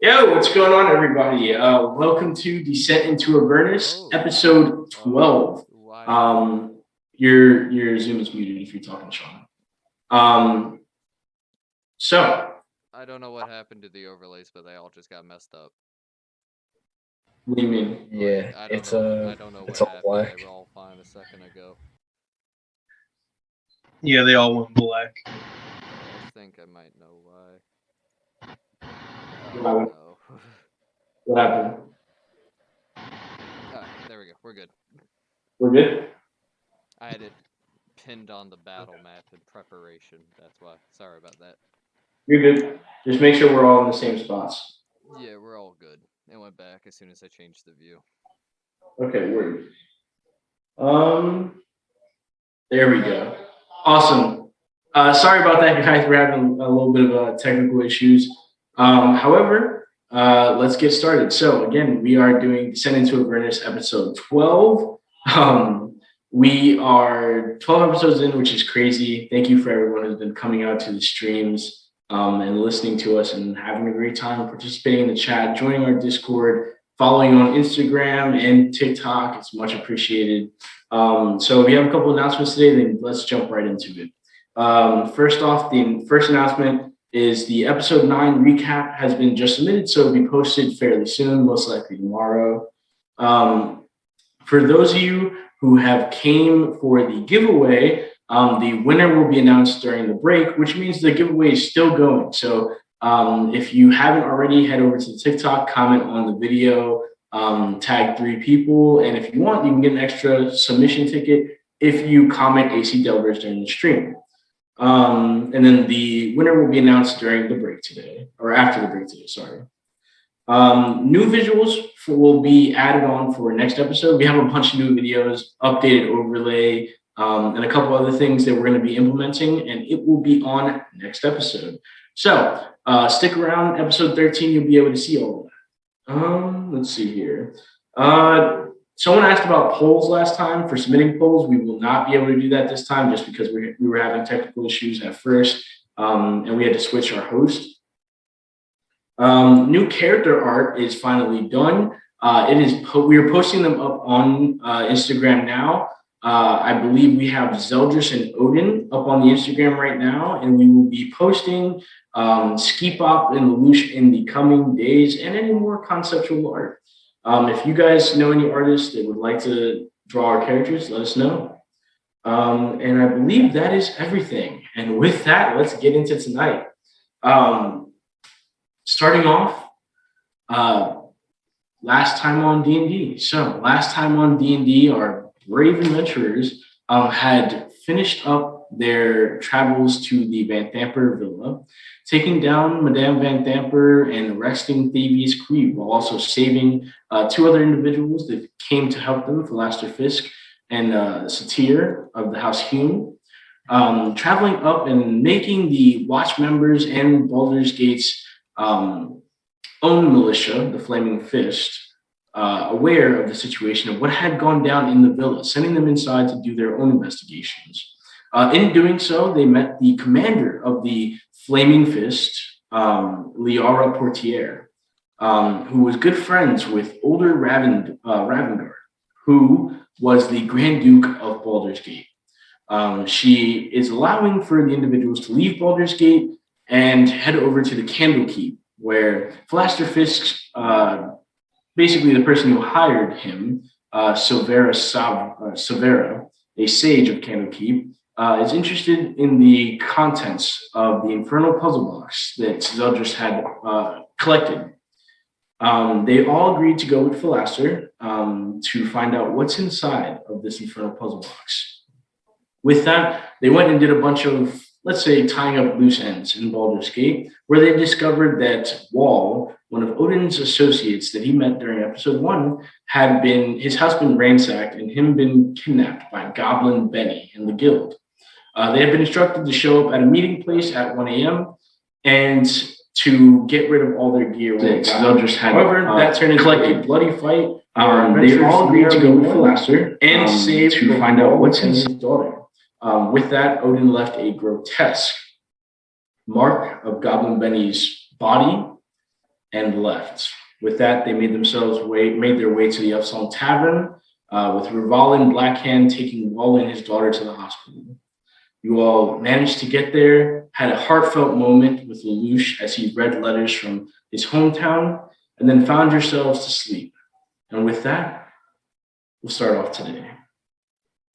Yo, what's going on, everybody? Welcome to Descent into Avernus, Oh, episode 12. why? Your Zoom is muted if you're talking, Sean. Um, so I don't know what happened to the overlays, but they all just got messed up. what do you mean? Like Yeah, I don't it's know. I don't know it's what all happened. They black. were all fine a second ago. Yeah, they all went black. I think I might know why. What Oh happened? no. What happened? Alright, there we go. We're good. We're good. I had it pinned on the battle map in preparation. That's why. Sorry about that. You're good. Just make sure we're all in the same spots. Yeah, we're all good. It went back as soon as I changed the view. Okay, word. There we go. Awesome. Sorry about that, guys. We're having a little bit of technical issues. However, let's get started. So again, we are doing Descend into Avernus episode 12. We are 12 episodes in, which is crazy. Thank you for everyone who's been coming out to the streams and listening to us and having a great time participating in the chat, joining our Discord, following on Instagram and TikTok. It's much appreciated. So we have a couple announcements today, then let's jump right into it. First off, the first announcement is the episode 9 recap has been just submitted, so it'll be posted fairly soon, most likely tomorrow. For those of you who have came for the giveaway, the winner will be announced during the break, which means the giveaway is still going. So if you haven't already, head over to the TikTok, comment on the video, tag 3 people, and if you want, you can get an extra submission ticket if you comment AC Delvers during the stream. And then the winner will be announced during the break today, or after the break today, sorry. New visuals will be added on for next episode. We have a bunch of new videos, updated overlay, and a couple other things that we're going to be implementing, and it will be on next episode. So stick around, episode 13, you'll be able to see all of that. Let's see here. Someone asked about polls last time. For submitting polls, we will not be able to do that this time just because we were having technical issues at first, and we had to switch our host. New character art is finally done. We are posting them up on Instagram now. I believe we have Zeldris and Odin up on the Instagram right now, and we will be posting Ski Pop and Lelouch in the coming days and any more conceptual art. If you guys know any artists that would like to draw our characters, let us know. And I believe that is everything. And with that, let's get into tonight. Starting off, last time on D&D. So last time on D&D, our brave adventurers had finished up their travels to the Van Thamper Villa, taking down Madame Van Thamper and arresting Thavius Creed, while also saving 2 other individuals that came to help them, Philaster Fisk and Satir of the House Hume. Traveling up and making the Watch members and Baldur's Gate's own militia, the Flaming Fist, aware of the situation of what had gone down in the villa, sending them inside to do their own investigations. In doing so, they met the commander of the Flaming Fist, Liara Portier, who was good friends with older Ravengard, who was the Grand Duke of Baldur's Gate. She is allowing for the individuals to leave Baldur's Gate and head over to the Candlekeep, where Philaster Fisk, basically the person who hired him, Silvera, a sage of Candlekeep, is interested in the contents of the infernal puzzle box that Zeldris had collected. They all agreed to go with Philaster to find out what's inside of this infernal puzzle box. With that, they went and did a bunch of, let's say, tying up loose ends in Baldur's Gate, where they discovered that Wall, one of Odin's associates that he met during episode 1, had been, his house been ransacked and him been kidnapped by Goblin Benny and the guild. They had been instructed to show up at a meeting place at 1 a.m. and to get rid of all their gear. However, that turned into a bloody fight. They all agreed to go with Philaster and save to find out what's in his daughter. With that, Odin left a grotesque mark of Goblin Benny's body and left. With that, they made their way to the Upsong Tavern, with Rival Blackhand taking Wall and his daughter to the hospital. You all managed to get there, had a heartfelt moment with Lelouch as he read letters from his hometown, and then found yourselves to sleep. And with that, we'll start off today.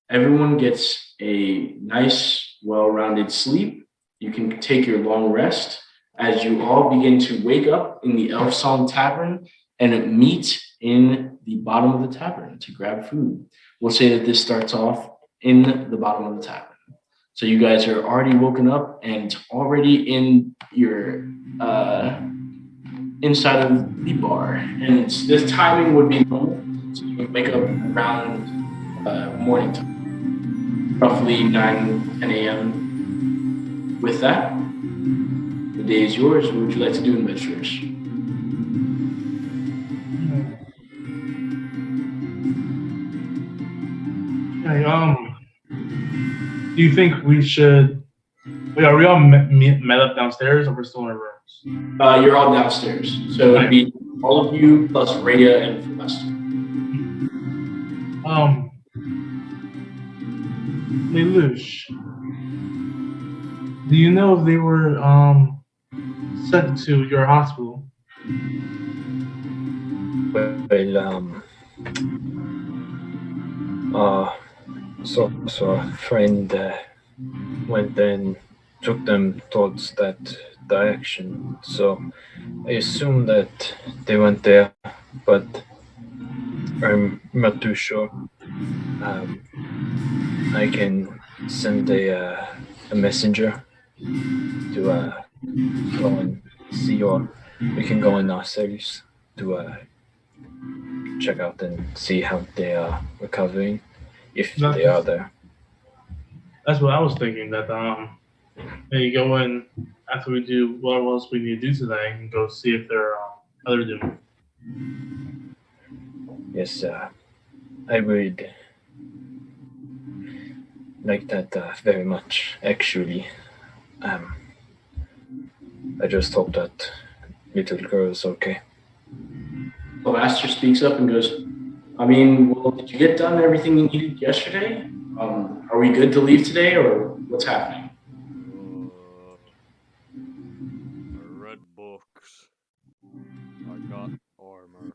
Everyone gets a nice, well rounded sleep. You can take your long rest as you all begin to wake up in the Elf Song Tavern and meet in the bottom of the tavern to grab food. We'll say that this starts off in the bottom of the tavern. So you guys are already woken up and already in your inside of the bar. And this timing would be normal. So you would wake up around morning time, roughly 9, 10 a.m. With that, the day is yours. What would you like to do, adventurers? Hey, do you think we should? Wait, are we all met up downstairs, or we're still in our rooms? You're all downstairs. So it'd be all of you plus Rhea and Philester. Lelouch, do you know if they were sent to your hospital? Well, so a friend went and took them towards that direction. So I assume that they went there, but I'm not too sure. I can send a messenger to go and see, or we can go in ourselves to check out and see how they are recovering, if they are there. That's what I was thinking. That maybe go in after we do what else we need to do today, and go see if they're how they're doing. Yes, I would like that very much, actually. I just hope that little girl is okay. The master speaks up and goes, I mean, well, did you get done everything you needed yesterday? Are we good to leave today, or what's happening? I read books. I got armor.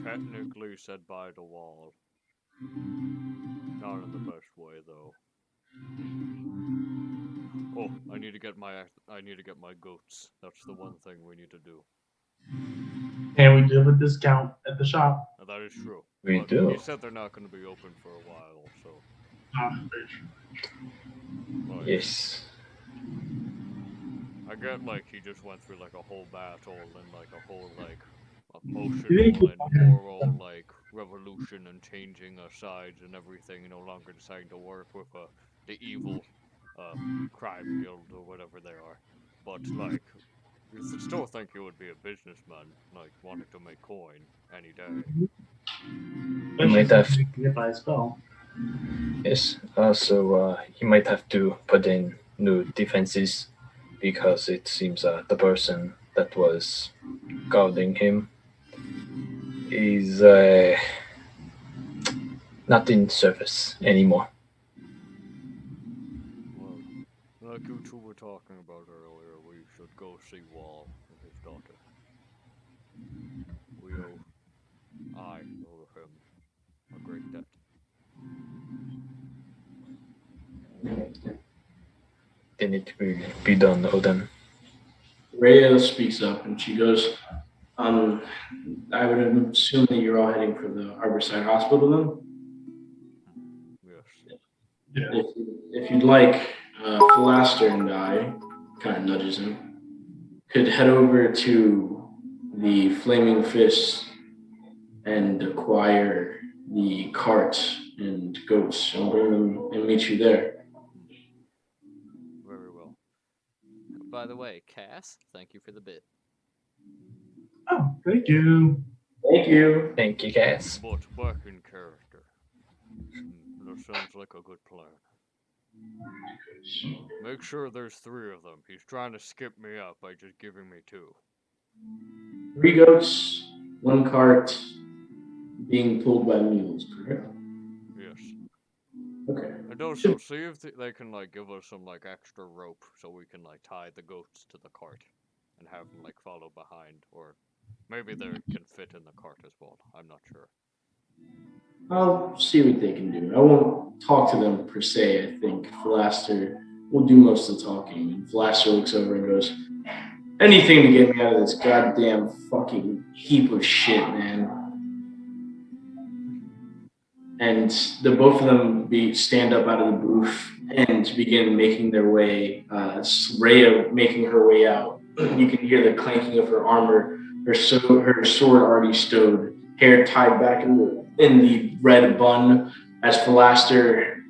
Technically said by the wall. Not in the best way, though. Oh, I need to get my goats. That's the one thing we need to do. And we do have a discount at the shop. Now, that is true. We but do. He said they're not going to be open for a while, so. Very true. Like, Yes. I get he just went through a whole battle and a whole emotional and moral revolution and changing sides and everything. No longer deciding to work with the evil crime guild or whatever they are. But you still think you would be a businessman, wanting to make coin any day. You might have. Get by a spell. Yes. Also, you might have to put in new defenses because it seems the person that was guarding him is not in service anymore. Well, like you two were talking about earlier, we should go see Wall and his daughter. I owe him a great debt. Then it will be done, Odin. Rhea speaks up and she goes, I would assume that you're all heading for the Harborside Hospital then? Yes. Yeah. If you'd like, Philaster and I, kind of nudges him, could head over to the Flaming Fist and acquire the cart and goats and bring them and meet you there. Very well. By the way, Cass, thank you for the bit. Oh, thank you. Thank you. Thank you, guys. But back in character. That sounds like a good plan. Make sure there's 3 of them. He's trying to skip me up by just giving me 2. 3 goats, 1 cart being pulled by mules, correct? Yes. Okay. And also, see if they can like give us some like extra rope so we can like tie the goats to the cart and have them like follow behind, or maybe they can fit in the cart as well. I'm not sure. I'll see what they can do. I won't talk to them per se. I think Philaster will do most of the talking. And Philaster looks over and goes, anything to get me out of this goddamn fucking heap of shit, man. And the both of them stand up out of the booth and begin making their way. Rhea making her way out. You can hear the clanking of her armor, her sword already stowed, hair tied back in the red bun as Philaster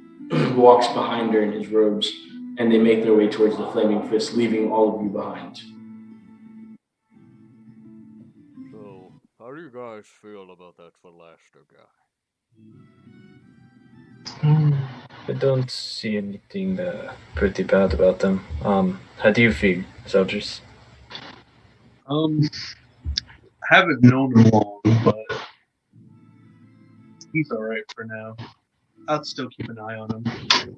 walks behind her in his robes, and they make their way towards the Flaming Fist, leaving all of you behind. So, how do you guys feel about that Philaster guy? I don't see anything pretty bad about them. How do you feel, soldiers? Haven't known him long, but he's all right for now. I'll still keep an eye on him. Yeah,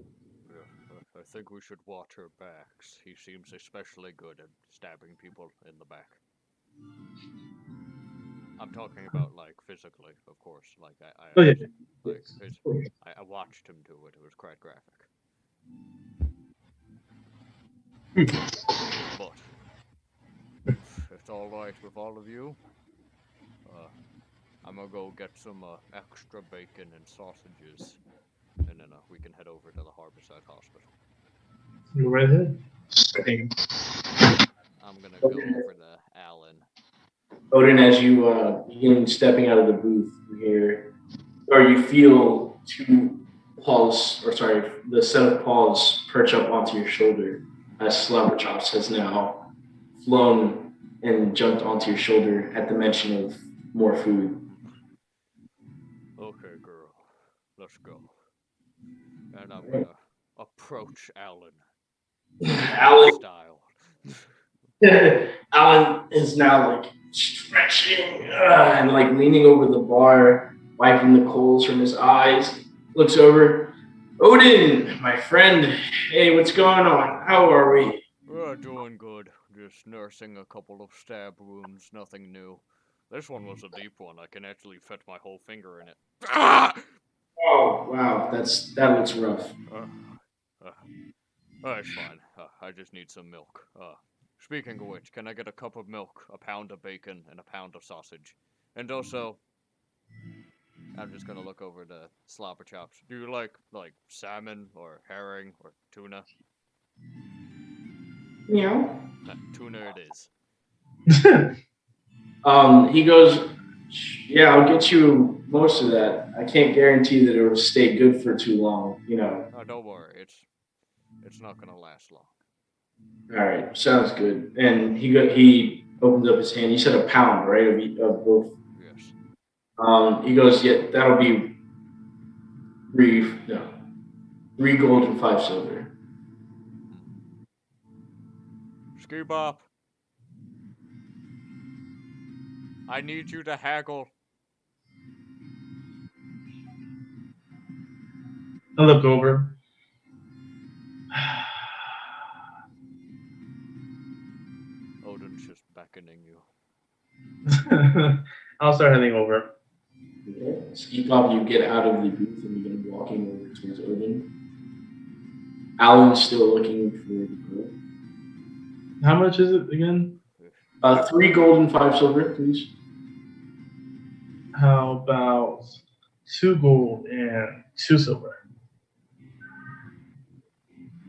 I think we should watch our backs. He seems especially good at stabbing people in the back. I'm talking about like physically, of course. Like Oh, yeah. I watched him do it. It was quite graphic. But if it's all right with all of you, I'm gonna go get some extra bacon and sausages, and then we can head over to the Harborside Hospital. Go right ahead. Same. I'm gonna go over to Alan. Odin, as you begin stepping out of the booth, you feel the set of paws perch up onto your shoulder as Slobberchops has now flown and jumped onto your shoulder at the mention of more food. Okay, girl, let's go. And I'm gonna approach Alan. Alan, Style. Alan is now like stretching and like leaning over the bar, wiping the coals from his eyes. Looks over. Odin, my friend. Hey, what's going on? How are we? We're doing good. Just nursing a couple of stab wounds. Nothing new. This one was a deep one. I can actually fit my whole finger in it. Ah! Oh wow, that looks rough. It's fine. I just need some milk. Speaking of which, can I get a cup of milk, a pound of bacon, and a pound of sausage? And also, I'm just gonna look over to Slobberchops. Do you like salmon or herring or tuna? Meow. Tuna it is. He goes, yeah, I'll get you most of that. I can't guarantee that it will stay good for too long, Oh, don't worry. It's not gonna last long. All right, sounds good. And he opens up his hand. You said a pound, right, of both? Yes. He goes, yeah, that'll be 3 gold and 5 silver. Ski Bop. I need you to haggle. I look over. Odin's just beckoning you. I'll start heading over. Okay. Ski Pop, you get out of the booth and begin walking over towards Odin. Alan's still looking for the gold. How much is it again? 3 gold and 5 silver, please. How about 2 gold and 2 silver?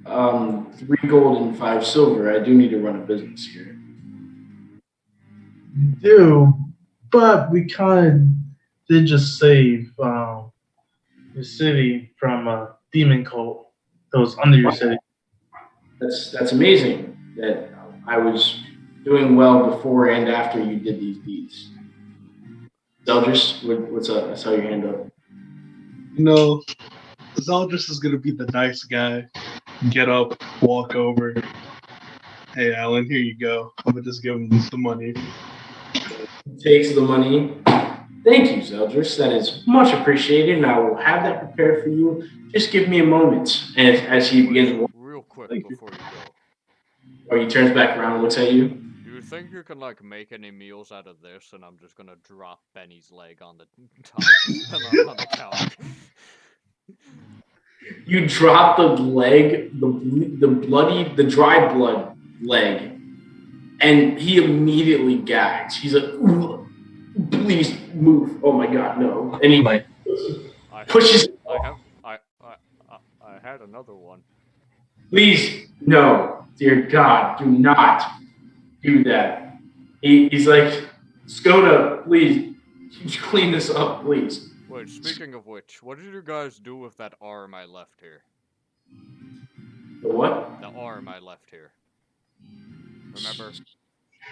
3 gold and 5 silver. I do need to run a business here. We do, but we kind of did just save the city from a demon cult that was under your city. That's amazing that I was doing well before and after you did these deeds. Zeldris, what's up? I saw your hand up. Zeldris is gonna be the nice guy. Get up, walk over. Hey, Alan, here you go. I'm gonna just give him the money. takes the money. Thank you, Zeldris. That is much appreciated, and I will have that prepared for you. Just give me a moment. And as he begins, Real quick Thank you. before you go. or he turns back around and looks at you. Do you think you can like make any meals out of this? And I'm just gonna drop Benny's leg on the top on the counter. You drop the leg, the dry blood leg, and he immediately gags. He's like, "Please move! Oh my God, no!" And he pushes. I had another one. Please, no, dear God, do not do that. He's like, Skoda, please, clean this up, please. Wait, speaking of which, what did you guys do with that arm I left here? The what? The arm I left here. Remember?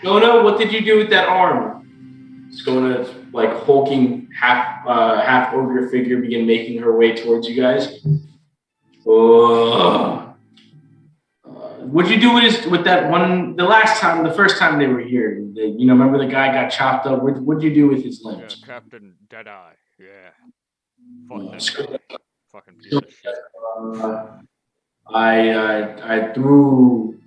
Skoda, what did you do with that arm? Skoda, like hulking half ogre figure, begin making her way towards you guys. What'd you do with that one? The first time they were here, remember the guy got chopped up. What'd you do with his limbs? Yeah, Captain Deadeye. Yeah. Fuck that guy. Fucking piece of shit. I threw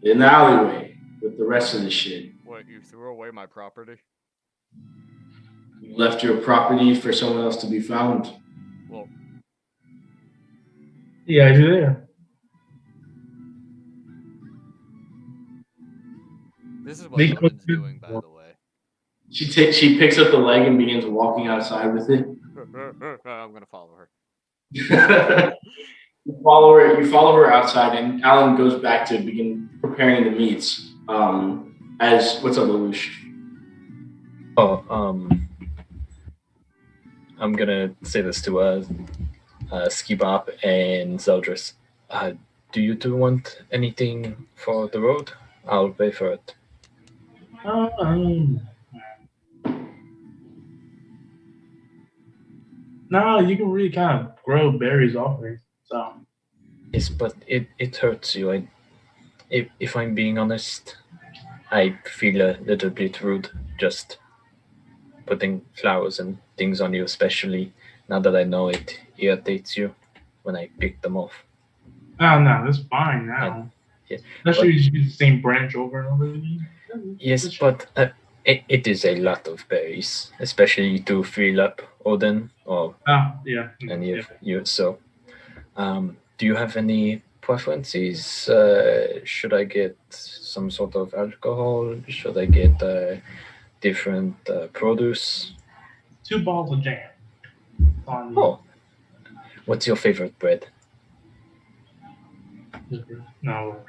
in the alleyway with the rest of the shit. What, you threw away my property? You left your property for someone else to be found. Well, Yeah, you're there. this is what Lemon's doing, by the way. She picks up the leg and begins walking outside with it. I'm gonna follow her. You follow her outside, and Alan goes back to begin preparing the meats. What's up, Lelouch? I'm gonna say this to Ski Bop and Zeldris. Do you two want anything for the road? I'll pay for it. No, you can really kind of grow berries off me. So. Yes, but it hurts you. If I'm being honest, I feel a little bit rude just putting flowers and things on you, especially now that I know it irritates you when I pick them off. Oh no, that's fine now. Especially if you use the same branch over and over again. Yes, but it is a lot of berries, especially to fill up Odin or any of you. So, do you have any preferences? Should I get some sort of alcohol? Should I get different produce? 2 balls of jam. Oh, what's your favorite bread? No.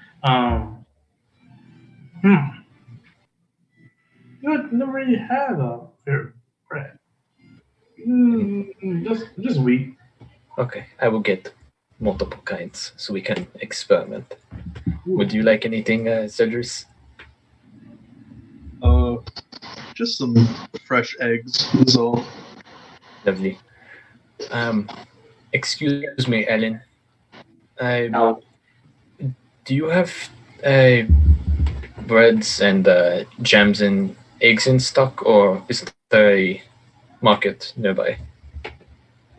You never really had a favorite bread. Just wheat. Okay, I will get multiple kinds so we can experiment. Would you like anything, Zeldris? Just some fresh eggs is all. Lovely. Excuse me, Ellen. Do you have breads and jams and eggs in stock, or is there a market nearby?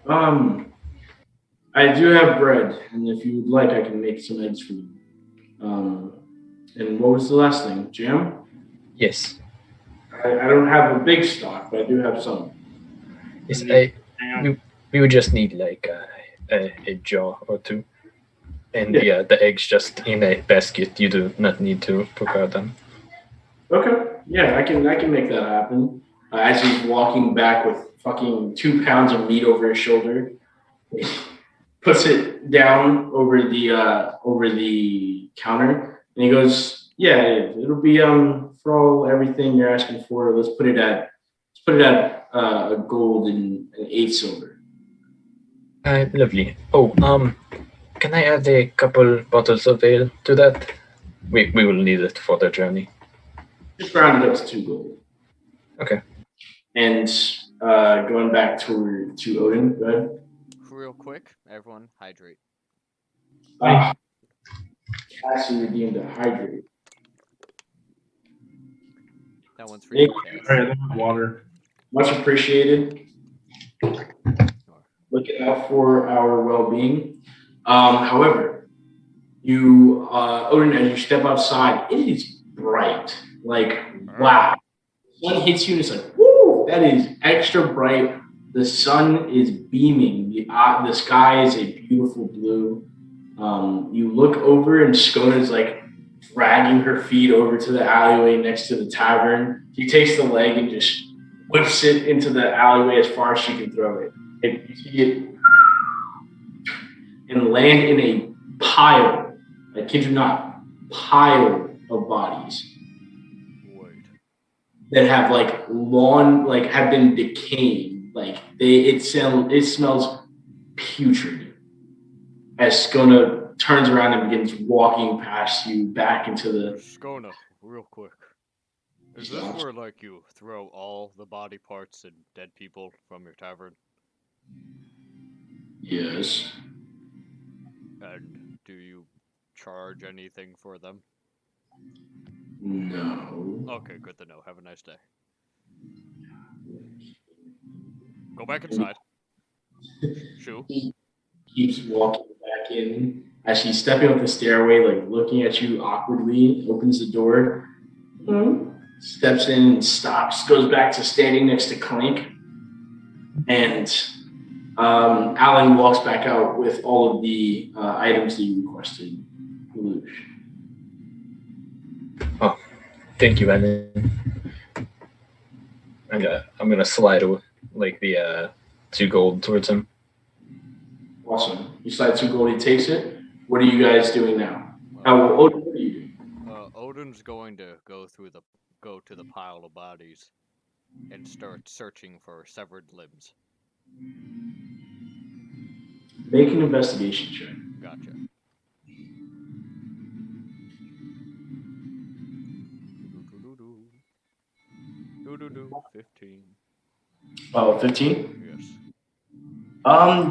I do have bread, and if you would like, I can make some eggs for you. And what was the last thing? Jam? Yes. I don't have a big stock, but I do have some. Yes, we would just need like a jar or two. And the eggs just in a basket. You do not need to prepare them. Okay. Yeah, I can make that happen. As he's walking back with fucking 2 pounds of meat over his shoulder, puts it down over the counter, and he goes, "Yeah, it'll be for everything you're asking for. Let's put it at a gold and 8 silver." Lovely. Oh, can I add a couple bottles of ale to that? We will need it for the journey. Just round it up to 2 gold. Okay. And going back to Odin, go ahead. Real quick, everyone hydrate. Cassie redeemed a hydrate. Now That one's for Nick, you, Cass. All right, I have water. much appreciated. Looking out for our well-being. However, you, Odin, as you step outside, it is bright. Like, wow. The sun hits you and it's like, woo, that is extra bright. The sun is beaming. The sky is a beautiful blue. You look over and Skona is like dragging her feet over to the alleyway next to the tavern. She takes the leg and just whips it into the alleyway as far as she can throw it. And you see it and land in a pile, I kid you not, pile of bodies Wait. that have have been decaying. Like it smells putrid. As Skona turns around and begins walking past you back into the. Skona, real quick. Is this where like you throw all the body parts and dead people from your tavern? Yes. And do you charge anything for them? No. Okay, good to know. Have a nice day. Go back inside. Shoo. He keeps walking back in as she's stepping up the stairway, like looking at you awkwardly, opens the door, steps in and stops, goes back to standing next to Clank, and Alan walks back out with all of the items that you requested. Lelouch. Oh, thank you, Evan. I'm gonna slide like the 2 gold towards him. Awesome. You slide 2 gold, he takes it. What are you guys doing now? Odin, what are you doing? Odin's going to go to the pile of bodies and start searching for severed limbs. Make an investigation check. Gotcha. Do 15. 15? Yes.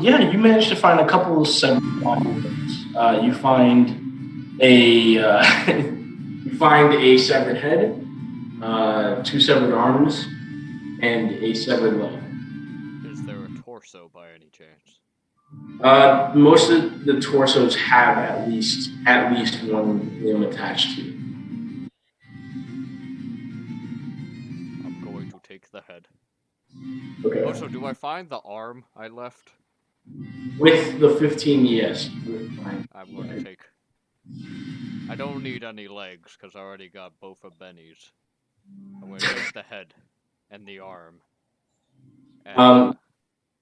Yeah, you managed to find a couple of severed bodies. You find a severed head, 2 severed arms, and a severed leg. Is there a torso by any chance? Most of the torsos have at least one limb attached to it. I'm going to take the head. Okay. Also, do I find the arm I left? With the 15, yes. I'm going to take. I don't need any legs because I already got both of Benny's. I'm going to take the head and the arm. And,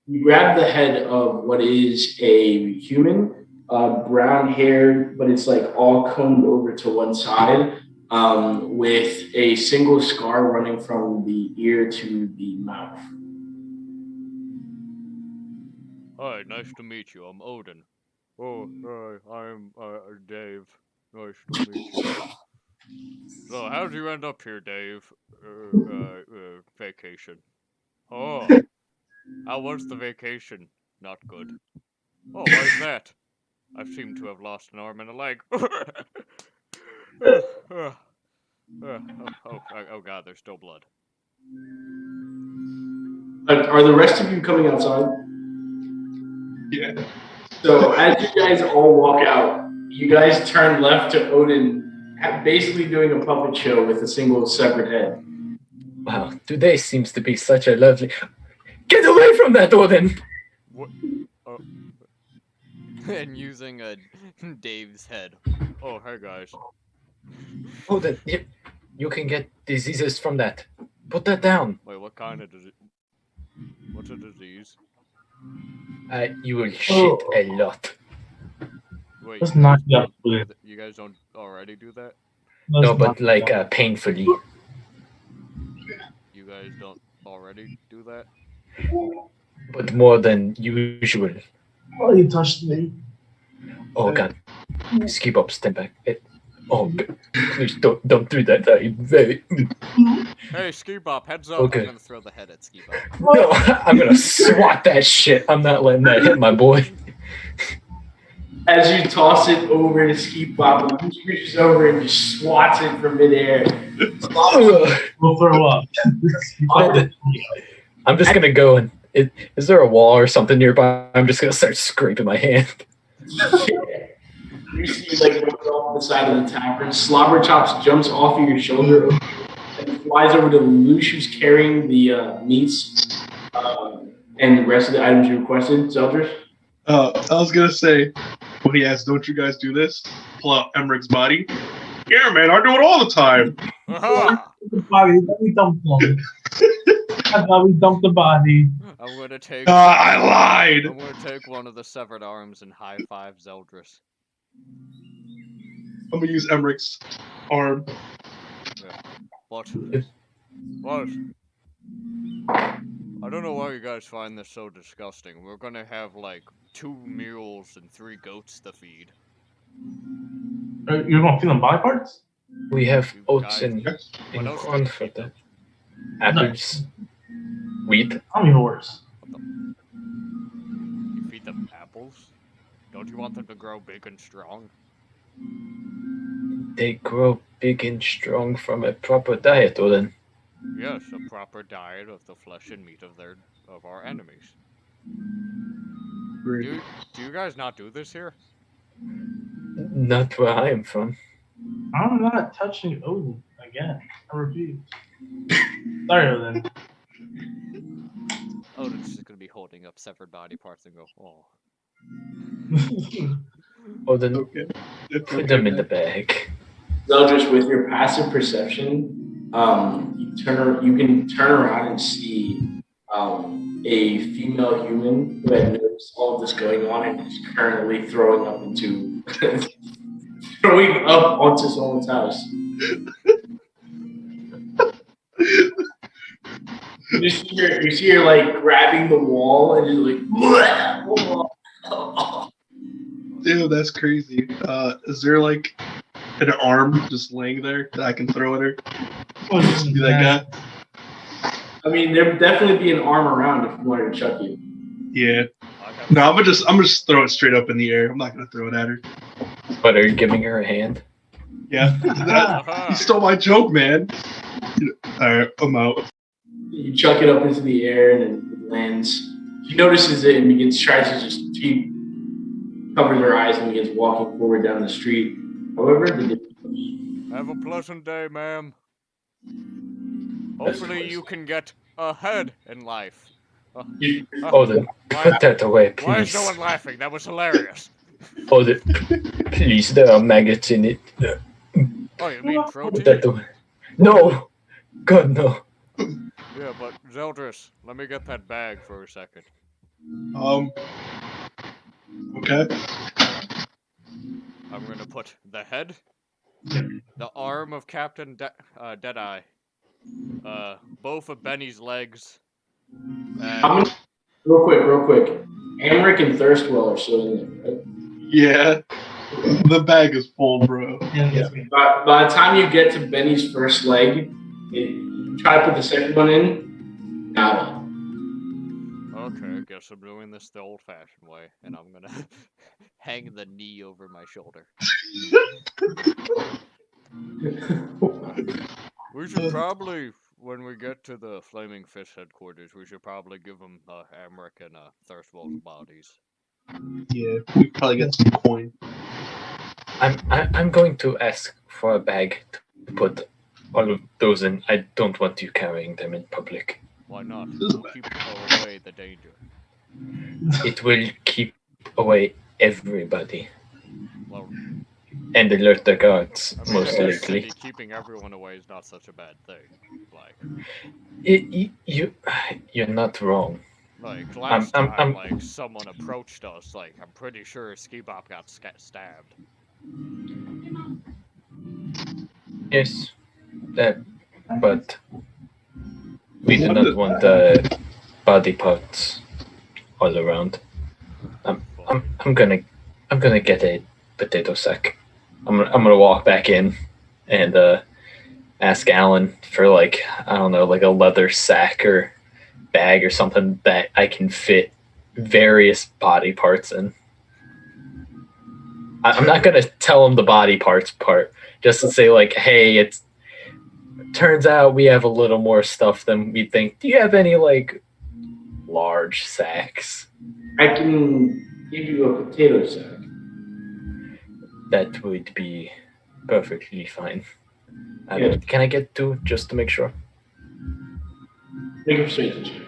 You grab the head of what is a human, brown hair, but it's like all combed over to one side, with a single scar running from the ear to the mouth. Hi, nice to meet you. I'm Odin. Oh, I'm Dave. Nice to meet you. So, how'd you end up here, Dave? Vacation. Oh, how was the vacation? Not good. Oh, why's that? I seem to have lost an arm and a leg. Oh God, there's still blood. Are the rest of you coming outside? Yeah. So as you guys all walk out, you guys turn left to Odin, basically doing a puppet show with a single severed head. Wow, today seems to be such a lovely. Get away from that, Odin! What? And using Dave's head. Oh, hey guys. Odin, you can get diseases from that. Put that down. Wait, what kind of disease? What's a disease? You will shit a lot. Wait, Let's knock it out. you guys don't already do that? No, but like painfully. You guys don't already do that? But more than usual. Oh, you touched me. Oh God. Skip up, step back. Please don't do that. I'm very. Hey, Ski Bop, heads up. Okay. I'm gonna throw the head at Ski Bop. No, I'm gonna swat that shit. I'm not letting that hit my boy. As you toss it over to Ski Pop, the Moose reaches over and just swats it from midair. We'll throw up. I'm just gonna go and. Is there a wall or something nearby? I'm just gonna start scraping my hand. You see, like, runs off the side of the tavern. Slobber Chops jumps off of your shoulder and flies over to Lelouch, who's carrying the meats and the rest of the items you requested. Zeldris? I was gonna say, when he asked, "Don't you guys do this?" Pull out Emmerich's body. Yeah, man, I do it all the time. Aha! The body, then we dumped them. That's how we dumped the body. I'm gonna take. I lied. I'm gonna take one of the severed arms and high five Zeldris. I'm gonna use Emmerich's arm. Yeah. What? I don't know why you guys find this so disgusting. We're gonna have like 2 mules and 3 goats to feed. You're gonna feed them body parts? We have You oats guys- and What else do corn you for feed that. them? Apples, wheat. I'm even worse. You feed them apples? Don't you want them to grow big and strong? They grow big and strong from a proper diet, Odin. Yes, a proper diet of the flesh and meat of our enemies. Do you guys not do this here? Not where I am from. I'm not touching Odin again. I repeat. Sorry, Odin. Odin's just gonna be holding up severed body parts and go, oh. Odin, Okay. put them in the bag. Zeldris, with your passive perception, you can turn around and see a female human who had noticed all of this going on and is currently throwing up onto someone's house. You see her like grabbing the wall and just like. Dude, that's crazy. Is there like an arm just laying there that I can throw at her? Just be that guy. I mean, there'd definitely be an arm around if you wanted to chuck it. Yeah. No, I'm gonna just throw it straight up in the air. I'm not gonna throw it at her. But are you giving her a hand? Yeah. You stole my joke, man. Alright, I'm out. You chuck it up into the air and then it lands. She notices it and tries to just covers her eyes and begins walking forward down the street. However, have a pleasant day, ma'am. Hopefully you can get ahead in life. Odin, put that away, Why is please. no one laughing? That was hilarious. Odin, please, there are maggots in it. Oh, you mean Put protein? that away. No! God, no. Yeah, but Zeldris, let me get that bag for a second. Okay. I'm gonna put the head, the arm of Captain Deadeye, both of Benny's legs, and real quick. Amric and Thirstwell are still in there, right? Yeah. The bag is full, bro. Yeah. By the time you get to Benny's first leg, you try to put the second one in. Nada. okay, I guess I'm doing this the old-fashioned way, and I'm gonna hang the knee over my shoulder. We should probably, when we get to the Flaming Fish headquarters, we should probably give them Amric and Thirstwell's bodies. Yeah, we probably get some coin. I'm going to ask for a bag to put all of those in. I don't want you carrying them in public. Why not? We'll keep away the danger. It will keep away everybody Well, and alert the guards, I mean, most in this likely. city, keeping everyone away is not such a bad thing. You're not wrong. Like last time, like someone approached us. Like I'm pretty sure Ski Bop got stabbed. Yes, but we do not want body parts all around. I'm gonna get a potato sack. I'm gonna walk back in and ask Alan for like I don't know, like a leather sack or bag or something that I can fit various body parts in. I'm not gonna tell him the body parts part. Just to say like, hey, it turns out we have a little more stuff than we think. Do you have any like large sacks? I can give you a potato sack. That would be perfectly fine. Yeah. Can I get two just to make sure? Make a persuasion check.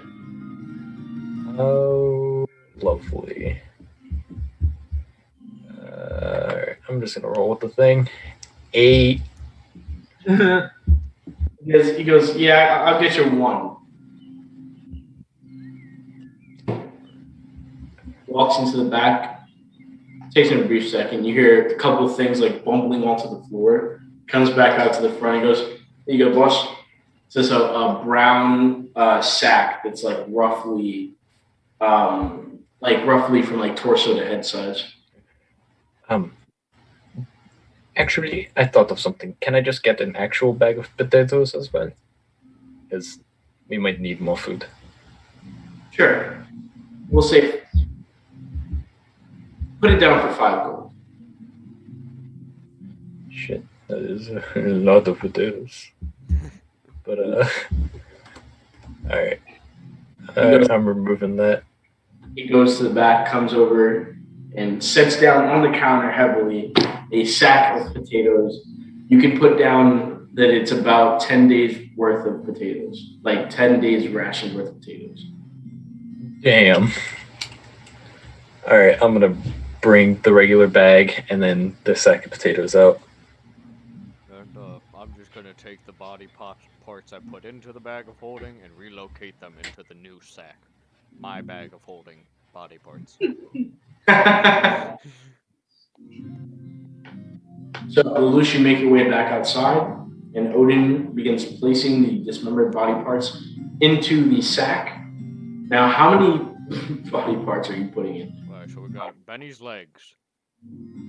Oh, lovely. I'm just gonna roll with the thing. 8. He goes, yeah, I'll get you one. Walks into the back. Takes him a brief second. You hear a couple of things like bumbling onto the floor. Comes back out to the front. He goes, there you go, boss. It's just a brown sack that's like roughly from like torso to head size. Actually, I thought of something. Can I just get an actual bag of potatoes as well? Because we might need more food. Sure. We'll say put it down for 5 gold. Shit, that is a lot of potatoes. But all right. I'm removing that. He goes to the back, comes over, and sets down on the counter heavily a sack of potatoes. You can put down that it's about 10 days worth of potatoes, like 10 days ration worth of potatoes. Damn. All right, I'm gonna bring the regular bag and then the sack of potatoes out. And I'm just gonna take the body parts I put into the bag of holding and relocate them into the new sack. My bag of holding body parts. So Lelouch, you make your way back outside, and Odin begins placing the dismembered body parts into the sack. Now, how many body parts are you putting in? Alright, so we got Benny's legs,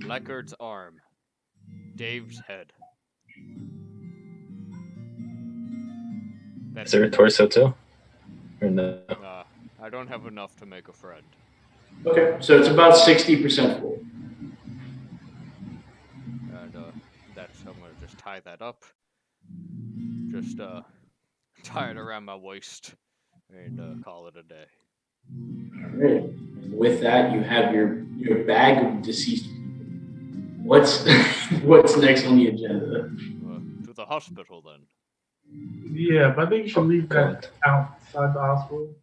Leckard's arm, Dave's head. Is there a torso too? Or no? I don't have enough to make a friend. Okay, so it's about 60% full. And I'm gonna just tie that up. Just tie it around my waist and call it a day. All right. And with that, you have your bag of deceased people. What's next on the agenda? To the hospital then. Yeah, but I think you should leave that outside the hospital.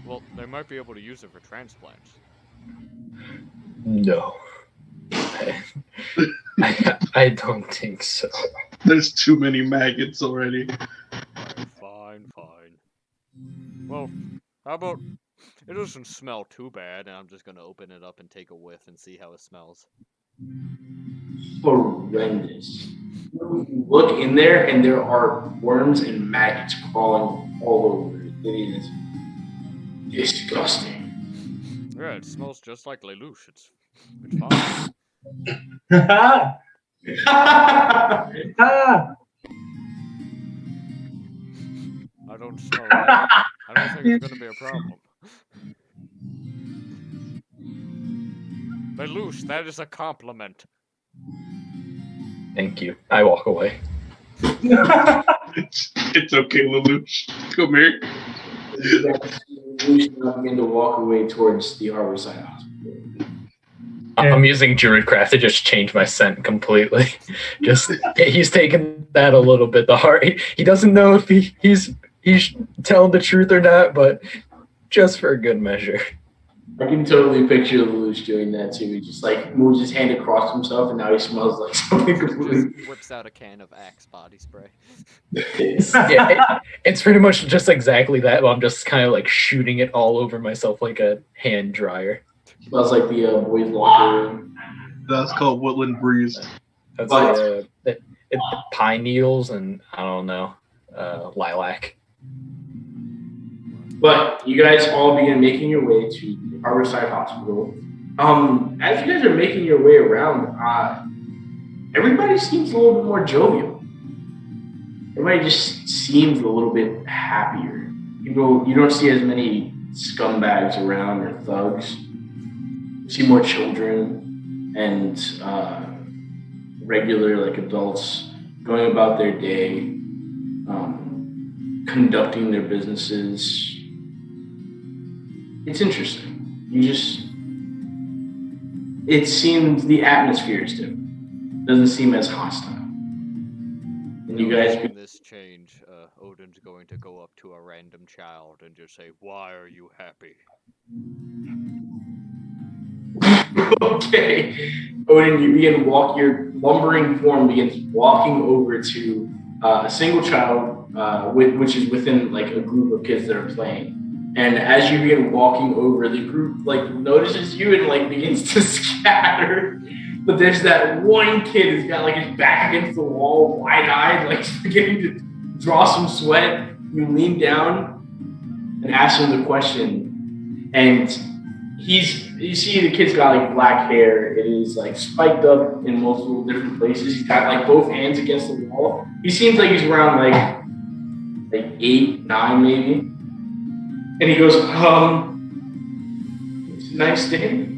Well, they might be able to use it for transplants. No. I don't think so. There's too many maggots already. Fine. Well, how about it doesn't smell too bad, and I'm just gonna open it up and take a whiff and see how it smells. Horrendous. You look in there, and there are worms and maggots crawling all over it. It is disgusting. Yeah, it smells just like Lelouch. It's fine. I don't smell it. I don't think it's gonna be a problem. Lelouch, that is a compliment. Thank you. I walk away. It's okay, Lelouch. Come here. Lelouch now begin to walk away towards the Harborside Hospital. I'm using Druidcraft to just change my scent completely. He's taking that a little bit to heart. He doesn't know if he's telling the truth or not, but just for a good measure. I can totally picture Lelouch doing that too. He just like moves his hand across himself, and now he smells like something completely. Just whips out a can of Axe body spray. It's pretty much just exactly that. I'm just kind of like shooting it all over myself like a hand dryer. Smells like the boys' locker room. That's called Woodland Breeze. That's it's pine needles and I don't know, lilac. But you guys all begin making your way to the Harborside Hospital. As you guys are making your way around, everybody seems a little bit more jovial. Everybody just seems a little bit happier. You don't see as many scumbags around or thugs. You see more children. and regular like adults going about their day, conducting their businesses. It's interesting. It seems the atmosphere is different. Doesn't seem as hostile. And you guys, Noticing this change, Odin's going to go up to a random child and just say, "Why are you happy?" okay. Odin, you begin walk. Your lumbering form begins walking over to a single child, which is within like a group of kids that are playing. And as you begin walking over, the group like notices you and like begins to scatter. But there's that one kid who's got like his back against the wall, wide-eyed, like beginning to draw some sweat. You lean down and ask him the question, and you see the kid's got like black hair. It is like spiked up in multiple different places. He's got like both hands against the wall. He seems like he's around like 8, 9 maybe. And he goes, it's nice day.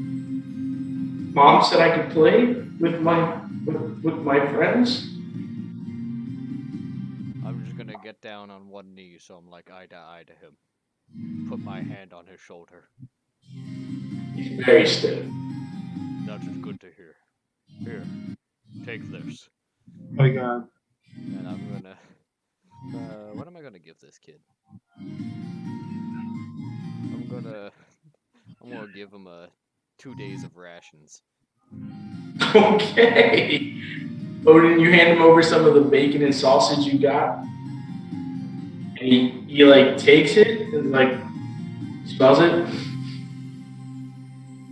Mom said I could play with my friends. I'm just gonna get down on one knee so I'm like eye to eye to him. Put my hand on his shoulder. He's very stiff. That is good to hear. Here, take this. Oh my god. And I'm gonna... what am I gonna give this kid? I'm gonna give him 2 days of rations. Okay. Odin, you hand him over some of the bacon and sausage you got. And he like takes it and like smells it.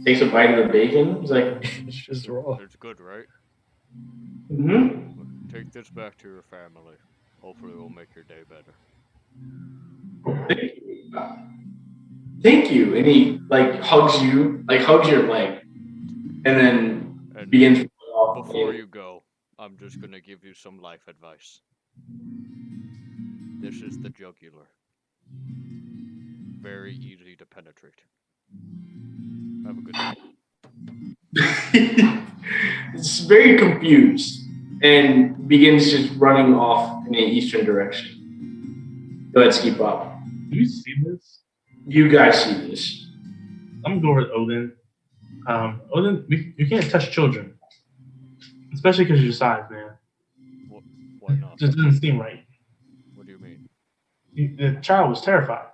Takes a bite of the bacon. He's like, It's just raw. It's good, right? mm-hmm. Take this back to your family. Hopefully it'll make your day better. Thank you. And he like hugs you, like hugs your leg, and then begins. Before you go, I'm just gonna give you some life advice. This is the jugular. Very easy to penetrate. Have a good day. It's very confused and begins just running off in an eastern direction. Go ahead, keep up. Do you see this? You guys see this. I'm gonna go with Odin. Odin, you can't touch children, especially because of your size, man. Why not? It just doesn't seem right. What do you mean? The child was terrified.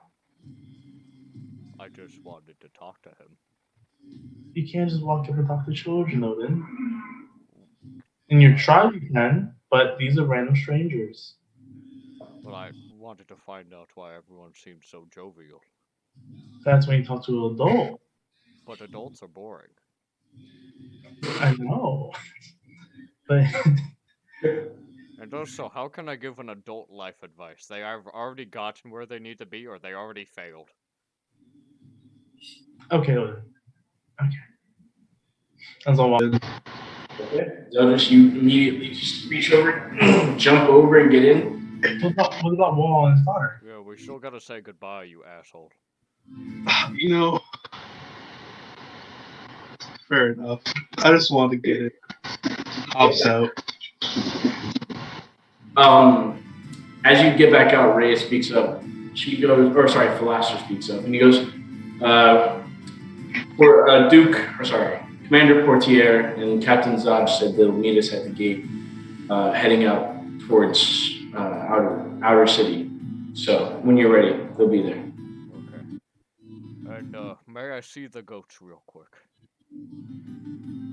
I just wanted to talk to him. You can't just walk up and talk to children, Odin. In your tribe, you can, but these are random strangers. Well, I wanted to find out why everyone seemed so jovial. That's when you talk to an adult. But adults are boring. I know. But and also, how can I give an adult life advice? They have already gotten where they need to be, or they already failed. Okay, Odin. Okay. That's all. Okay. Notice you immediately just reach over, jump over, and get in. What about Wall and his daughter? Yeah, we still gotta say goodbye, you asshole. You know, fair enough. I just wanted to get it. Hops out. As you get back out, Rhea speaks up. She goes, or sorry, Philaster speaks up, and he goes, Commander Portier and Captain Zaj said they'll meet us at the gate, heading out towards outer city. So when you're ready, they'll be there. Okay. And may I see the goats real quick?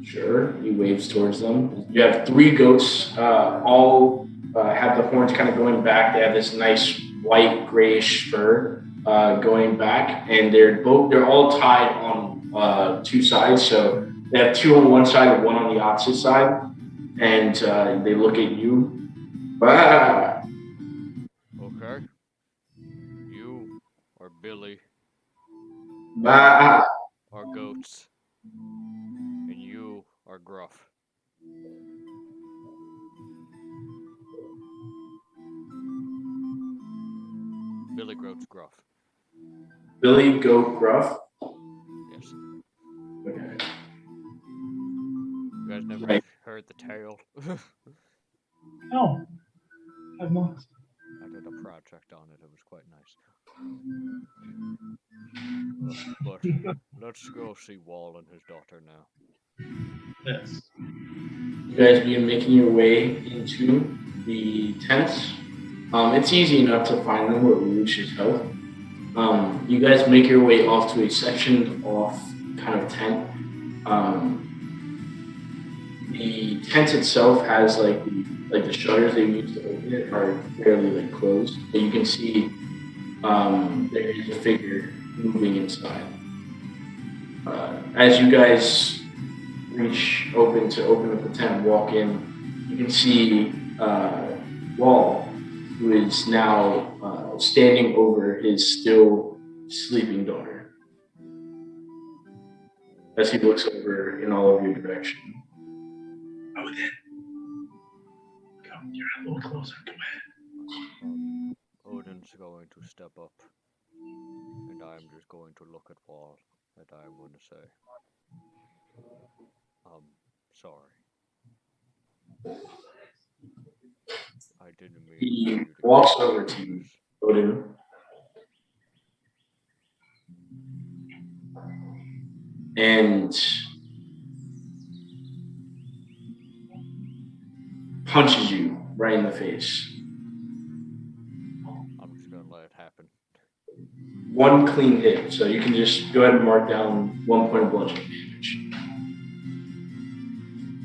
Sure. He waves towards them. You have 3 goats, all have the horns kind of going back. They have this nice white grayish fur going back, and they're all tied on 2 sides. So they have 2 on one side and 1 on the opposite side, and they look at you. Ah. Okay. You are Billy. Ah. Are goats. And you are Gruff. Billy Goat's Gruff. Billy Goat Gruff? Yes. Okay. with the tail? No, I've not. I did a project on it. It was quite nice. But let's go see Wall and his daughter now. Yes. You guys begin making your way into the tents. It's easy enough to find them where Lelouch's health. You guys make your way off to a sectioned off kind of tent. The tent itself has like the shutters they use to open it are fairly like closed, but you can see there is a figure moving inside. As you guys reach open up the tent, walk in, you can see Wall, who is now standing over his still sleeping daughter. As he looks over in all of your direction. Odin. Come, you're a little closer. Come ahead. Odin's going to step up, and I'm just going to look at Wall, and I'm going to say, sorry. I didn't mean He you to walks over to you, Odin. And punches you right in the face. I'm just gonna let it happen. One clean hit, so you can just go ahead and mark down 1 point of bludgeoning damage.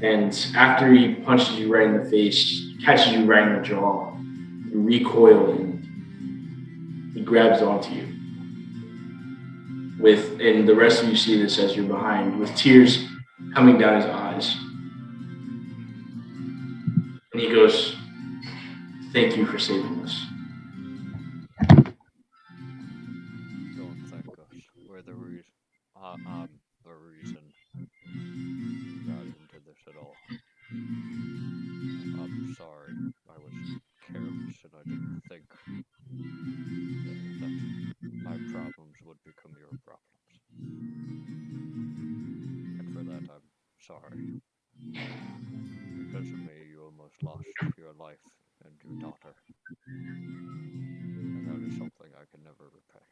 And after he punches you right in the face, catches you right in the jaw, you recoil and he grabs onto you. And the rest of you see this as you're behind, with tears coming down his eyes. And he goes, "Thank you for saving us." Don't thank us. We're the reason. The reason you got into this at all. I'm sorry. I was careless and I didn't think that my problems would become your problems. And for that, I'm sorry. Because of me, you almost lost your life and your daughter. And that is something I can never repay.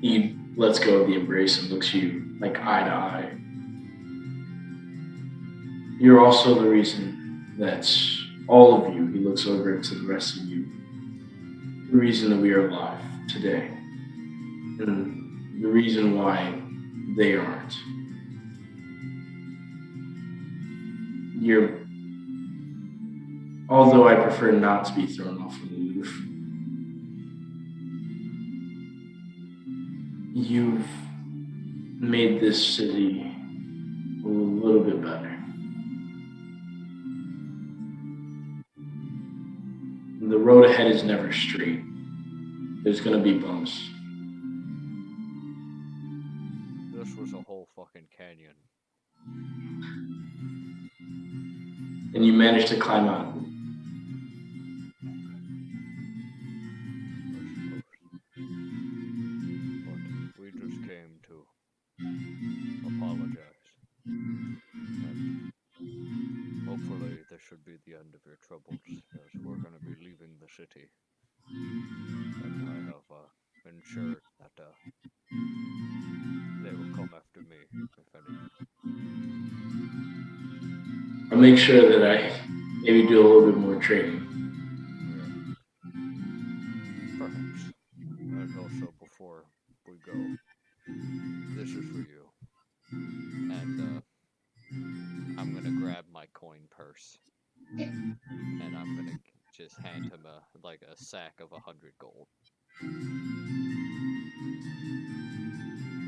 He lets go of the embrace and looks you like eye to eye. You're also the reason that all of you, he looks over to the rest of you, the reason that we are alive today. And the reason why they aren't. Although I prefer not to be thrown off from the roof, you've made this city a little bit better. The road ahead is never straight. There's gonna be bumps. This was a whole fucking canyon. And you managed to climb out. But we just came to apologize. And hopefully this should be the end of your troubles, as we're going to be leaving the city. And I have been sure that they will come after me, if anything. I'll make sure that I maybe do a little bit more training. Yeah. Perhaps. And also, before we go, this is for you. And I'm going to grab my coin purse. And I'm going to just hand him a sack of 100 gold.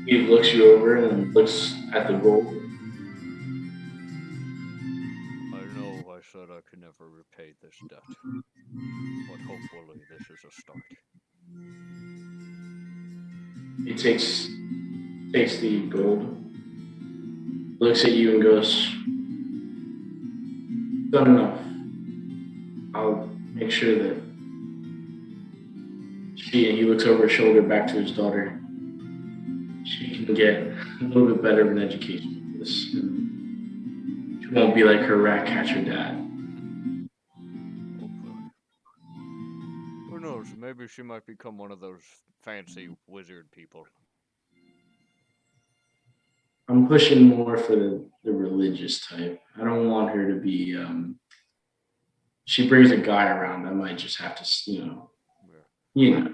He looks you over and looks at the gold. I know I said I could never repay this debt, but hopefully this is a start. He takes the gold, looks at you and goes, "Done enough. I'll make sure that he looks over his shoulder back to his daughter. She can get a little bit better of an education for this. She won't be like her rat catcher dad. Hopefully. Who knows? Maybe she might become one of those fancy wizard people. I'm pushing more for the religious type. I don't want her to be. She brings a guy around. I might just have to, Yeah.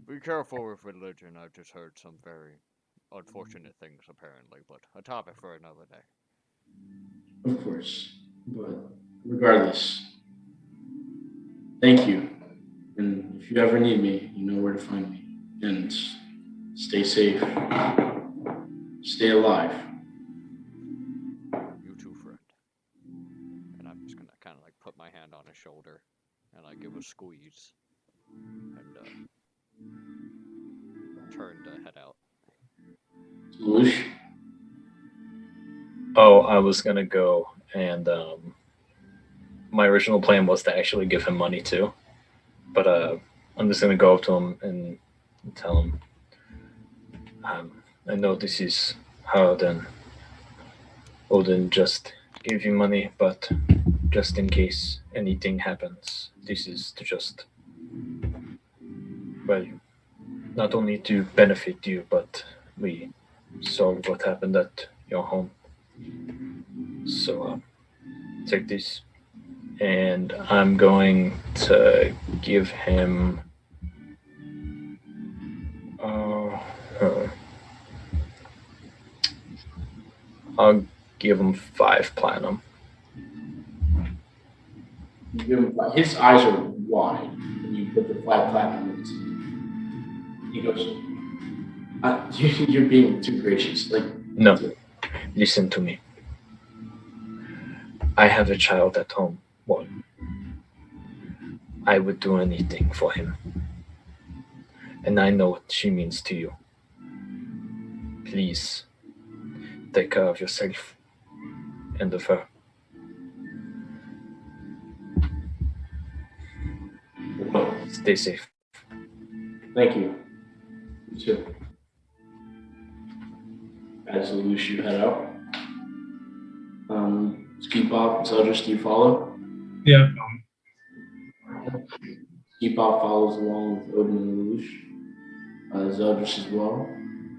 Be careful with religion. I've just heard some very unfortunate things, apparently, but a topic for another day. Of course. But regardless, thank you. And if you ever need me, you know where to find me. And stay safe. Stay alive. You too, friend. And I'm just gonna kind of like put my hand on his shoulder and like give a squeeze and turn to head out. Lelouch? Oh, I was gonna go, and my original plan was to actually give him money too, but I'm just gonna go up to him and tell him, I know this is hard, and Odin just gave you money, but just in case anything happens, this is to just, well, not only to benefit you, but we saw what happened at your home. So take this, and I'm going to give him I'll give him 5 platinum. You give him his eyes are wide when you put the 5 platinum into. He goes, you're being too gracious. Like, No, listen to me. I have a child at home. Well, I would do anything for him. And I know what she means to you. Please, take care of yourself and of her. Stay safe. Thank you. You too. As Lelouch, you head out. Ski Pop, Zeldris, do you follow? Yeah. Ski Pop follows along with Odin and Lelouch. Zeldris as well.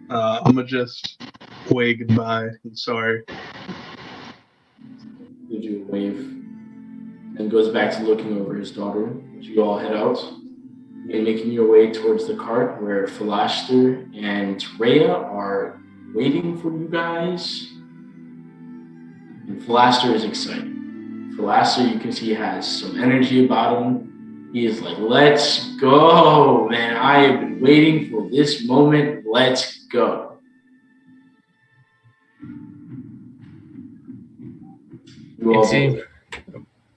I'm gonna just wave goodbye. I'm sorry. Gives you a wave. And goes back to looking over his daughter. As you all head out. And making your way towards the cart where Philaster and Rhea are waiting for you guys. And Philaster is excited. Philaster, you can see, has some energy about him. He is like, let's go, man. I have been waiting for this moment. Let's go.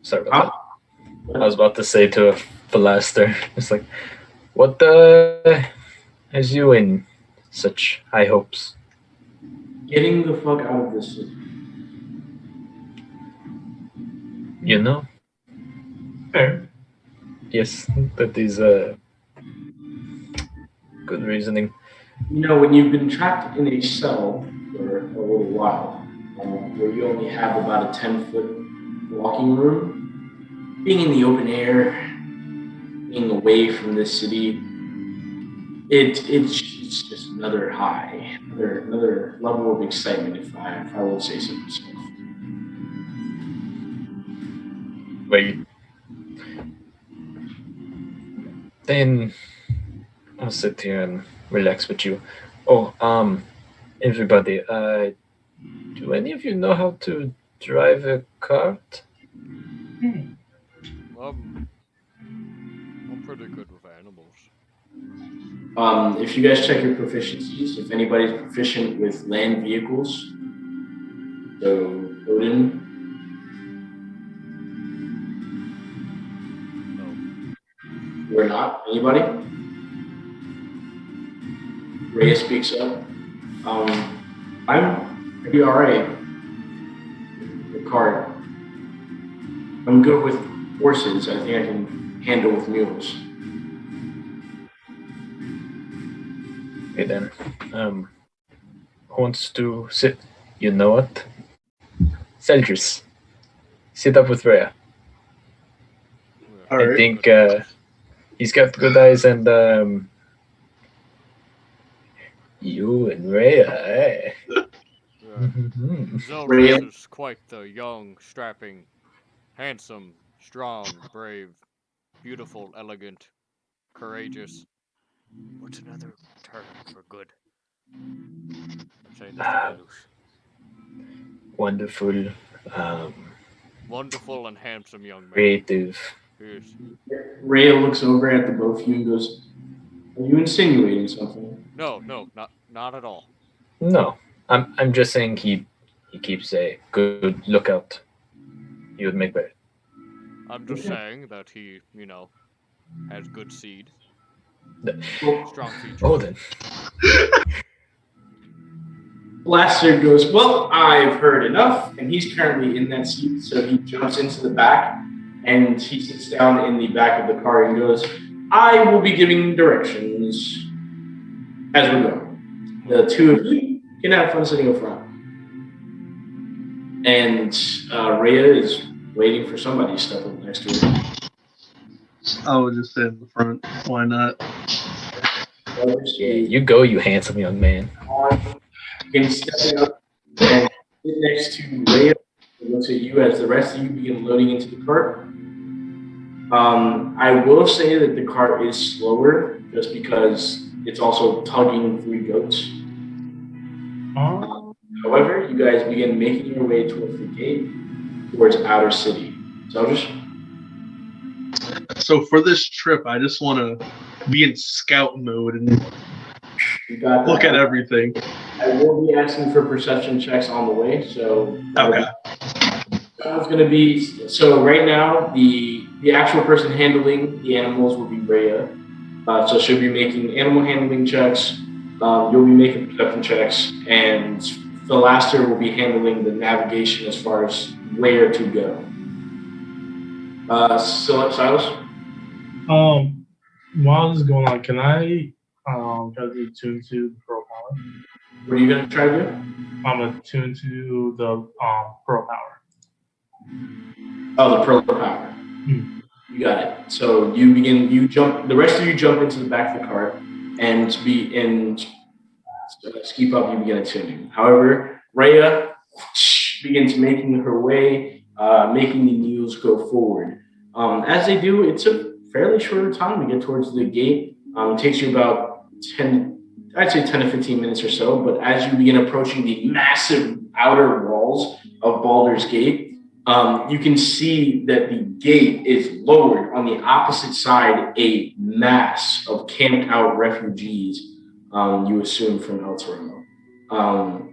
Sorry about that. I was about to say to Philaster, it's like, what the has you in such high hopes? Getting the fuck out of this city. You know? Fair. Yes, that is good reasoning. You know, when you've been trapped in a cell for a little while, where you only have about a 10-foot walking room, being in the open air, being away from this city, it's just another high, another level of excitement, if I would say so myself. Wait. Then I'll sit here and relax with you. Oh, everybody, do any of you know how to drive a cart? I'm pretty good with animals. If you guys check your proficiencies, if anybody's proficient with land vehicles, so Odin. No. You're not? Anybody? Rhea speaks up. I'm pretty alright with the cart. I'm good with horses. I think I can handle with mules. Okay then. Who wants to sit? You know what? Selkirk, sit up with Rhea. All I right. think he's got good eyes, and you and Rhea, eh? Mhm. Zelrus is quite the young, strapping, handsome, strong, brave, beautiful, elegant, courageous. What's another term for good? I'm saying this to be loose. Wonderful, um, Wonderful and handsome young man. creative. Yes. Rhea looks over at the both of you and goes, "Are you insinuating something?" No, not at all. No, I'm just saying he keeps a good lookout. He would make better. I'm just saying that he, has good seed, Well, strong features. Oh, then. Blaster goes, "Well, I've heard enough," and he's currently in that seat, so he jumps into the back and he sits down in the back of the car and goes, "I will be giving directions as we go. The two of you can have fun sitting up front." And Rhea is waiting for somebody to step up next to her. I would just sit in the front. Why not? Yeah, you go, you handsome young man. Begin stepping up and sit next to Rhea. It looks at you as the rest of you begin loading into the cart. I will say that the cart is slower just because it's also tugging 3 goats. However, you guys begin making your way towards the gate, towards outer city. Soldiers? So for this trip, I just want to be in scout mode and You got that. look at everything. I will be asking for perception checks on the way, so Okay. It's going to be, so right now the actual person handling the animals will be Rhea. So she'll be making animal handling checks. You'll be making perception checks, and Philaster will be handling the navigation as far as where to go. Silas? While this is going on, can I try to tune to the Pearl Power? What are you going to try to do? I'm gonna tune to the Pearl Power. Oh, the Pearl Power. You got it. So the rest of you jump into the back of the cart, and Ski Pup, you begin attuning. However, Rhea begins making her way, making the mules go forward. As they do, it's a fairly short time to get towards the gate. It takes you about 10 to 15 minutes or so, but as you begin approaching the massive outer walls of Baldur's Gate, you can see that the gate is lowered on the opposite side, a mass of camped out refugees, you assume from El Toro.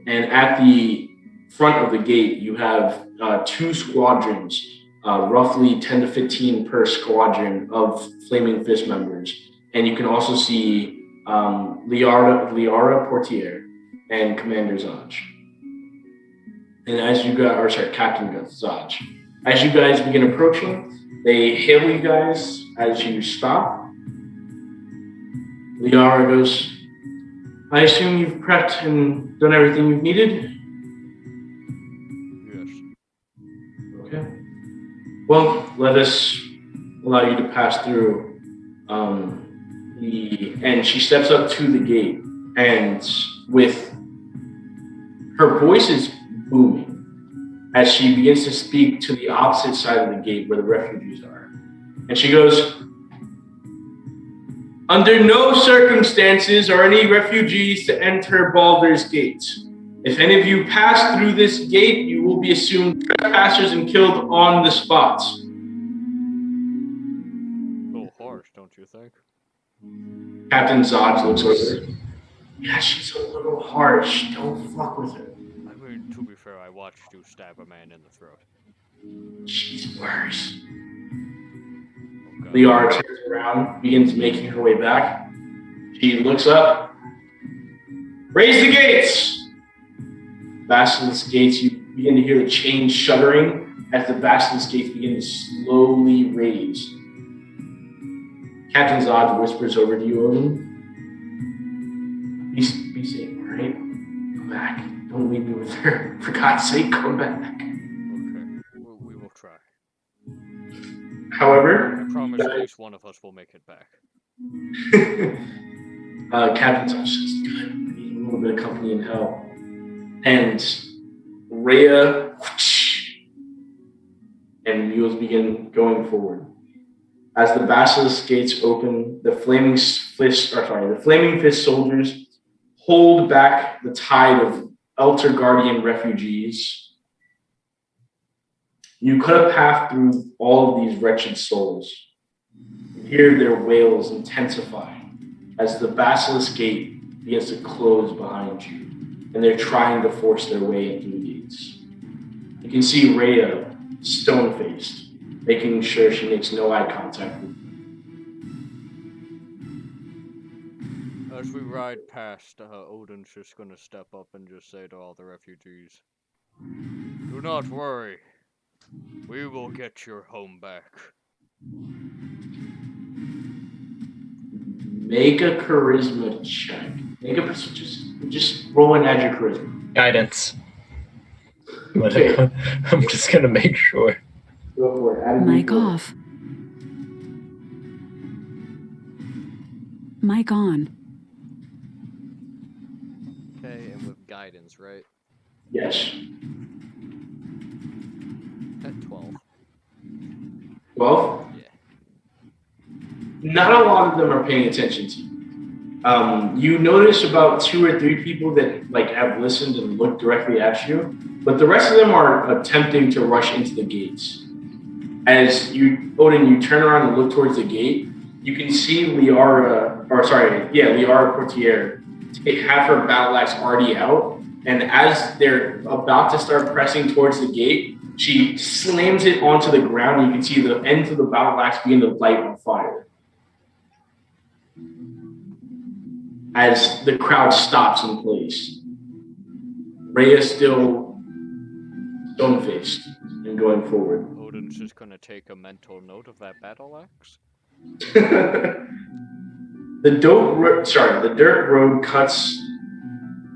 And at the front of the gate, you have 2 squadrons, roughly 10 to 15 per squadron of Flaming Fist members. And you can also see Liara Portier and Commander Zaj. And Captain Zaj. As you guys begin approaching, they hail you guys as you stop. Liara goes, "I assume you've prepped and done everything you've needed?" Yes. Okay. Well, let us allow you to pass through and she steps up to the gate, and with her voice is booming as she begins to speak to the opposite side of the gate where the refugees are. And she goes, "Under no circumstances are any refugees to enter Baldur's Gate. If any of you pass through this gate, you will be assumed trespassers and killed on the spot." A little harsh, don't you think? Captain Zod looks over. "Yeah, she's a little harsh. Don't fuck with her." I mean, to be fair, I watched you stab a man in the throat. "She's worse." Okay. Liara turns around, begins making her way back. She looks up. "Raise the gates!" Basilisk gates, you begin to hear the chains shuddering as the basilisk gates begin to slowly raise. Captain Zod whispers over to you, Odin. Be safe, all right? Come back. Don't leave me with her. For God's sake, come back. Okay, we will try. However, I promise at least one of us will make it back. Captain Touch says, "God, I need a little bit of company and help." And Rhea and mules begin going forward. As the basilisk gates open, the flaming fist soldiers hold back the tide of Elter Guardian refugees. You cut a path through all of these wretched souls. You hear their wails intensify as the basilisk gate begins to close behind you, and they're trying to force their way into the gates. You can see Rhea stone-faced, making sure she makes no eye contact with you. As we ride past, Odin's just gonna step up and just say to all the refugees, "Do not worry. We will get your home back." Make a charisma check. Just roll and add your charisma. Guidance. But Okay. I'm just gonna make sure. Go for it. Add Mic D4. off. Mic on. Okay, and with guidance, right? Yes. At 12. 12? Yeah. Not a lot of them are paying attention to you. You notice about 2 or 3 people that have listened and looked directly at you, but the rest of them are attempting to rush into the gates. As Odin, you turn around and look towards the gate, you can see Liara Portier have her battle axe already out, and as they're about to start pressing towards the gate, she slams it onto the ground, and you can see the ends of the battle axe begin to light on fire. As the crowd stops in place, Rhea still stone-faced and going forward. Odin's just gonna take a mental note of that battle axe. The dirt road cuts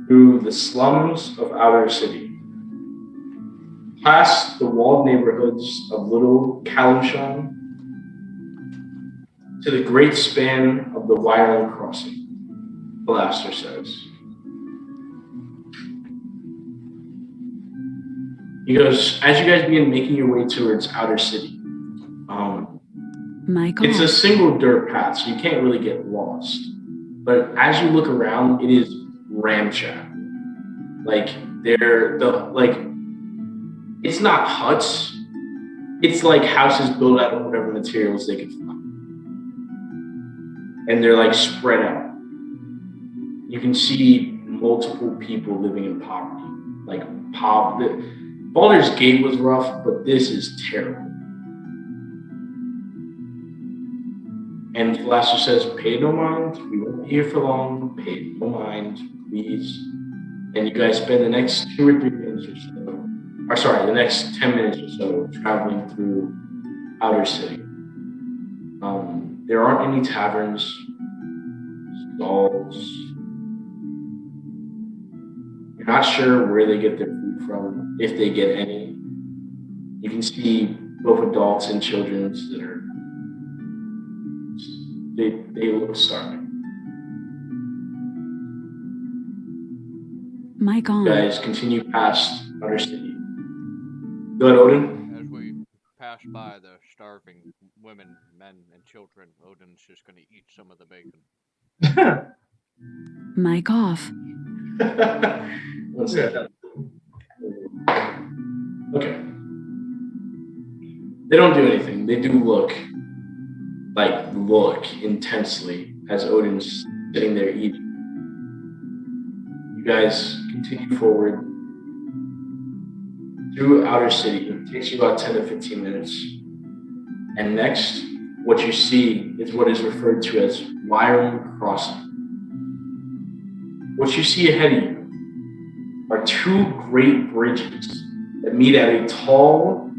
through the slums of Outer City, past the walled neighborhoods of Little Kalushan, to the great span of the Wyland Crossing, Baldur says. He goes, as you guys begin making your way towards Outer City, it's a single dirt path, so you can't really get lost. But as you look around, it is ramshackle. It's not huts. It's like houses built out of whatever materials they could find. And they're spread out. You can see multiple people living in poverty. Baldur's Gate was rough, but this is terrible. And Blaster says, pay no mind. We won't be here for long. Pay no mind, please. And you guys spend the next 2 or 3 minutes or so, the next 10 minutes or so traveling through Outer City. There aren't any taverns, stalls. You're not sure where they get their food from, if they get any. You can see both adults and children that are they look starving. Mic on. You guys continue past Outer City. Go ahead, Odin. As we pass by the starving women, men, and children, Odin's just gonna eat some of the bacon. Mic off. One second. Okay. They don't do anything. They do look intensely as Odin's sitting there eating. You guys continue forward through Outer City. It takes you about 10 to 15 minutes. And next, what you see is what is referred to as Wyland Crossing. What you see ahead of you are 2 great bridges that meet at a tall,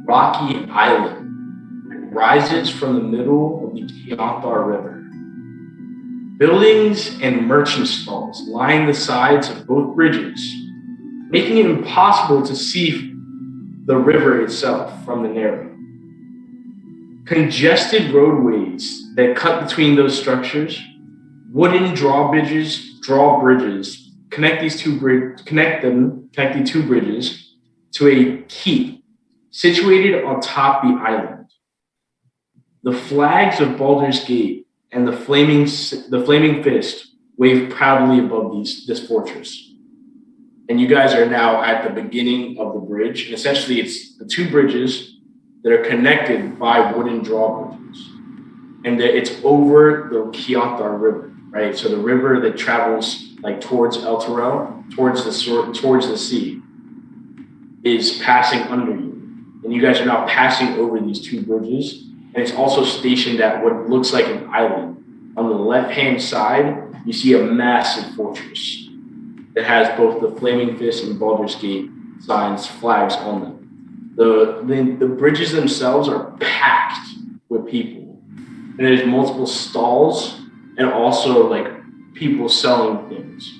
rocky island that rises from the middle of the Keonthar River. Buildings and merchant stalls line the sides of both bridges, making it impossible to see the river itself from the narrow. Congested roadways that cut between those structures, wooden drawbridges connect the two bridges to a keep situated on top the island. The flags of Baldur's Gate and the flaming fist wave proudly above this fortress. And you guys are now at the beginning of the bridge. And essentially, it's the two bridges that are connected by wooden drawbridges. And it's over the Kianthar River, right? So the river that travels like towards El Terrell, towards the sea, is passing under you. And you guys are now passing over these two bridges. And it's also stationed at what looks like an island. On the left-hand side, you see a massive fortress that has both the Flaming Fist and Baldur's Gate signs, flags on them. The bridges themselves are packed with people. And there's multiple stalls and also like people selling things.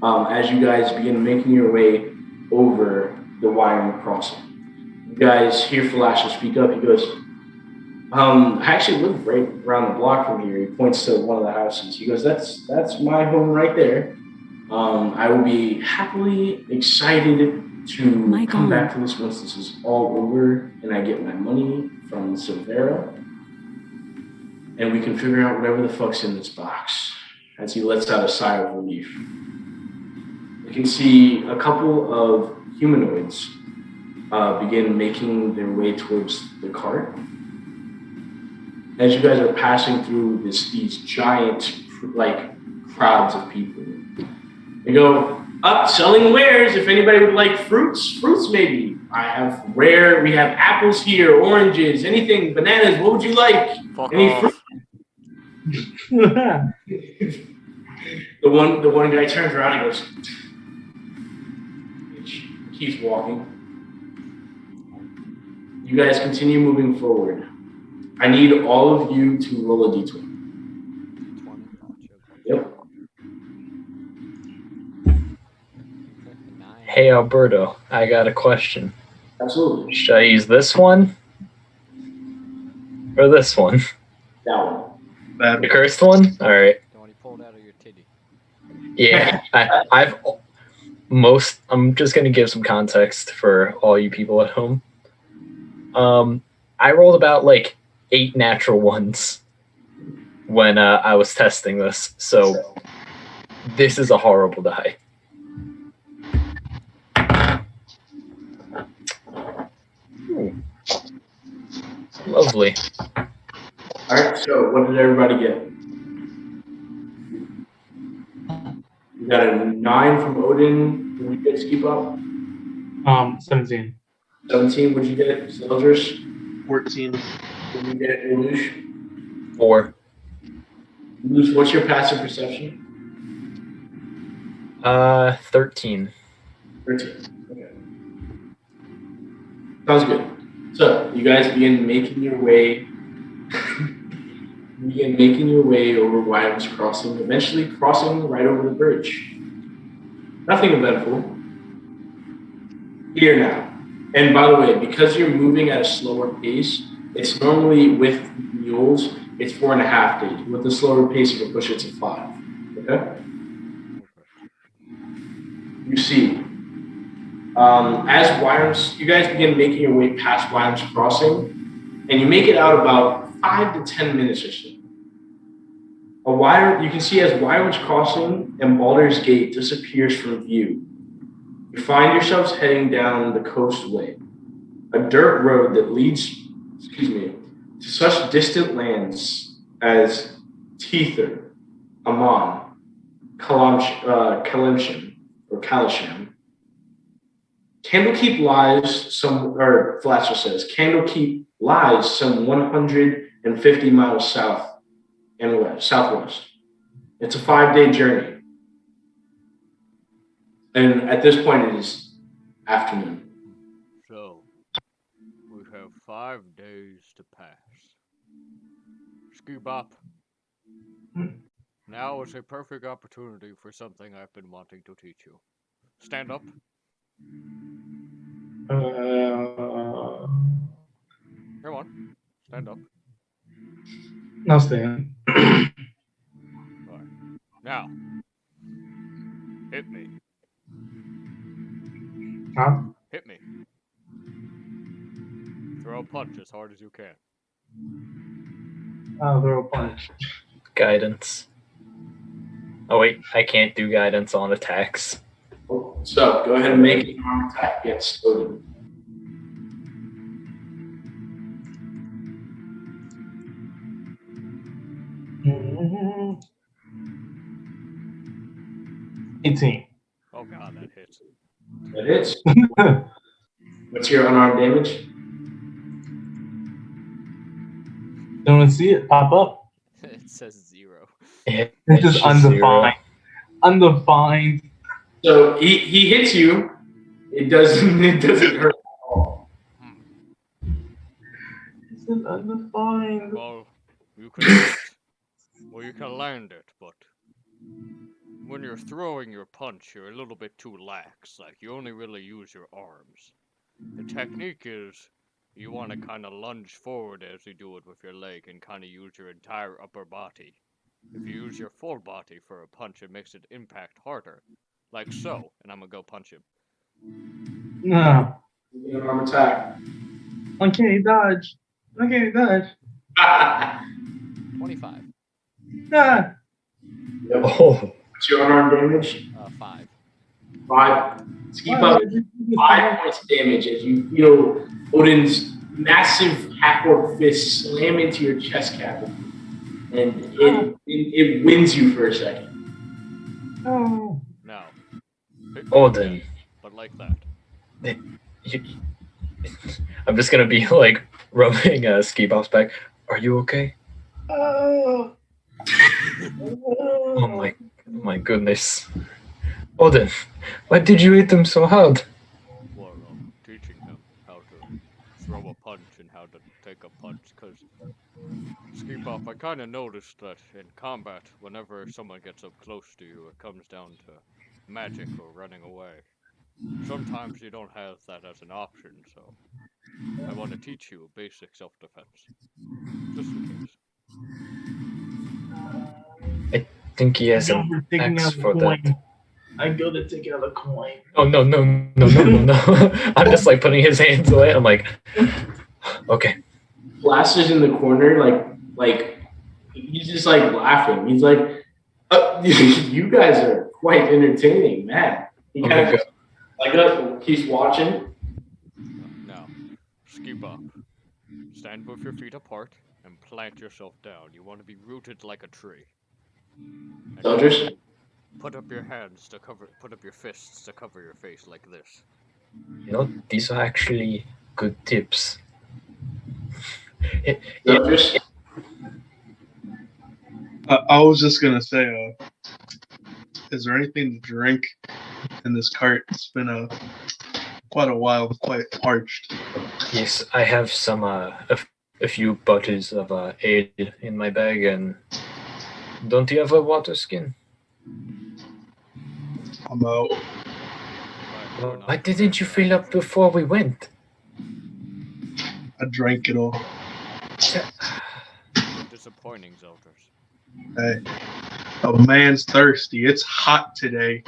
As you guys begin making your way over the Wyoming crossing. You guys hear Falasha speak up. He goes, I actually live right around the block from here. He points to one of the houses. He goes, that's my home right there. I will be happily excited to come back to this once this is all over and I get my money from Silvera. And we can figure out whatever the fuck's in this box. As he lets out a sigh of relief. You can see a couple of humanoids begin making their way towards the cart. As you guys are passing through these giant like crowds of people. They go, up, selling wares, if anybody would like fruits maybe. We have apples here, oranges, anything, bananas, what would you like? Any fruit? The one guy turns around and goes, keeps walking. You guys continue moving forward. I need all of you to roll a d20. Yep. Hey, Alberto, I got a question. Absolutely. Should I use this one or this one? That one. The cursed one? All right. The one you pulled out of your titty. Yeah, I'm just going to give some context for all you people at home. I rolled about like 8 natural ones when I was testing this, so this is a horrible die. Ooh. Lovely. All right, so what did everybody get? You got a 9 from Odin. What did you get, Ski Pop? 17. 17, what did you get, Soldiers? 14. What did you get, Ilush? 4. Ilush, what's your passive perception? 13. 13. Okay. Sounds good. So you guys begin making your way over Wyoming's crossing, eventually crossing right over the bridge. Nothing eventful. Here now. And by the way, because you're moving at a slower pace, it's normally with mules, it's 4.5 days. With the slower pace, you can push it to 5. Okay? You see, as you guys begin making your way past Wyoming's crossing, and you make it out about 5 to 10 minutes or so. You can see as Wyoming's crossing and Baldur's Gate disappears from view, you find yourselves heading down the coastway, a dirt road that leads, to such distant lands as Teether, Amon, Kalisham. Candlekeep lies Flasher says, Candlekeep lies some 150 miles south and southwest. It's a 5-day journey. And at this point, it is afternoon. So, we have 5 days to pass. Ski Bop. Now is a perfect opportunity for something I've been wanting to teach you. stand up. Come on, stand up. I'll stand. Alright. Now, hit me. Huh? Hit me. Throw a punch as hard as you can. I'll throw a punch. Guidance. Oh wait, I can't do guidance on attacks. So go ahead and make an arm attack against Odin. Mm-hmm. 18. Oh god, that hits. That hits. What's your unarmed damage? Don't see it pop up. It says 0. Yeah, It's just undefined. Undefined. So he hits you. It doesn't hurt at all. It's just undefined. Well, you can hit, or you can land it, but when you're throwing your punch, you're a little bit too lax. Like, you only really use your arms. The technique is you want to kind of lunge forward as you do it with your leg and kind of use your entire upper body. If you use your full body for a punch, it makes it impact harder. Like so. And I'm going to go punch him. No. Make an arm attack. I can't dodge. 25. Ah. Yep. Oh, What's your unarmed damage? 5. 5. Let's keep up 5 points of damage as you feel Odin's massive half-orc fist slam into your chest cavity, and it wins you for a second. Oh. Now, hit me Odin. again, but like that. I'm just gonna be like rubbing Ski Bop's back. Are you okay? Oh. Oh my goodness. Odin, why did you hit him so hard? Well, I'm teaching him how to throw a punch and how to take a punch, because, Skip Up, I kind of noticed that in combat, whenever someone gets up close to you, it comes down to magic or running away. Sometimes you don't have that as an option, so I want to teach you basic self-defense. Just in case. I think he has an axe for that. I go to take out a coin. Oh no. I'm just like putting his hands away. I'm like, okay. Blaster's in the corner, like he's just like laughing. He's like, "You guys are quite entertaining, man." He kind of like keeps watching. Now, Skip Up. Stand with your feet apart and plant yourself down. You want to be rooted like a tree. And Soldiers. put up your hands to cover. Put up your fists to cover your face like this. You know, these are actually good tips. Soldiers. I was just gonna say, is there anything to drink in this cart? It's been quite a while, quite parched. Yes, I have some a few bottles of ale in my bag, and don't you have a water skin? I'm out. Why didn't you fill up before we went? I drank it all. You're disappointing, Zelters. Hey, a man's thirsty. It's hot today.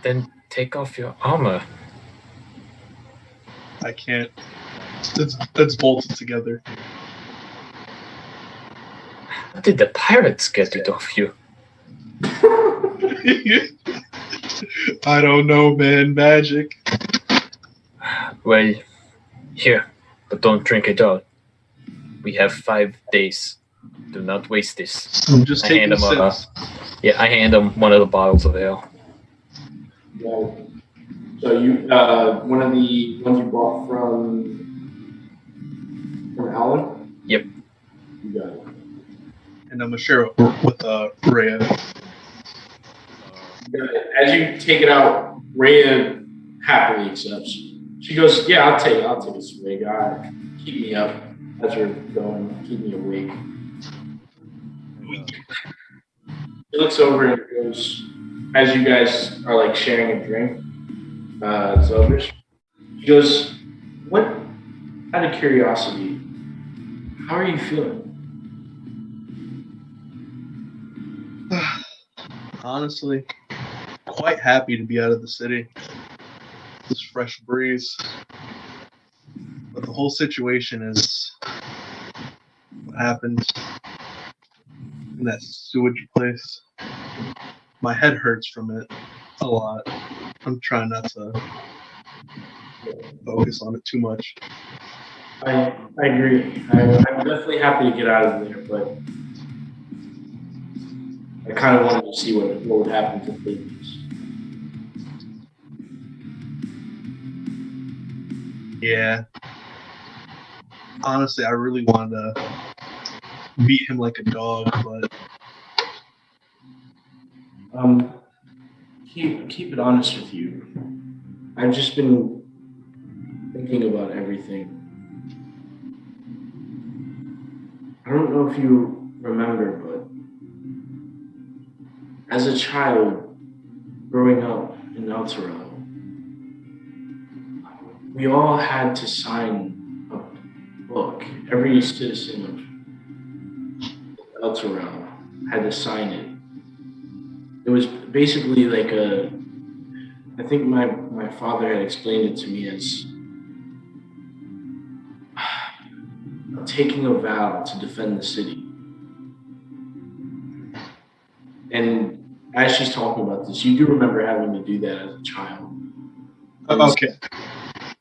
Then take off your armor. I can't. It's bolted together. How did the pirates get it off you? I don't know, man. Magic. Well, here, but don't drink it all. We have 5 days. Do not waste this. I'm just I taking hand him sips. I hand him one of the bottles of ale. Yeah. So you, one of the ones you bought from Alan? Yep. You got it. And I'm gonna share it with Rhea. As you take it out, Rhea happily accepts. She goes, "Yeah, I'll take a swig. Keep me up as we're going. Keep me awake." She looks over and goes, as you guys are like sharing a drink, Zeldris, he goes, "What? Out of curiosity, how are you feeling?" Honestly, quite happy to be out of the city. This fresh breeze. But the whole situation is what happened in that sewage place. My head hurts from it a lot. I'm trying not to focus on it too much. I agree. I'm definitely happy to get out of there, but I kind of wanted to see what would happen to things. Yeah. Honestly, I really wanted to beat him like a dog, but Keep it honest with you. I've just been thinking about everything. I don't know if you remember, but as a child growing up in El Torado, we all had to sign a book. Every citizen of El Torado had to sign it. It was basically like I think my father had explained it to me as taking a vow to defend the city. And as she's talking about this, you do remember having to do that as a child. okay.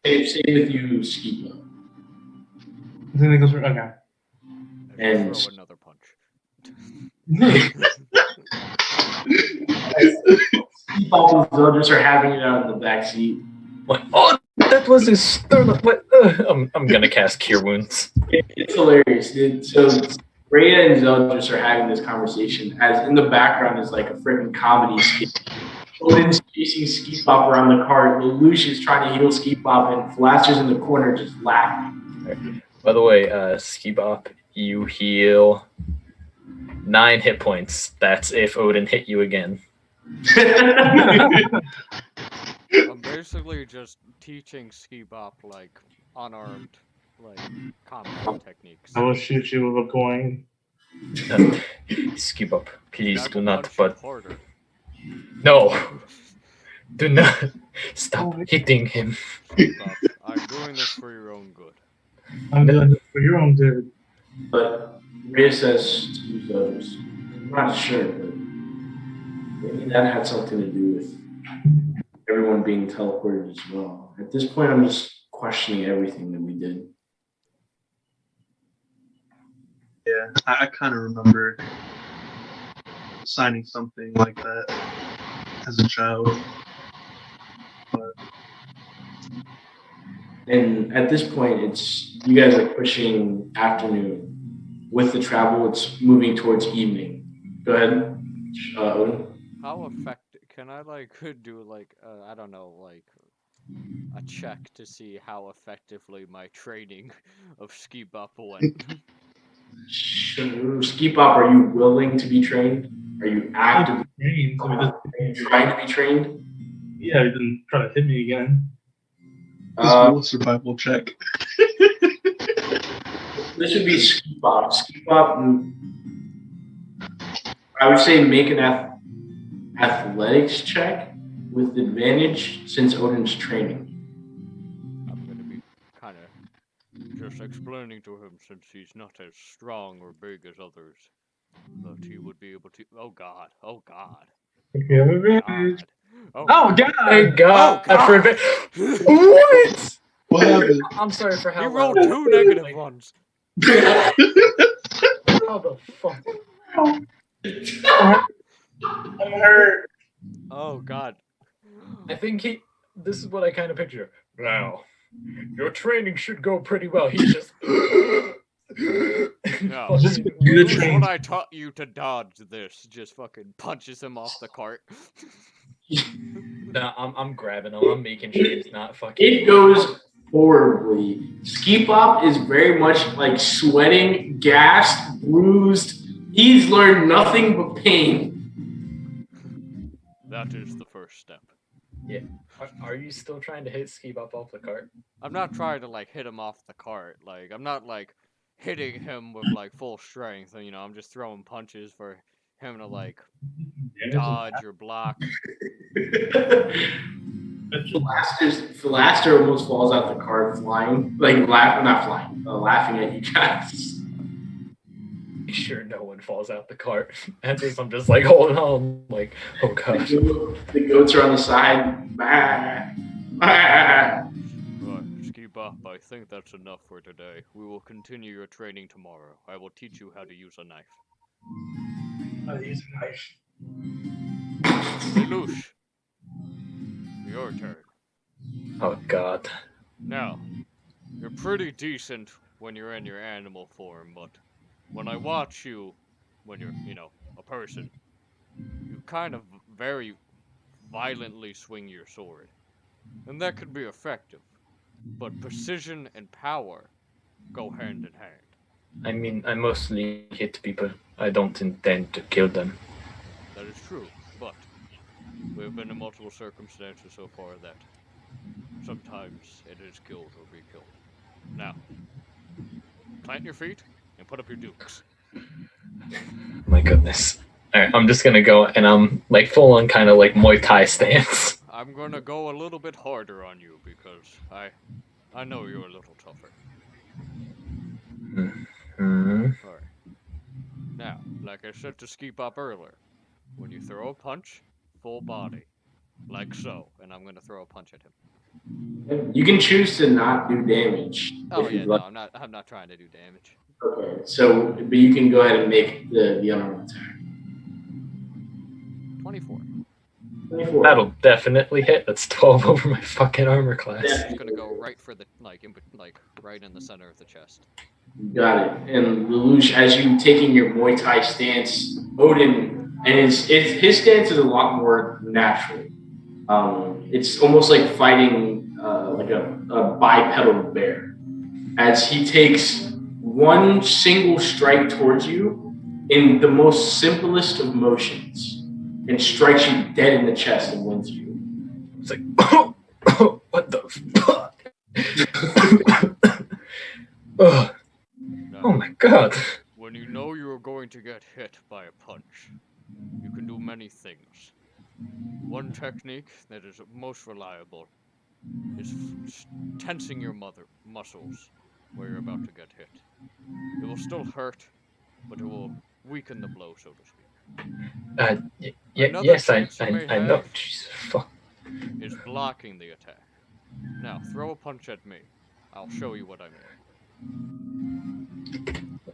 Same with you, Skipa. I think it goes for okay. And throw another punch. Skipa and Zeldris are having it out in the back seat. What? Oh, that was his third. What? I'm gonna cast Cure Wounds. It's hilarious. So Rhea and Zeldris are having this conversation as in the background is like a freaking comedy skit. Odin's chasing Ski Bop around the cart. Lelouch is trying to heal Ski Bop, and Flasher's in the corner just laughing. By the way, Ski Bop, you heal 9 hit points. That's if Odin hit you again. I'm basically just teaching Ski Bop like unarmed like combat techniques. I will shoot you with a coin. Ski Bop, please I do will not. punch But you harder. no, do not stop hitting him. Ski Bop, I'm doing this for your own good. I'm doing it for your own good. But Rhea says to Zeldris, I'm not sure, but maybe that had something to do with everyone being teleported as well. At this point, I'm just questioning everything that we did. Yeah, I kind of remember signing something like that as a child. But And at this point, it's you guys are pushing afternoon. With the travel, it's moving towards evening. Go ahead, Odin. How effective can I like do like I don't know like a check to see how effectively my training of Ski Bop went? Ski Bop, are you willing to be trained? Are you actively Trained, so trying to be trained? yeah, he didn't try to hit me again. just roll a survival check. This would be Ski Bop. Ski Bop, I would say make an athletics check with advantage since Odin's training. I'm gonna be kind of just explaining to him since he's not as strong or big as others that he would be able to. Oh God! Oh God! Okay, advantage. Oh God! Thank God, God. for advantage. What? What happened? I'm sorry for how He rolled loud- 2 negative ones. How the fuck? I'm hurt. Oh God! I think this is what I kind of picture. Now, your training should go pretty well. He just. No. Just This do the is train. what I taught you to dodge this. Just fucking punches him off the cart. Nah, I'm grabbing him. I'm making sure he's not fucking. It goes horribly. Ski Bop is very much like sweating, gassed, bruised. He's learned nothing but pain. That is the first step. Yeah. Are you still trying to hit Ski Bop off the cart? I'm not trying to like hit him off the cart. Like I'm not like hitting him with like full strength. You know, I'm just throwing punches for him to like dodge or block. Philaster almost falls out the car flying, like laughing at you guys. Sure, no one falls out the cart. And just, I'm just like holding on, like, oh gosh. The goats are on the side. Bah, bah. Right, Ski Bop, I think that's enough for today. We will continue your training tomorrow. I will teach you how to use a knife. I use a knife. Lelouch, your turn. Oh god. Now, you're pretty decent when you're in your animal form, but when I watch you, when you're, a person, you kind of very violently swing your sword. And that could be effective, but precision and power go hand in hand. I mean, I mostly hit people. I don't intend to kill them. That is true, but we've been in multiple circumstances so far that sometimes it is killed or be killed. Now, plant your feet and put up your dukes. My goodness. Alright, I'm just gonna go and I'm like full on kind of like Muay Thai stance. I'm gonna go a little bit harder on you because I know you're a little tougher. Mm-hmm. Alright. Now, like I said to Ski Bop earlier, when you throw a punch, full body. Like so. And I'm gonna throw a punch at him. You can choose to not do damage. Oh if yeah, you'd no, like. I'm not trying to do damage. Okay, so but you can go ahead and make the unarmed attack. 24. 24. That'll definitely hit. That's 12 over my fucking armor class. Yeah. It's gonna go right for the right in the center of the chest. Got it. And Lelouch, as you taking your Muay Thai stance, Odin, and his stance is a lot more natural. It's almost like fighting like a bipedal bear. As he takes one single strike towards you in the most simplest of motions and strikes you dead in the chest and wins you. It's like, what the fuck? Oh. Now, Oh my god. when you know you are going to get hit by a punch, you can do many things. One technique that is most reliable is tensing your muscles where you're about to get hit. It will still hurt, but it will weaken the blow, so to speak. Yes, I chance you may know. have Jesus, fuck. is blocking the attack. Now, throw a punch at me. I'll show you what I mean.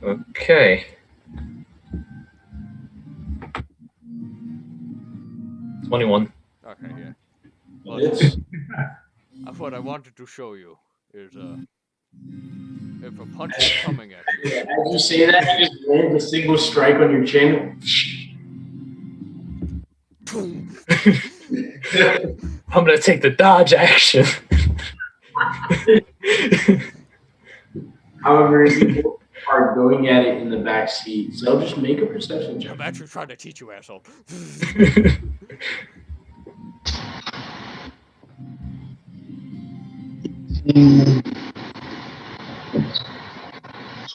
Okay. 21. Okay, yeah. It's What I wanted to show you is, if a punch is coming at you, as you say that, you just land a single strike on your chin. I'm gonna take the dodge action. However, you are going at it in the back seat, so just make a perception check. I'm actually trying to teach you, asshole.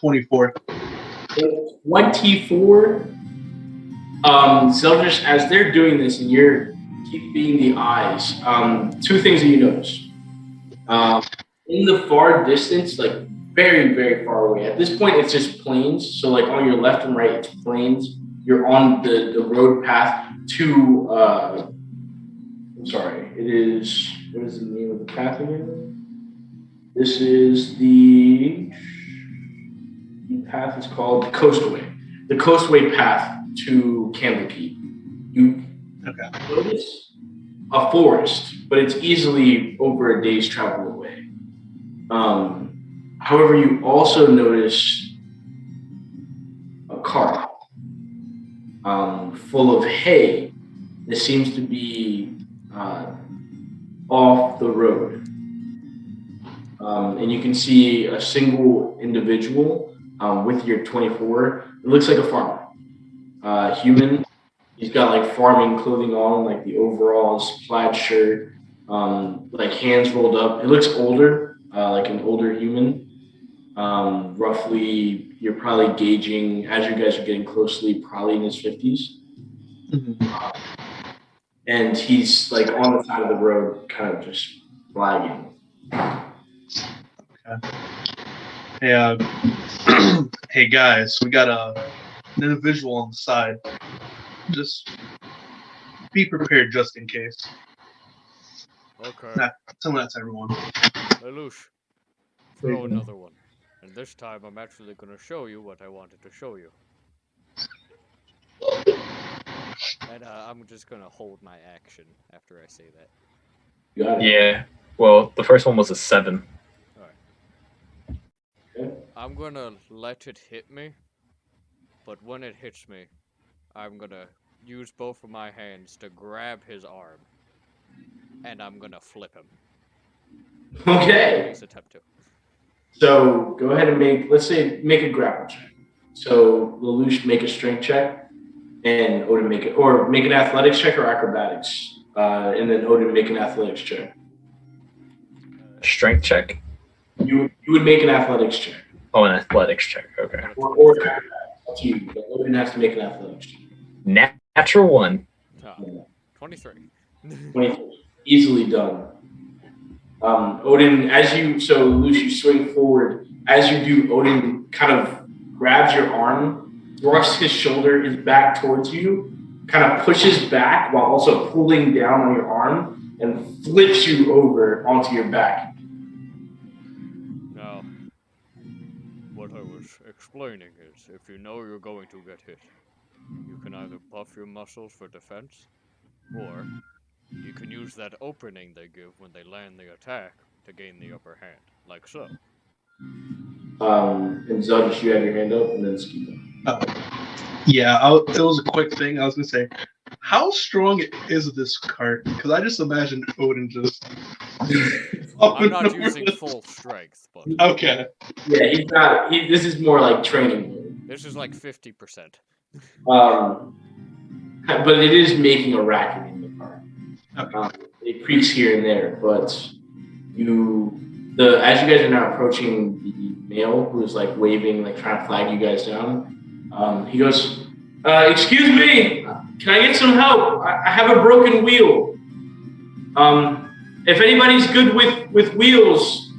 24. 24. Zeldris, as they're doing this, and you're keep being the eyes. Two things that you notice. In the far distance, like very, very far away. At this point, it's just plains. So, like on your left and right, it's plains. You're on the road path to. I'm sorry. It is. What is the name of the path again? This is the path is called the Coastway. The Coastway path to Candlekeep. You notice a forest, but it's easily over a day's travel away. However, you also notice a cart full of hay that seems to be off the road. And you can see a single individual with your 24. It looks like a farmer, human, He's got like farming clothing on, like the overalls, plaid shirt, like hands rolled up. He looks older, like an older human. Roughly, you're probably gauging as you guys are getting closely, probably in his 50s. And he's like on the side of the road, kind of just flagging. Okay. Hey, hey guys, we got an individual on the side. Just be prepared just in case. Okay. Tell me that's everyone. Lelouch, throw another one. And this time I'm actually going to show you what I wanted to show you. And I'm just going to hold my action after I say that. You got it. Yeah. Well, the first one was a 7. Alright. Okay. I'm going to let it hit me. But when it hits me, I'm going to use both of my hands to grab his arm. And I'm going to flip him. Okay. Please attempt to. So go ahead and make a grapple check. So Lelouch, make a strength check, and Odin make an athletics check or acrobatics, and then Odin make an athletics check. Strength check? You would make an athletics check. Oh, an athletics check. Okay. Or acrobatics. Up to you. But Odin has to make an athletics check. Natural 1. 23. 23. Easily done. Odin, Lelouch, you swing forward. As you do, Odin kind of grabs your arm, thrusts his shoulder, his back towards you, kind of pushes back while also pulling down on your arm and flips you over onto your back. Now, what I was explaining is, if you know you're going to get hit, you can either buff your muscles for defense, or you can use that opening they give when they land the attack to gain the upper hand, like so. And Zeldris, you have your hand up, and then Ski. Yeah, it was a quick thing. I was gonna say, how strong is this cart? Because I just imagined Odin just. I'm not using full strength, but Okay. Yeah, he's not. This is more like training. this is like 50%. But it is making a racket in the car. Okay. It creaks here and there, but as you guys are now approaching the male who's like waving, like trying to flag you guys down, he goes, "Excuse me, can I get some help? I have a broken wheel. If anybody's good with wheels,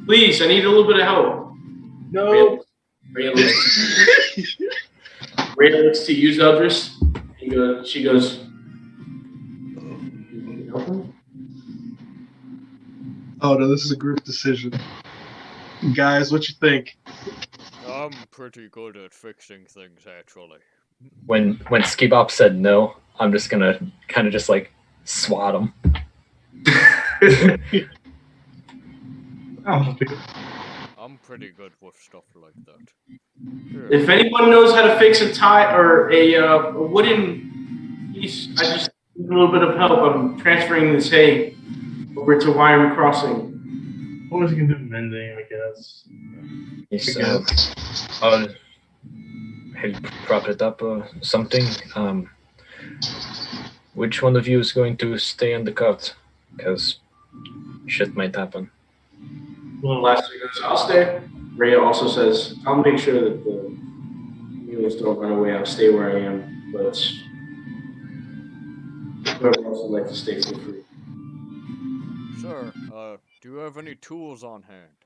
please, I need a little bit of help." No. Rhea looks to you, Zeldris. She goes, Oh no, this is a group decision. Guys, what you think? I'm pretty good at fixing things, actually. When Skibop said no, I'm just gonna kind of just like swat him. I'm pretty good with stuff like that. If anyone knows how to fix a tie or a wooden piece, I just need a little bit of help. I'm transferring this hay over to Wyram Crossing. What was he gonna do? Mending, I guess. He's have you propped it up or something? Which one of you is going to stay in the cart? Because shit might happen. Well, Last year goes, I'll stay. Rhea also says, I'll make sure that the mules don't run away. I'll stay where I am. But whoever else would like to stay, feel free. Sir, do you have any tools on hand?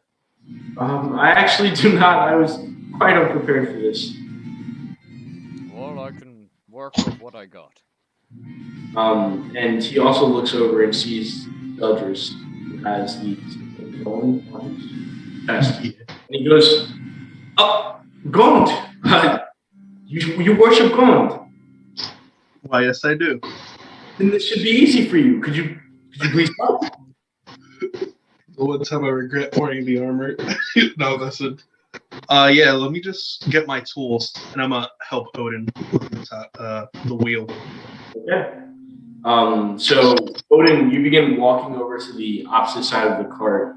I actually do not. I was quite unprepared for this. Well, I can work with what I got. And he also looks over and sees Zeldris, who has the bone on his chest. And he goes, "Oh, Gond! You worship Gond. Why, yes, I do. Then this should be easy for you. Could you please help?" The one time I regret wearing the armor. No, listen. Yeah, let me just get my tools, and I'm gonna help Odin with the wheel. Okay. So Odin, you begin walking over to the opposite side of the cart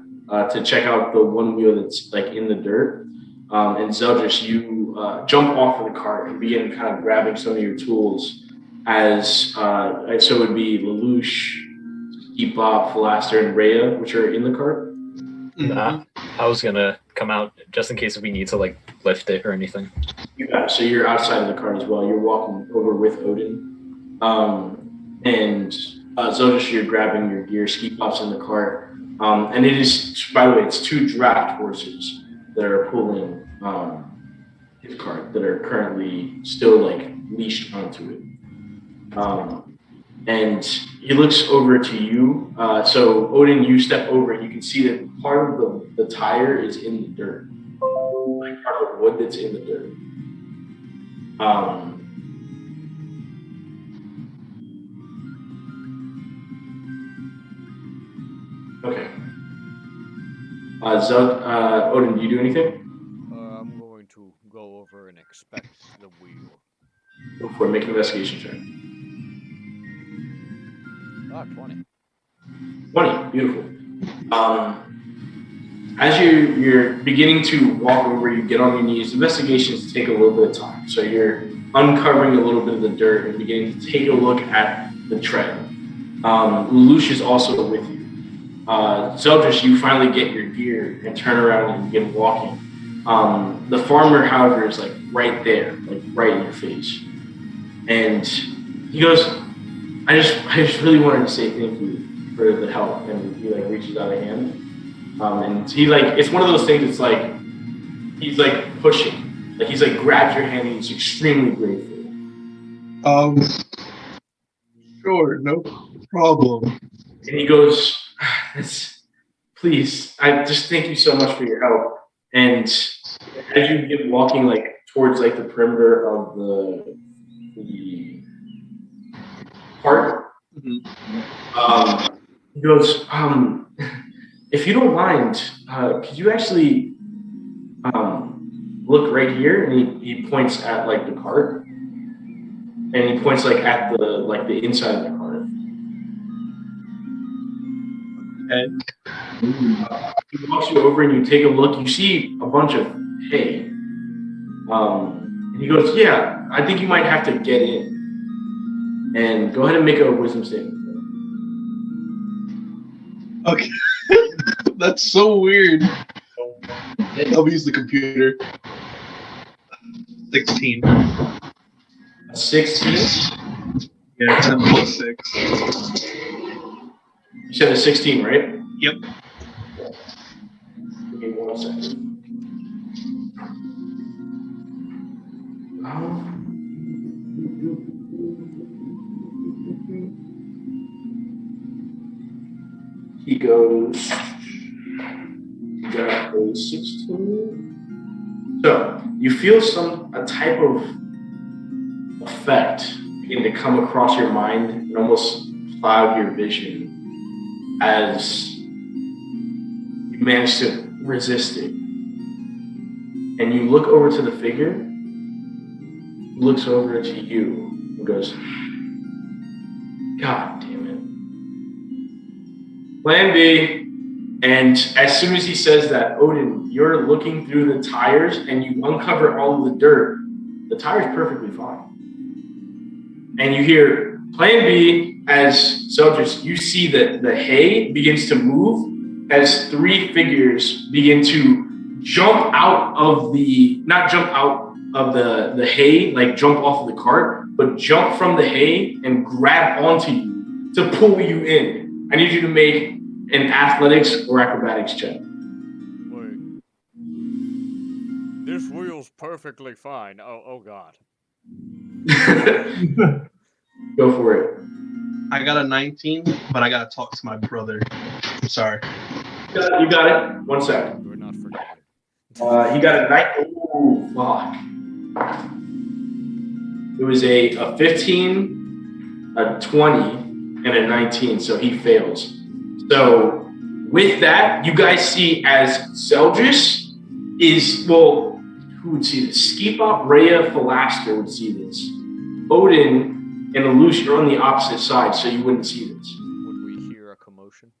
to check out the one wheel that's like in the dirt. And Zeldris, you jump off of the cart and begin kind of grabbing some of your tools as so it would be Lelouch, Depop, Philaster, and Rhea, which are in the cart. Nah, I was gonna come out just in case we need to like lift it or anything. You got it. So you're outside of the cart as well. You're walking over with Odin, and Zodish, you're grabbing your gear. Ski Pop's in the cart, and it is, by the way, it's 2 draft horses that are pulling his cart that are currently still like leashed onto it. And he looks over to you. So Odin, you step over and you can see that part of the tire is in the dirt, like part of the wood that's in the dirt. Okay. Odin, do you do anything? I'm going to go over and inspect the wheel. Go for it. Make an investigation check. 20. 20, beautiful. As you're beginning to walk over, you get on your knees. Investigations take a little bit of time. So you're uncovering a little bit of the dirt and beginning to take a look at the tread. Lelouch is also with you. Zeldris, you finally get your gear and turn around and begin walking. The farmer, however, is like right there, like right in your face. And he goes, I just really wanted to say thank you for the help. And he like reaches out a hand. And he like, it's one of those things, it's like, he's like pushing. Like he's like grabs your hand and he's extremely grateful. Sure, no problem. And he goes, please, I just thank you so much for your help. And as you get walking like towards like the perimeter of the park, he goes, if you don't mind, could you actually look right here? And he points at like the cart, and he points like at the inside of the cart. And He walks you over and you take a look. You see a bunch of hay. And he goes, yeah, I think you might have to get in. And go ahead and make a wisdom saving throw. okay, that's so weird. I'll use the computer. 16. 16? Yeah, 10 plus 6. You said a 16, right? Yep. Give me 1 second. He goes, you got a 16. So you feel a type of effect begin to come across your mind and almost cloud your vision as you manage to resist it. And you look over to the figure, he looks over to you and goes, God damn it. Plan B. And as soon as he says that, Odin, you're looking through the tires and you uncover all of the dirt. The tire's perfectly fine. And you hear Plan B as soldiers, you see that the hay begins to move as 3 figures begin to jump out of not jump out of the hay, like jump off of the cart, but jump from the hay and grab onto you to pull you in. I need you to make an athletics or acrobatics check. Wait. This wheel's perfectly fine. Oh God. Go for it. I got a 19, but I gotta talk to my brother. I'm sorry. You got it. 1 second. We're not forgetting. He got a 9. Oh, fuck. It was a 15, a 20, and a 19, so he fails. So with that, you guys see as Zeldris is, well, who would see this? Skipop, Rhea, Philaster would see this. Odin and Lelouch are on the opposite side, so you wouldn't see this. Would we hear a commotion?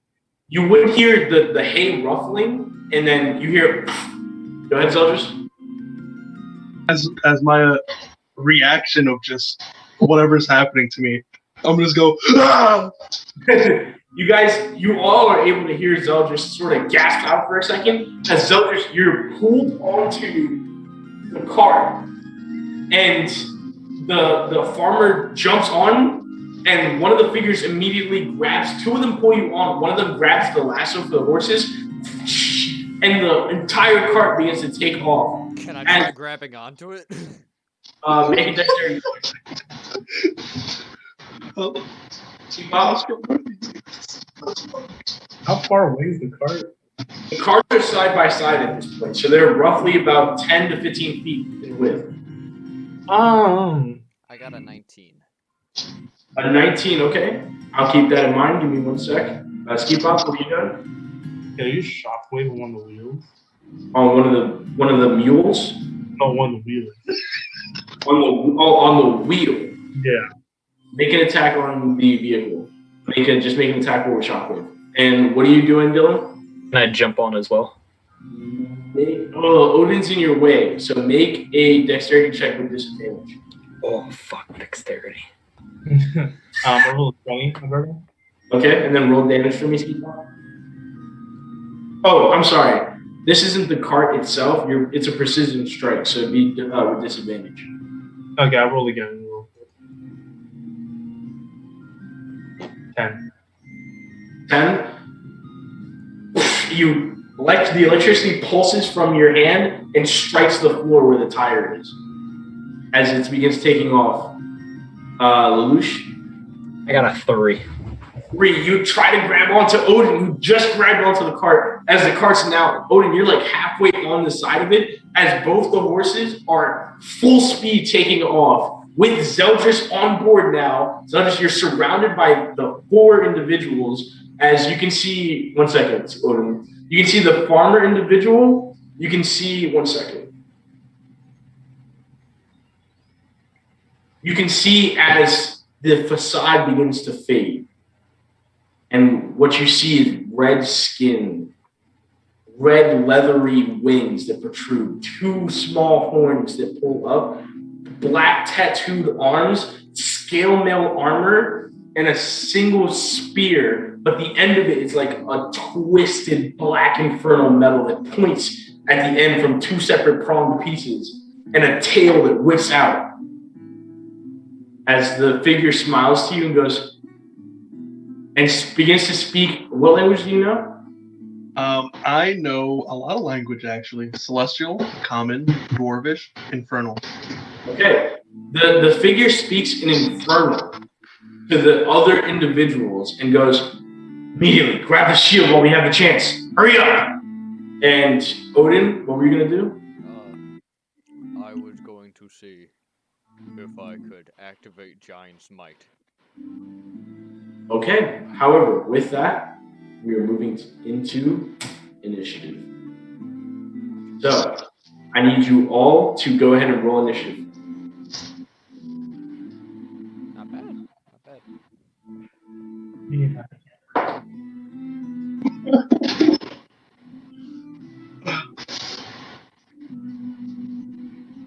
You would hear the hay ruffling, and then you hear, go ahead, Zeldris. As my reaction of just whatever's happening to me. I'm gonna just go. Ah! You all are able to hear Zeldris sort of gasp out for a second as Zeldris, you're pulled onto the cart, and the farmer jumps on, and one of the figures immediately grabs. Two of them pull you on. One of them grabs the lasso for the horses, and the entire cart begins to take off. Can I try grabbing onto it? Make a dexterity. How far away is the cart? The carts are side by side at this point, so they're roughly about 10 to 15 feet in width. I got a 19. A 19, okay. I'll keep that in mind. Give me 1 sec. Ski Pop, what are you doing? Can you shockwave on one of the wheels? On one of the mules? No, one of the wheels. On the wheel. Yeah. Make an attack on the vehicle. Just make an attack roll with shockwave. And what are you doing, Dylan? Can I jump on as well? Odin's in your way, so make a dexterity check with disadvantage. Oh, fuck, dexterity. I rolled 20, Alberto. Okay, and then roll damage for me, Ski Pop. Oh, I'm sorry. This isn't the cart itself. It's a precision strike, so it'd be with disadvantage. Okay, I roll again. 10. 10. The electricity pulses from your hand and strikes the floor where the tire is as it begins taking off. Lelouch? I got a 3. 3. You try to grab onto Odin, who just grabbed onto the cart. As the cart's now, Odin, you're like halfway on the side of it as both the horses are full speed taking off. With Zeldris on board now, Zeldris, you're surrounded by the 4 individuals. As you can see, 1 second, Odin. You can see the farmer individual. You can see, 1 second. You can see as the facade begins to fade. And what you see is red skin, red leathery wings that protrude, 2 small horns that pull up, black tattooed arms, scale mail armor, and a single spear, but the end of it is like a twisted black infernal metal that points at the end from 2 separate pronged pieces, and a tail that whips out. As the figure smiles to you and goes, and begins to speak, what language do you know? I know a lot of language, actually. Celestial, Common, Dwarvish, Infernal. Okay. The figure speaks in Infernal to the other individuals and goes, immediately, grab the shield while we have the chance. Hurry up! And Odin, what were you going to do? I was going to see if I could activate Giant Smite. Okay. However, with that, we are moving into initiative. So, I need you all to go ahead and roll initiative. Not bad. Not bad. Yeah.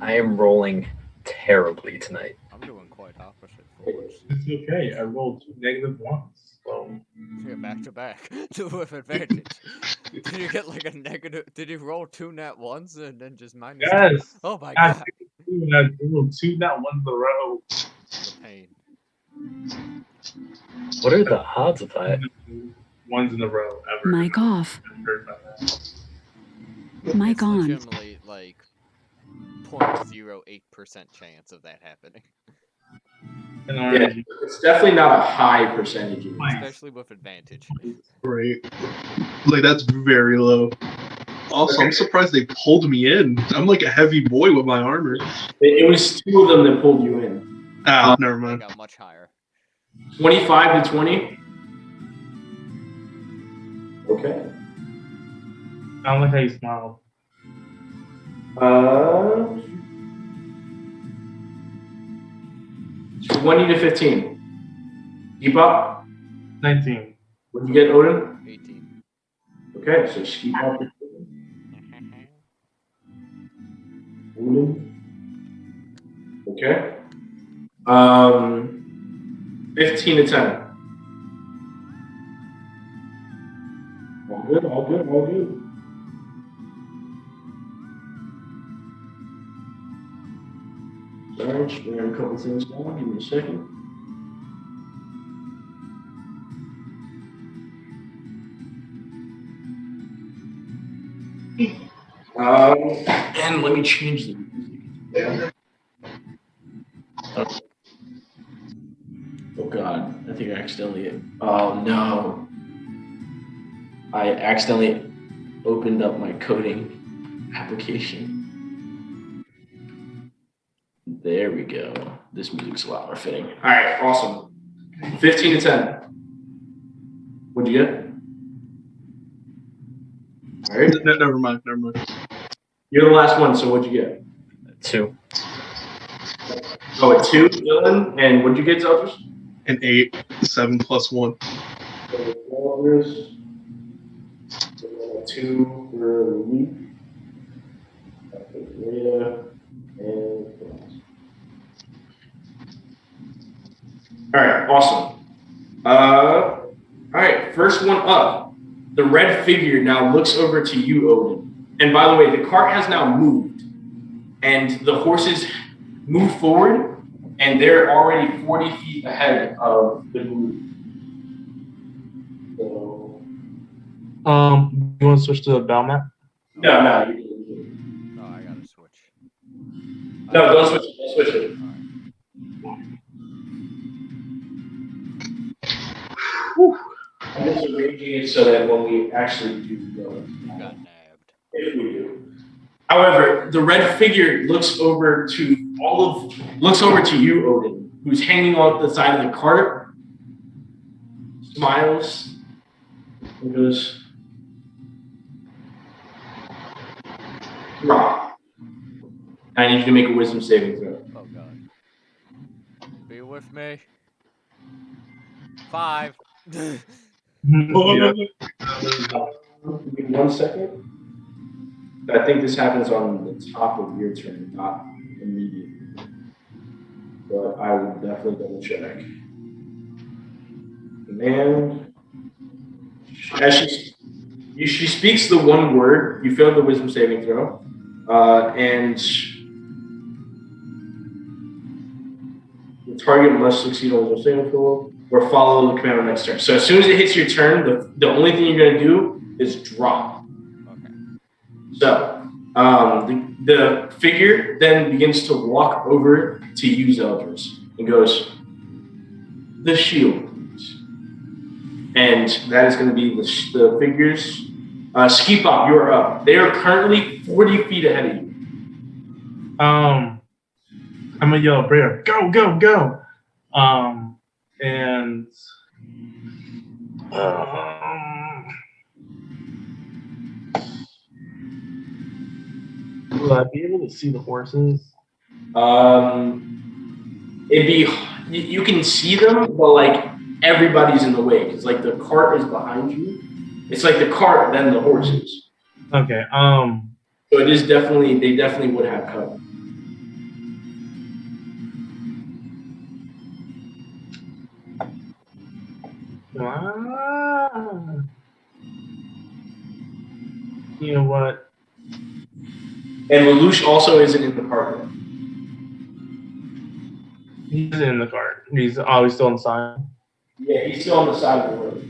I am rolling terribly tonight. I'm doing quite opposite for once. It's okay. I rolled 2 negative ones. So Yeah, back to back. With advantage. Did you get like a negative? Did you roll 2 nat ones and then just minus? yes. Oh my I god. rolled 2 nat ones in a row. The pain. What are the odds of that? Ones in a row ever. Mic off. I've heard about that. Mic It's on. legitimately like 0.08% chance of that happening. And Yeah, it's definitely not a high percentage. Especially with advantage. Great. Like, that's very low. Also, I'm surprised they pulled me in. I'm like a heavy boy with my armor. It was 2 of them that pulled you in. Never I mind. got much higher. 25 to 20. Okay. I don't like how you smiled. 20 to 15. Keep up. 19. What'd you get, Odin? 18. Okay, so just keep up. Odin. Okay. 15 to 10. All good, all good, all good. Sorry, just writing a couple things down. Give me a second. And let me change the music. Oh God, I think I accidentally. Oh no. I accidentally opened up my coding application. There we go. This music's a lot more fitting. All right, awesome. 15 to 10. What'd you get? All right. Never mind. You're the last one, so what'd you get? 2. Oh, a 2, Dylan. And what'd you get, Zelters? An 8. 7 plus 1. So, 2 for Luke. Rita and all right, awesome. All right, first one up. The red figure now looks over to you, Odin. And by the way, the cart has now moved, and the horses move forward, and they're already 40 feet ahead of the move. So, You want to switch to the bell map? no, No, I gotta switch. no, don't switch it. Don't switch it. I'm just arranging it so that when we actually do go, You got nabbed. if we do. However, the red figure looks over to you, Odin, who's hanging off the side of the cart, smiles, and goes, "Rock." I need you to make a wisdom saving throw. Oh God. Be with me. 5. Yeah. Give me 1 second. I think this happens on the top of your turn, not immediately. But I will definitely double check. And as she speaks the one word, you failed the wisdom saving throw, and the target must succeed on wisdom saving throw or follow the command on next turn. So as soon as it hits your turn, the only thing you're going to do is drop. Okay. So the figure then begins to walk over to you, Zeldris, and goes, "The shield, please." And that is going to be the figures. Skipop, you're up. They are currently 40 feet ahead of you. I'm gonna yell, Brer, go, go, go. And will I be able to see the horses? You can see them, but like everybody's in the way because like the cart is behind you. It's like the cart, then the horses. Okay. So it is definitely, they definitely would have cover. You know what? And Lelouch also isn't in the cart yet. He's in the cart. He's always still inside. Yeah, he's still on the side of the road.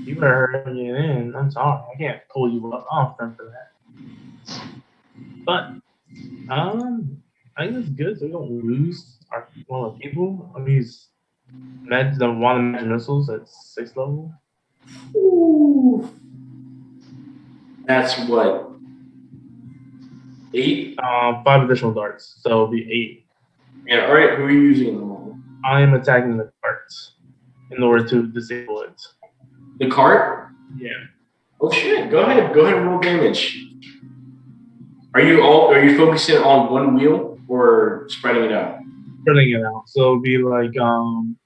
You better hurry and get in. I'm sorry. I can't pull you up off them for that. But I think it's good so we don't lose one of the people. I mean, he's the one magic missiles at 6th level. Ooh. That's what? 8? 5 additional darts, so it'll be 8. Yeah, all right. Who are you using in the moment? I am attacking the carts in order to disable it. The cart? Yeah. Oh shit! Go ahead and roll damage. Are you focusing on one wheel or spreading it out? Spreading it out, so it'll be like 2 on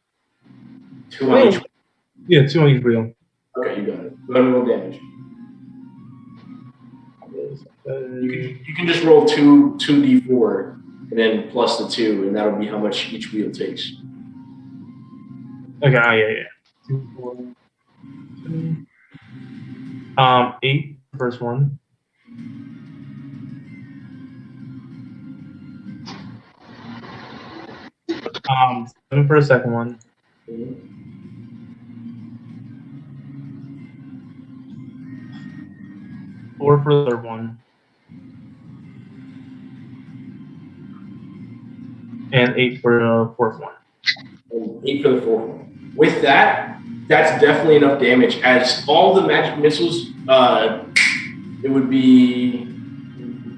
each. Yeah, 2 on each wheel. Okay, you got it. Go ahead and roll damage. You can just roll 2d4 and then plus the 2, and that'll be how much each wheel takes. Okay, yeah. 2, 4, 2. 8, first one. Um, 7 for the second one. 4 for the third one. And 8 for the fourth one. And 8 for the fourth one. With that, that's definitely enough damage. As all the magic missiles, it would be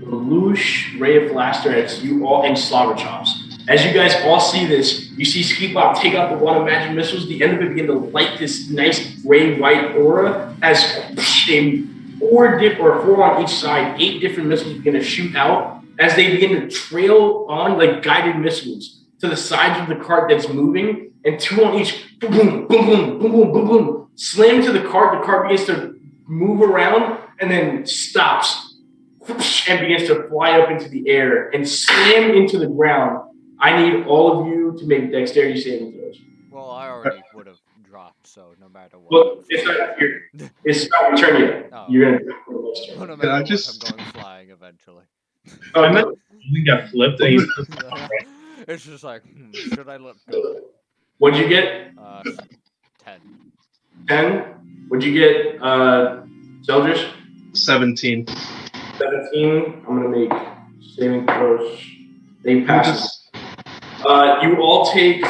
Lelouch, Ray of Blaster, as you all, and Slobber Chops. As you guys all see this, you see Skipop take out the wand of magic missiles. The end of it begin to light this nice gray-white aura as four on each side, 8 different missiles begin to shoot out as they begin to trail on like guided missiles to the sides of the cart that's moving, and 2 on each, boom, boom, boom, boom, boom, boom, boom, boom, slam to the cart. The cart begins to move around and then stops and begins to fly up into the air and slam into the ground. I need all of you to make dexterity saving throws. Well, I already would have dropped, so no matter what. Well, it's not your turn yet. Oh. You're gonna go next turn. No matter Can I what, just- I'm going flying eventually. I meant you got flipped. And he's It's just like, should I let go? What'd you get? 10. 10. What'd you get, Zeldris? 17. 17. I'm gonna make saving throws. They Can I pass. just- You all take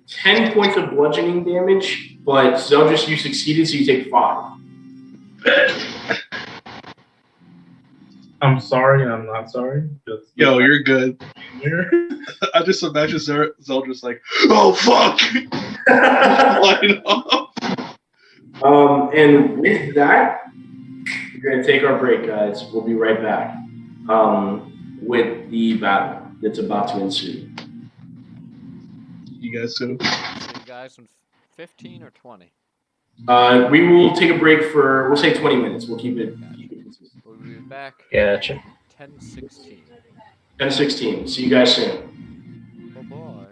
10 points of bludgeoning damage, but Zeldris, you succeeded, so you take 5. I'm sorry and I'm not sorry. Just Yo, you're good. here. I just imagine Zeldris like, oh fuck! Flying off. And with that, we're gonna take our break, guys. We'll be right back with the battle that's about to ensue. You guys too. See you guys in 15 or 20. We will take a break for, we'll say 20 minutes. We'll keep it consistent. We'll be back Gotcha. 10:16. 10:16. See you guys soon. Bye-bye.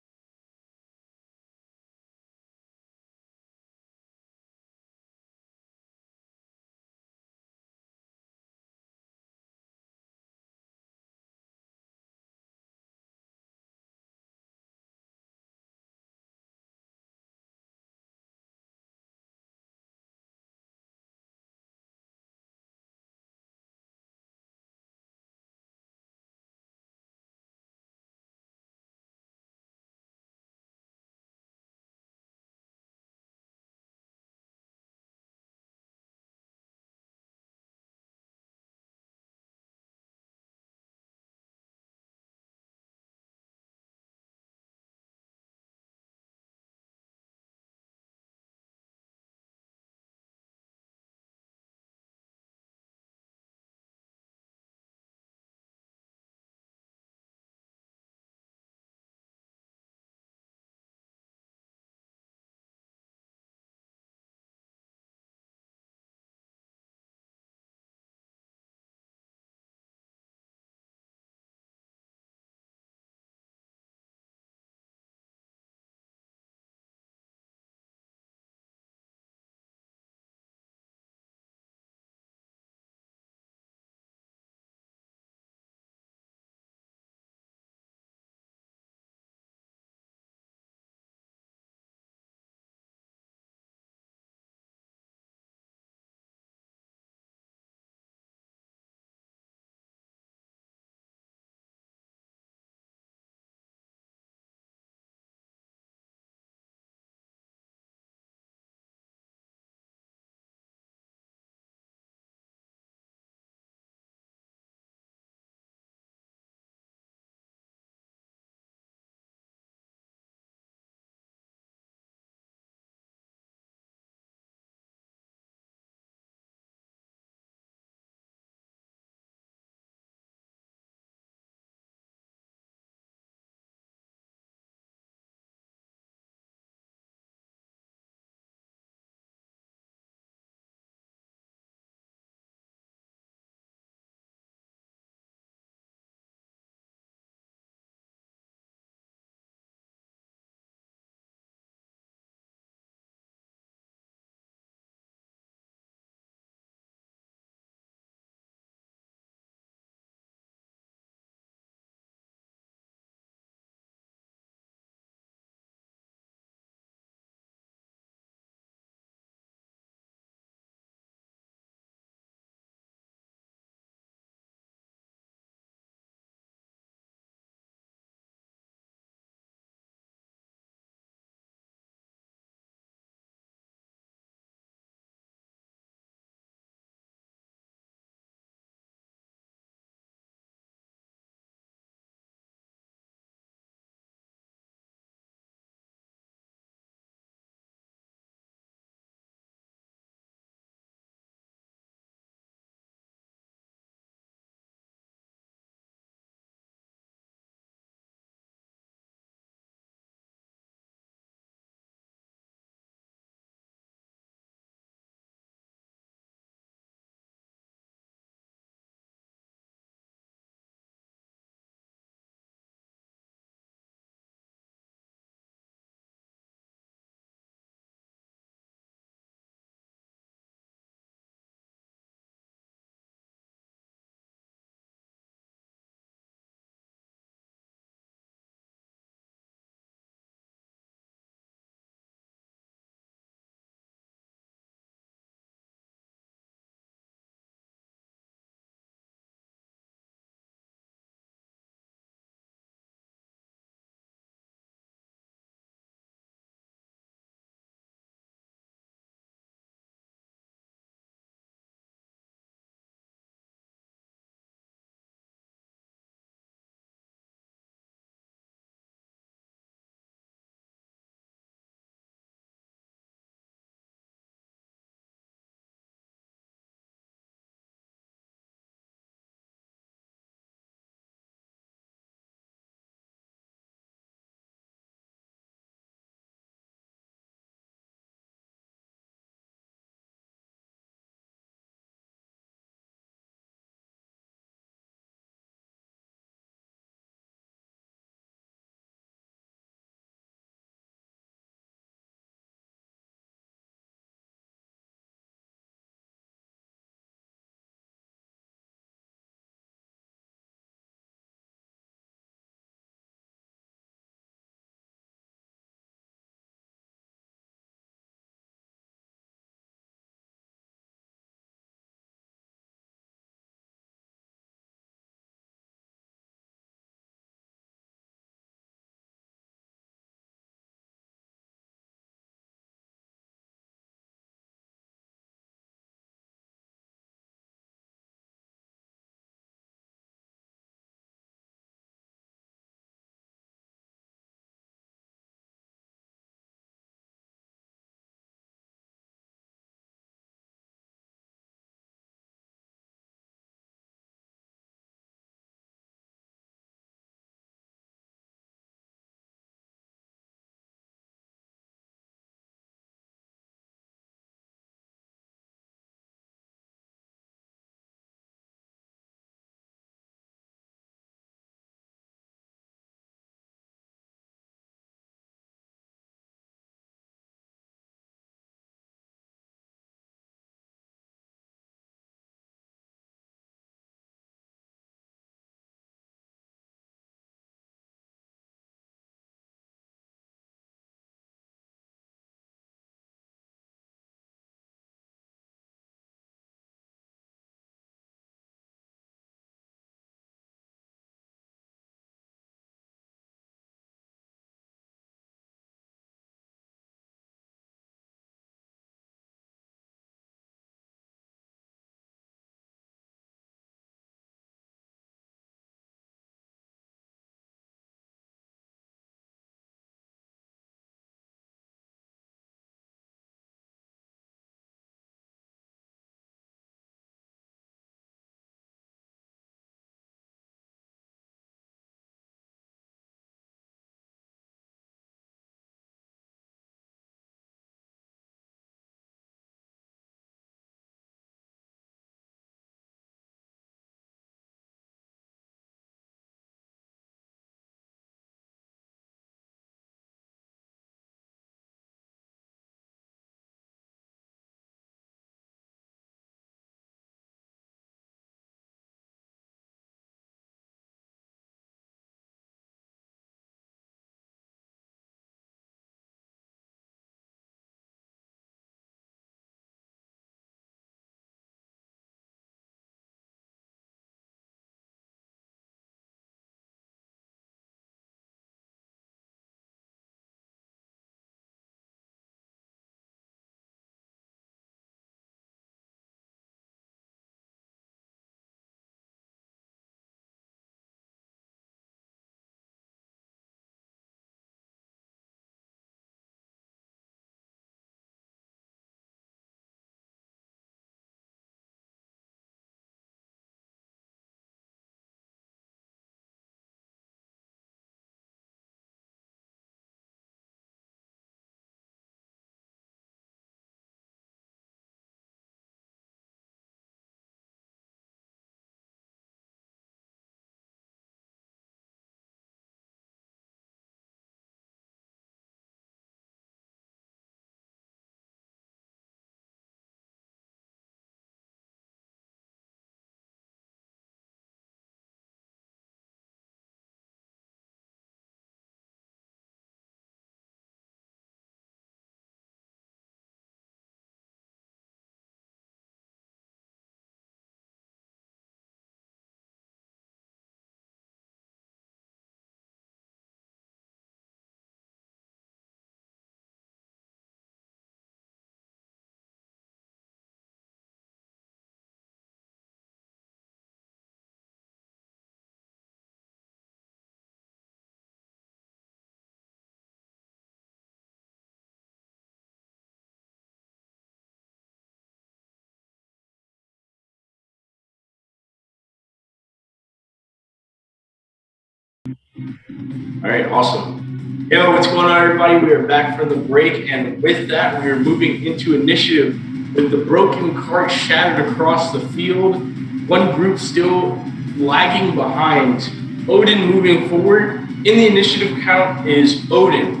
All right, awesome. Yo, what's going on, everybody? We are back from the break, and with that, we are moving into initiative with the broken cart shattered across the field. One group still lagging behind. Odin moving forward. In the initiative count is Odin.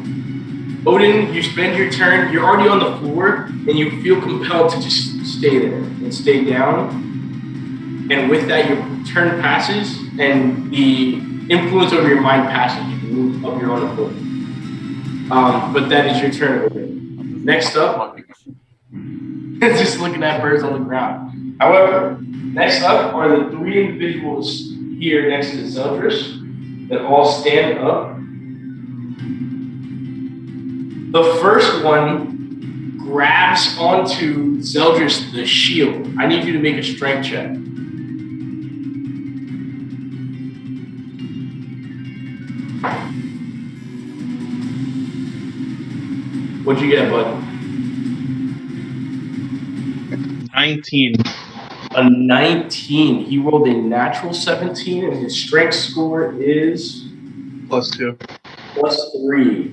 Odin, you spend your turn. You're already on the floor, and you feel compelled to just stay there and stay down. And with that, your turn passes, and the influence over your mind passes. You can move up your own authority. But that is your turn, Odin. Next up, just looking at birds on the ground. However, next up are the three individuals here next to Zeldris that all stand up. The first one grabs onto Zeldris the shield. I need you to make a strength check. What'd you get, bud? 19. A 19. He rolled a natural 17, and his strength score is +2. +3.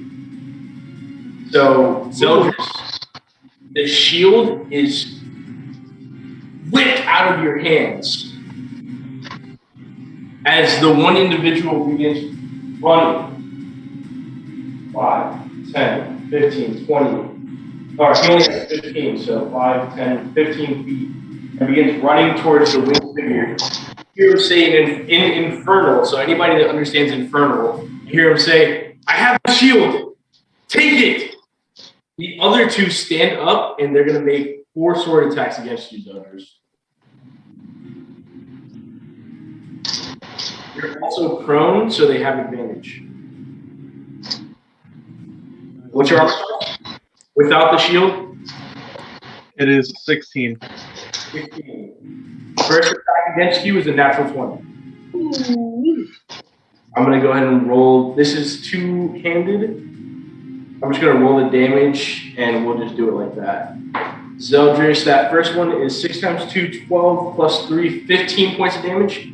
So, Zeldris, the shield is whipped out of your hands as the one individual begins running. 5, 10, 15, 20. Or he only has 15, so 5, 10, 15 feet. And begins running towards the winged figure. You hear him say in Infernal, so anybody that understands Infernal, you hear him say, I have the shield, take it! The other two stand up, and they're going to make 4 sword attacks against you, Zeldris. You're also prone, so they have advantage. What's your armor class? Without the shield? It is 16. 15. First attack against you is a natural 20. I'm going to go ahead and roll. This is two-handed. I'm just going to roll the damage, and we'll just do it like that. Zeldris, that first one is 6 times 2, 12, plus 3, 15 points of damage.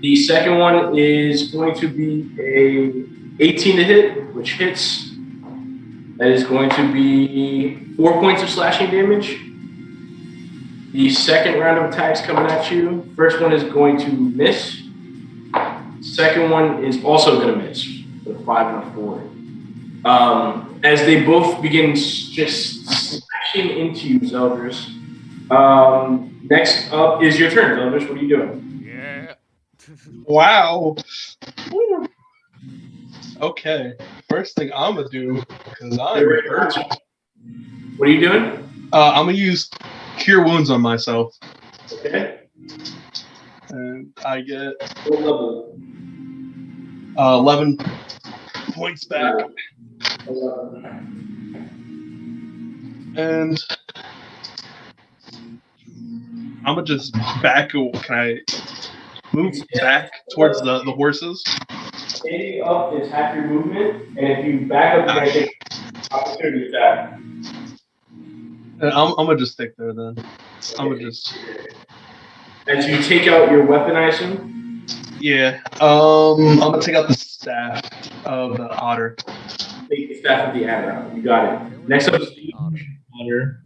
The second one is going to be a 18 to hit, which hits. That is going to be 4 points of slashing damage. The second round of attacks coming at you. First one is going to miss. Second one is also going to miss with a 5 and a 4. As they both begin just slashing into you, Zeldris. Next up is your turn, Zeldris. What are you doing? Yeah. Wow. Okay. First thing I'm going to do, because I'm hurt. What are you doing? I'm going to use Cure Wounds on myself. Okay. And I get What level? 11 points back. 11. And I'm going to just back. Can I move back towards the horses? Standing up is half your movement, and if you back up, you're going to take opportunity attack. I'm going to just stick there then. I'm going to just... As you take out your weapon, I assume? Yeah. I'm going to take out the staff of the otter. Take the staff of the adder out. You got it. Next up is the Otter.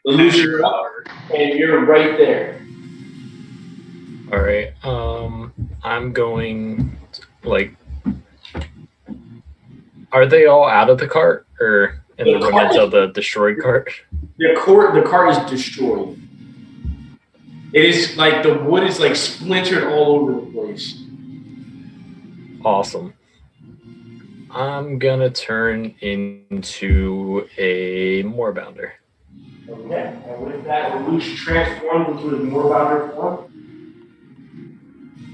Lelouch, you're up, and you're right there. All right. I'm going, are they all out of the cart or in the remnants of the destroyed cart? The cart is destroyed. It is like the wood is like splintered all over the place. Awesome. I'm gonna turn into a moorbounder. Okay, and with that, Lelouch transforms into his moorbounder form.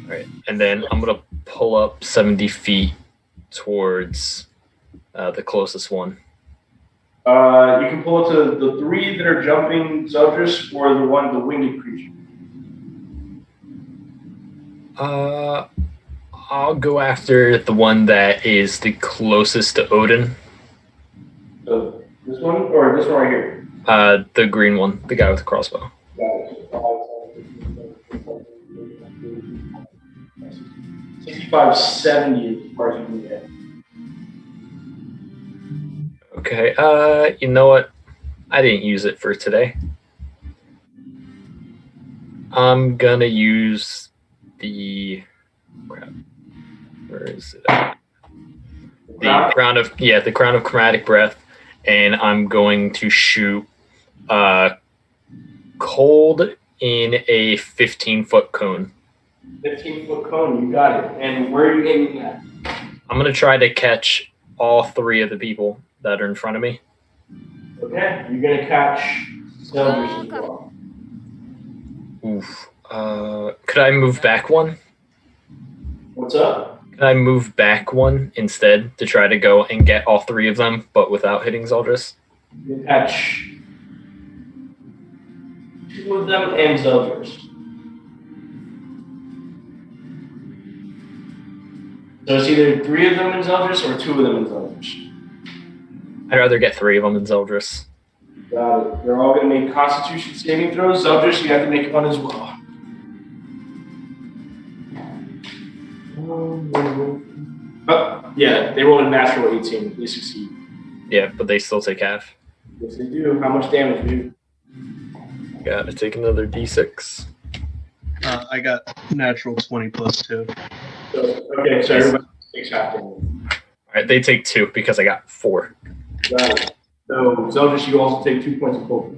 All right, and then I'm gonna pull up 70 feet towards the closest one. You can pull it to the 3 that are jumping Zeldris or the winged creature. I'll go after the one that is the closest to Odin. So this one or this one right here? The green one, the guy with the crossbow. Got it. 65, 70 as far as you can get. Okay. You know what? I didn't use it for today. I'm gonna use the crap. Where is it? The crown of chromatic breath, and I'm going to shoot cold in a 15-foot cone. 15-foot cone, you got it. And where are you aiming at? I'm gonna try to catch all 3 of the people that are in front of me. Okay, you're gonna catch Zeldris as well. Oof. Could I move back one? What's up? Could I move back one instead to try to go and get all 3 of them, but without hitting Zeldris? You catch 2 of them and Zeldris. So it's either 3 of them in Zeldris or 2 of them in Zeldris. I'd rather get 3 of them in Zeldris. Got it. They're all going to make Constitution saving throws. Zeldris, you have to make one as well. Oh, yeah, they rolled a natural 18. They succeed. Yeah, but they still take half. Yes, they do. How much damage, dude? Gotta take another d6. I got natural 20 plus 2. Okay, so everybody takes half damage. Alright, they take 2 because I got 4. Got it. So, Zeldris, you also take 2 points of cold.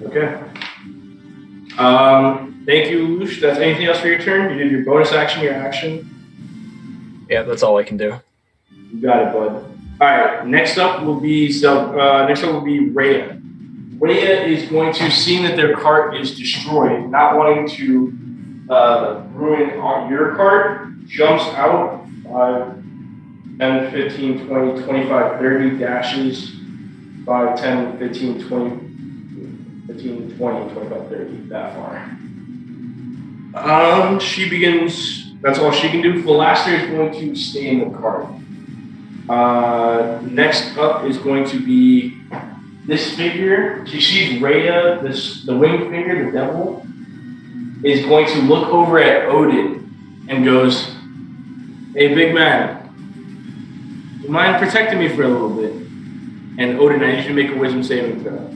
Okay. Thank you, Lush. That's anything else for your turn? You did your bonus action, your action. Yeah, that's all I can do. You got it, bud. All right. Next up will be Rhea. Rhea is going to, seeing that their cart is destroyed, not wanting to ruin your cart, jumps out 5, 10, 15, 20, 25, 30 dashes. 5, 10, 15, 20, 15, 20, 25, 30, that far. She begins, that's all she can do. Philaster is going to stay in the cart. Next up is going to be this figure. She sees Rhea, the winged figure, the devil, is going to look over at Odin and goes, "Hey, big man, do you mind protecting me for a little bit?" And Odin, I need you to make a wisdom saving throw.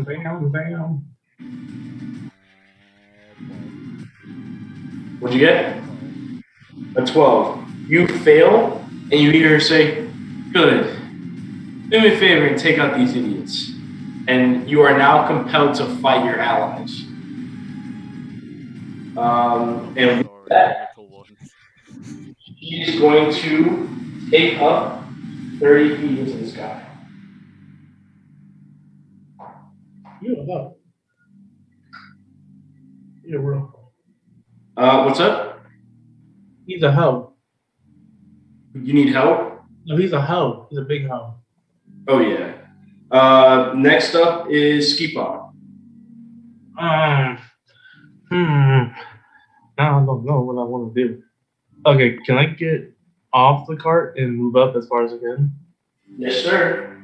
Bam. What'd you get? A 12. You fail, and you hear her say, "Good. Do me a favor and take out these idiots." And you are now compelled to fight your allies. And with that, she is going to take up 30 feet into the sky. You're up. You're real. What's up? He's a hoe. You need help? No, he's a hoe. He's a big hoe. Oh, yeah. Next up is Skipon. Now I don't know what I want to do. Okay, can I get off the cart and move up as far as I can? Yes, sir.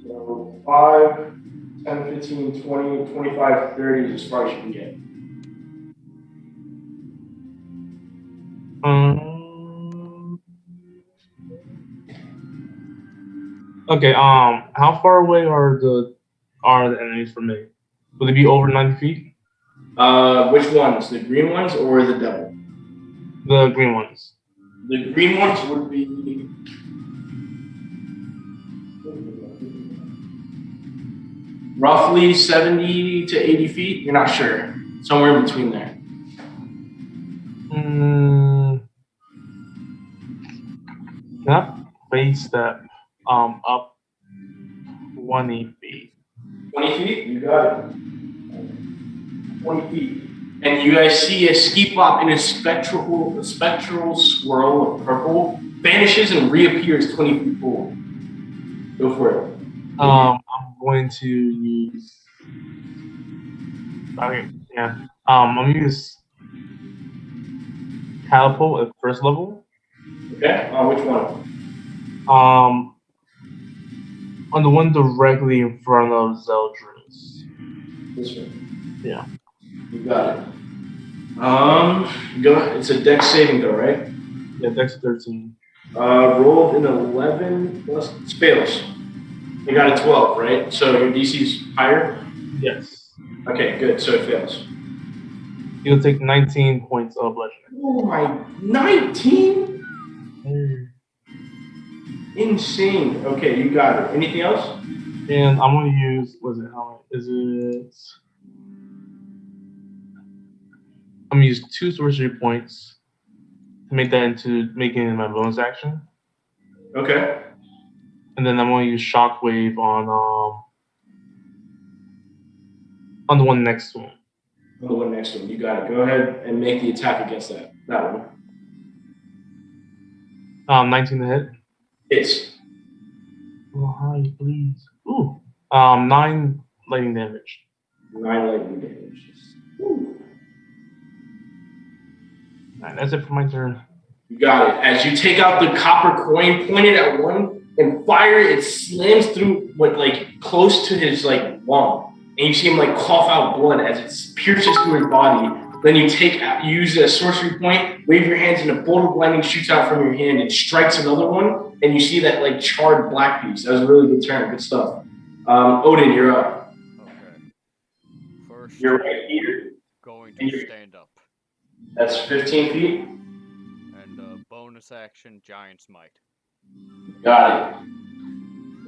So 5, 10, 15, 20, 25, 30 is as far as you can get. Okay, how far away are the enemies from me? Will they be over 90 feet? Which ones? The green ones or the devil? The green ones. The green ones would be roughly 70 to 80 feet. You're not sure. Somewhere in between there. Can I place that up 20 feet? 20 feet? You got it. 20 feet. And you guys see a ski pop in a spectral swirl of purple vanishes and reappears 20 feet forward. Go for it. I'm going to use. Okay, yeah. I'm gonna use catapult at first level. Okay. Which one? On the one directly in front of Zeldris. This one. Yeah. You got it. Go. It's a dex saving throw, right? Yeah, Dex 13. Rolled an 11 plus fails. You got a 12, right? So your DC's higher? Yes. Okay, good. So it fails. You'll take 19 points of bludgeoning. Oh my, 19? Insane. Okay, you got it. Anything else? And I'm going to use, how is it? I'm going to use 2 sorcery points to make that into making it my bonus action. Okay. And then I'm going to use Shockwave on the one next to him. On the one next to him. You got it. Go ahead and make the attack against that one. 19 to hit. Hits. Oh, hi, please. Ooh. 9 lightning damage. 9 lightning damage. Woo. Alright, that's it for my turn. You got it. As you take out the copper coin, point it at one, and fire it slams through close to his lung. And you see him cough out blood as it pierces through his body. Then you use a sorcery point, wave your hands, and a bolt of lightning shoots out from your hand and strikes another one. And you see that charred black piece. That was a really good turn. Good stuff. Odin, you're up. Okay. First, You're right here. going to stand up. That's 15 feet. And bonus action, Giant Smite. Got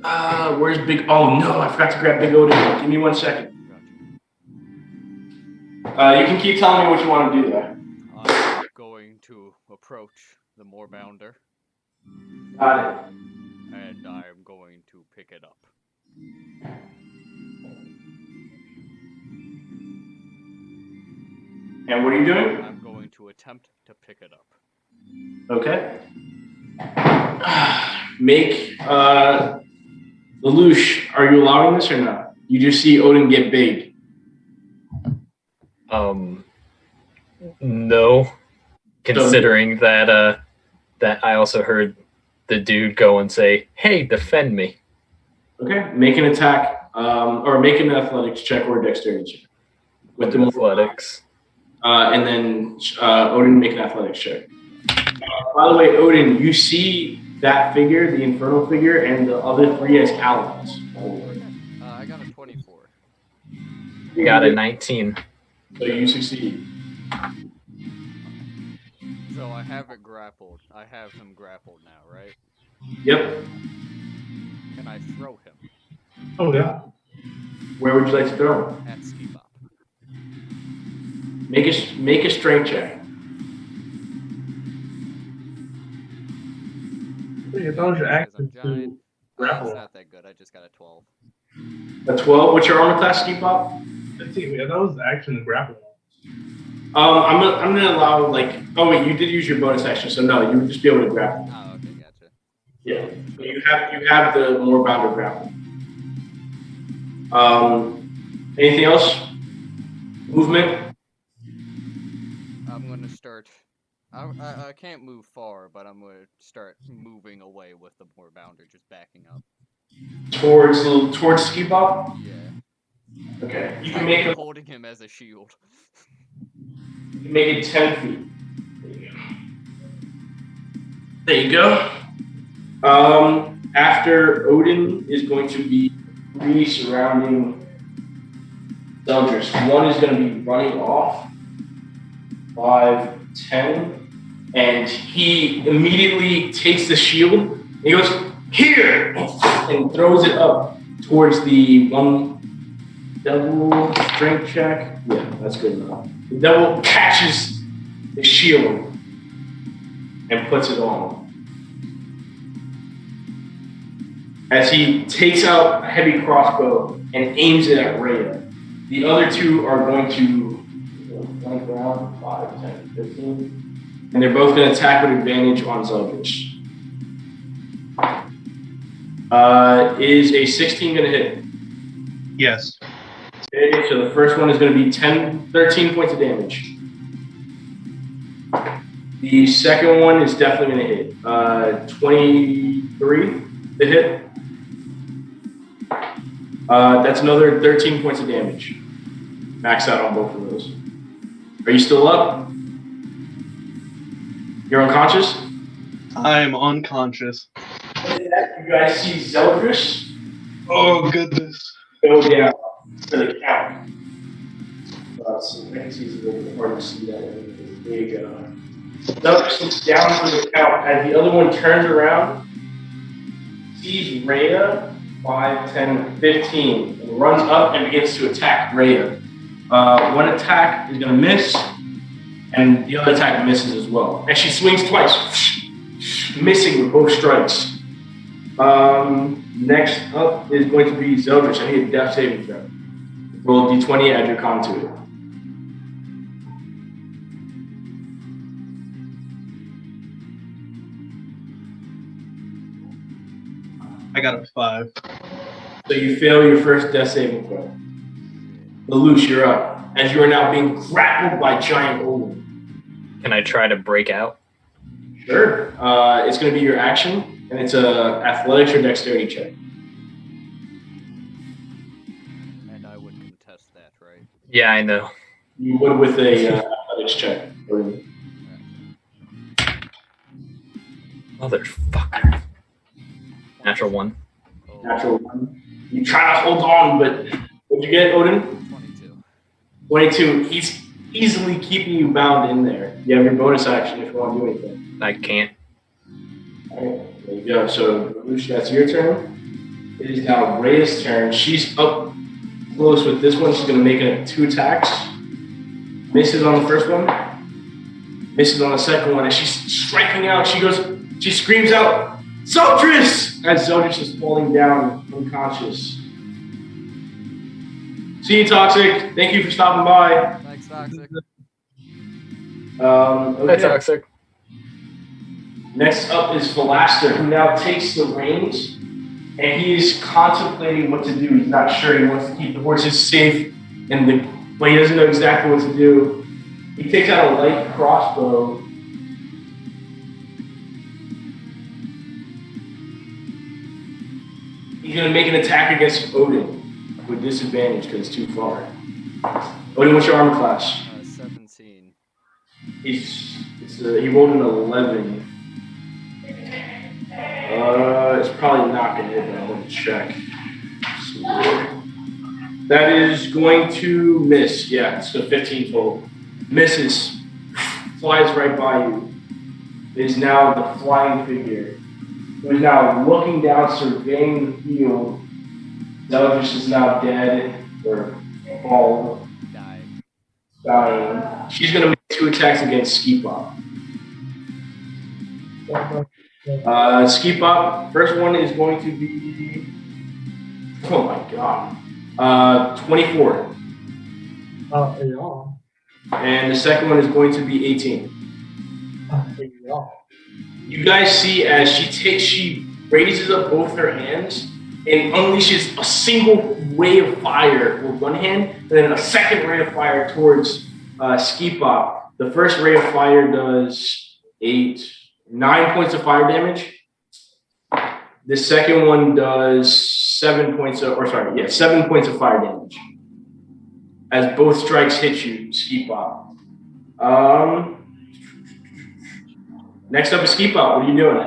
it. Where's Big? Oh no, I forgot to grab Big Odin. Give me 1 second. Gotcha. You can keep telling me what you want to do there. I'm going to approach the Moorbounder. Got it. And I'm going to pick it up. And what are you doing? I'm going to attempt to pick it up. Okay. Make Lelouch, are you allowing this or not? You just see Odin get big. No. Considering that I also heard the dude go and say, "Hey, defend me." Okay. Make an attack, or make an athletics check or a dexterity check. With the athletics. And then Odin make an athletics check. By the way, Odin, you see that figure, the infernal figure, and the other 3 as allies. I got a 24. You got a 19. So you succeed. So I have it grappled. I have him grappled now, right? Yep. Can I throw him? Oh, yeah. Where would you like to throw him? At Ski Bop. Make a strength check. Wait, I thought it was your action Because I'm to giant. grapple. It's not that good. I just got a 12. A 12. What's your armor class, Ski Pop? Let's see, that was the action to grapple. I'm gonna allow oh wait, you did use your bonus action, so no, you would just be able to grapple. Oh, okay, gotcha. Yeah, you have the more bounded grapple. Anything else? Movement. I'm gonna start. I can't move far, but I'm gonna start moving away with the Moorbounder, just backing up. Towards Ski Pop. Yeah. Okay, you can make holding him as a shield. Make it 10 feet. There you go. After Odin is going to be 3 surrounding Eldritch. 1 is going to be running off. 5, 10. And he immediately takes the shield. And he goes, "Here!" and throws it up towards the one devil strength check. Yeah, that's good enough. The devil catches the shield and puts it on. As he takes out a heavy crossbow and aims it at Rhea. The other 2 are going to flank around 5, 10, 15. And they're both going to attack with advantage on Zeldritch. Is a 16 going to hit? Yes. Okay, so the first one is going to be 13 points of damage. The second one is definitely going to hit. 23 to hit. That's another 13 points of damage. Max out on both of those. Are you still up? You're unconscious? I'm unconscious. You guys see Zeldris Oh goodness. go down for the count. So I can see it's a little bit hard to see that. There you go. Zeldris looks down for the count as the other one turns around, sees Rhea, 5, 10, 15, and runs up and begins to attack Rhea. One attack is going to miss, and the other attack misses as well. And she swings twice, missing with both strikes. Next up is going to be Zeldris. I need a death saving throw. Roll a d20, add your con to it. I got a 5. So you fail your first death saving throw. Lelouch, you're up. As you are now being grappled by giant Olin. Can I try to break out? Sure. It's going to be your action, and it's a athletics or dexterity check. And I would contest that, right? Yeah, I know. You would with a athletics check. Motherfucker. Natural 1. Oh, Natural 1. You try to hold on, but what'd you get, Odin? 22. 22. He's easily keeping you bound in there. You have your bonus action if you want to do anything. I can't. All right, there you go. So, Lelouch, that's your turn. It is now Rhea's turn. She's up close with this one. She's going to make 2 attacks. Misses on the first one. Misses on the second one. As she's striking out, she screams out, Zeldris! As Zeldris is falling down unconscious. See you, Toxic. Thank you for stopping by. Thanks, Toxic. Okay. Hi, Toxic. Next up is Philaster, who now takes the reins, and he is contemplating what to do. He's not sure. He wants to keep the horses safe, but he doesn't know exactly what to do. He takes out a light crossbow. He's going to make an attack against Odin with disadvantage because it's too far. Odin, what's your armor class? 17. He rolled an 11. It's probably not going to hit, but I'm going to check. That is going to miss. Yeah, it's a 15 total. Misses. Flies right by you. It is now the flying figure, who is now looking down, surveying the field. Zeldris is now dead, or bald, dying. She's going to make 2 attacks against Ski Pop. Ski Pop, first one is going to be, oh my god, 24. Yeah. And the second one is going to be 18. Yeah. You guys see as she raises up both her hands and unleashes a single ray of fire with one hand, and then a second ray of fire towards Ski Pop. The first ray of fire does 9 points of fire damage. The second one does 7 points of fire damage. As both strikes hit you, Ski Pop. Next up is Ski Pop. What are you doing?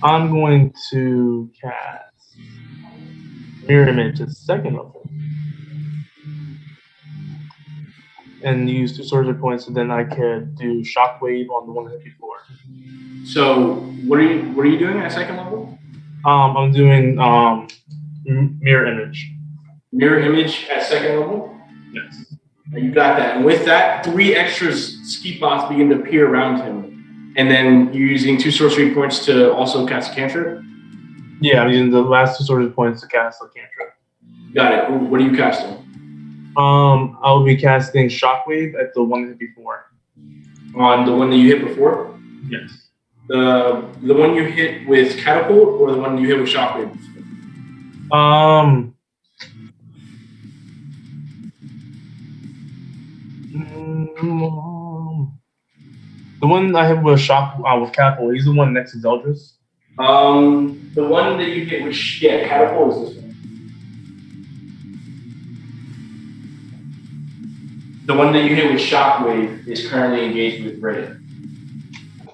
I'm going to cast Mirror Image at 2nd level and use 2 sorcery points, and then I could do Shockwave on the one hit before. So what are you doing at 2nd level? I'm doing Mirror Image. Mirror Image at 2nd level? Yes. You got that. And with that, 3 extra Ski Pops begin to appear around him. And then you're using 2 sorcery points to also cast a cantrip? Yeah, I'm using the last 2 sorcery points to cast a cantrip. Got it. What are you casting? I'll be casting Shockwave at the one hit before. On the one that you hit before? Yes. The one you hit with catapult or the one you hit with shockwave? The one I hit with with catapult. He's the one next to Zeldris. The one that you hit with catapult is this one. The one that you hit with shockwave is currently engaged with Rhea.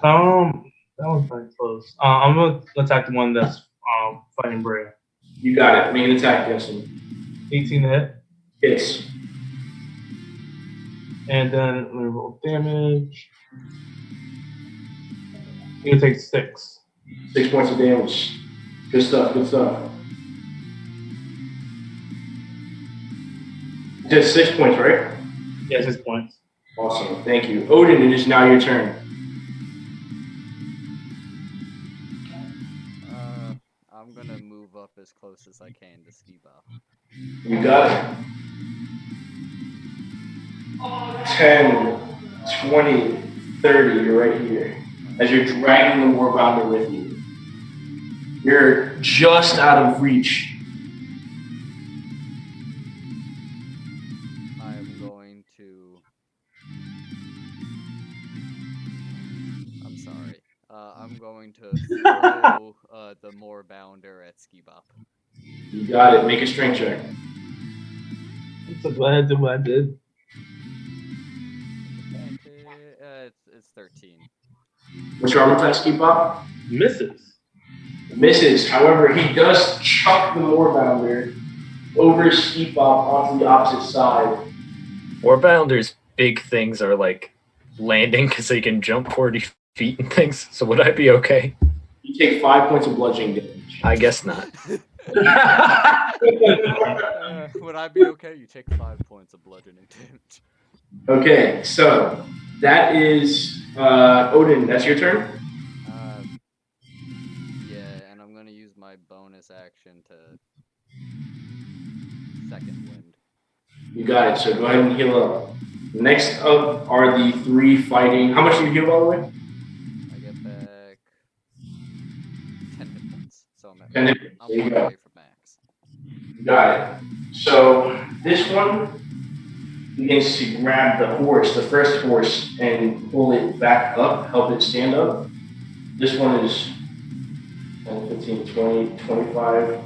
That was pretty close. I'm gonna attack the one that's fighting Brea. You got it. Make an attack against him. 18 to hit. Hits. And then let me roll damage. You're gonna take 6. 6 points of damage. Good stuff. Good stuff. You said 6 points, right? Yeah, 6 points. Awesome. Thank you. Odin, it is now your turn. I'm gonna move up as close as I can to Ski Bop. You got it. 10, 20, 30, you're right here. As you're dragging the Warbounder with you. You're just out of reach. I'm going to... I'm sorry. I'm going to throw the Moorbounder at Ski Bop. You got it. Make a strength check. I'm so glad I did what I did. It's 13. What's your armor class, Ski Bop? Misses. Misses. However, he does chuck the Moorbounder over Ski Bop onto the opposite side. Warbounder's big things are like landing because they can jump 40 feet and things. So would I be okay? You take 5 points of bludgeoning damage. I guess not. Would I be okay? You take 5 points of bludgeoning damage. Okay, so that is Odin. That's your turn. Yeah, and I'm gonna use my bonus action to second wind. You got it. So go ahead and heal up. Next up are the 3 fighting. How much do you heal, by the way? I get back 10 hit points, so I'm at 10 hit points. I'm There you 1 go. away from max. You got it. So this one begins to grab the horse, the first horse, and pull it back up, help it stand up. This one is 10, 15, 20, 25,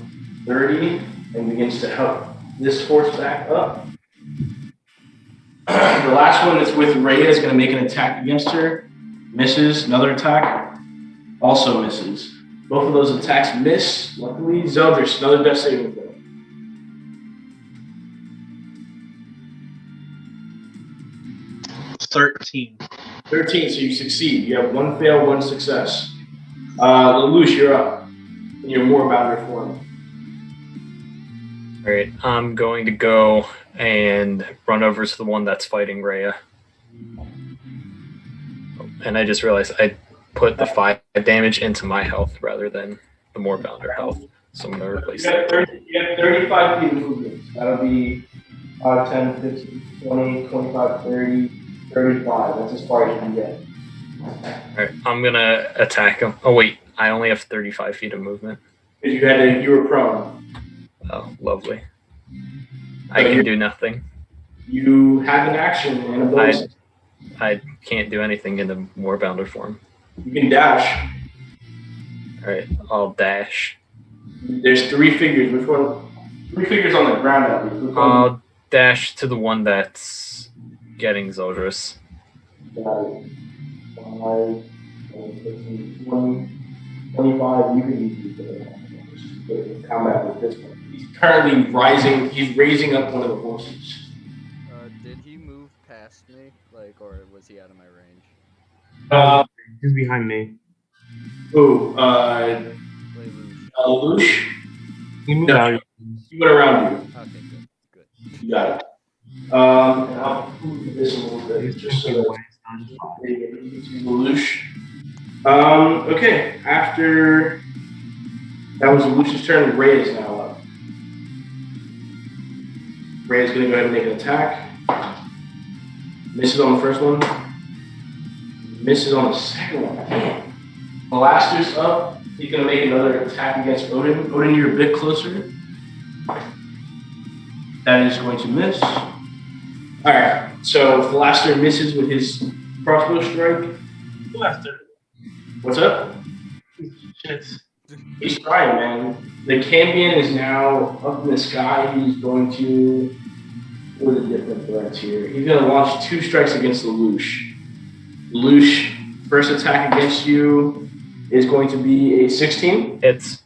30, and begins to help this horse back up. The last one that's with Rhea is going to make an attack against her. Misses. Another attack. Also misses. Both of those attacks miss. Luckily, Zeldris, another death saving throw. 13. 13, so you succeed. You have 1 fail, 1 success. Lelouch, you're up. And you're more about your form. All right, I'm going to go and run over to the one that's fighting Rhea. And I just realized I put the 5 damage into my health rather than the Moorbounder health. So I'm going to replace that. You have 35 feet of movement. That'll be 10, 15, 20, 25, 30, 35. That's as far as you can get. All right, I'm going to attack him. Oh, wait, I only have 35 feet of movement. Because you were prone. Oh, lovely. I can do nothing. You have an action and a bonus. I can't do anything in the Moorbounder form. You can dash. All right, I'll dash. There's 3 figures. Which one? 3 figures on the ground at least. Which one? I'll dash to the one that's getting Zeldris. Got it. 5, 15, 20, 25. You can use the combat with this one. He's currently rising. He's raising up one of the horses. Did he move past me, or was he out of my range? He's behind me. Who? Lelouch. Lelouch? He moved No. out. He went around you. Okay, good. You got it. And I'll move this a little bit just so that they get into Lelouch. Okay, after that was Lelouch's turn, Ray is now up. Ray is going to go ahead and make an attack. Misses on the first one. Misses on the second one. Damn. Blaster's up. He's gonna make another attack against Odin. Odin, you're a bit closer. That is going to miss. Alright, so Blaster misses with his crossbow strike. Blaster. What's up? Shit. He's trying, man. The Cambion is now up in the sky. He's going to. What are the different threats here? He's going to launch 2 strikes against Lelouch. Lelouch, first attack against you is going to be a 16. Hits.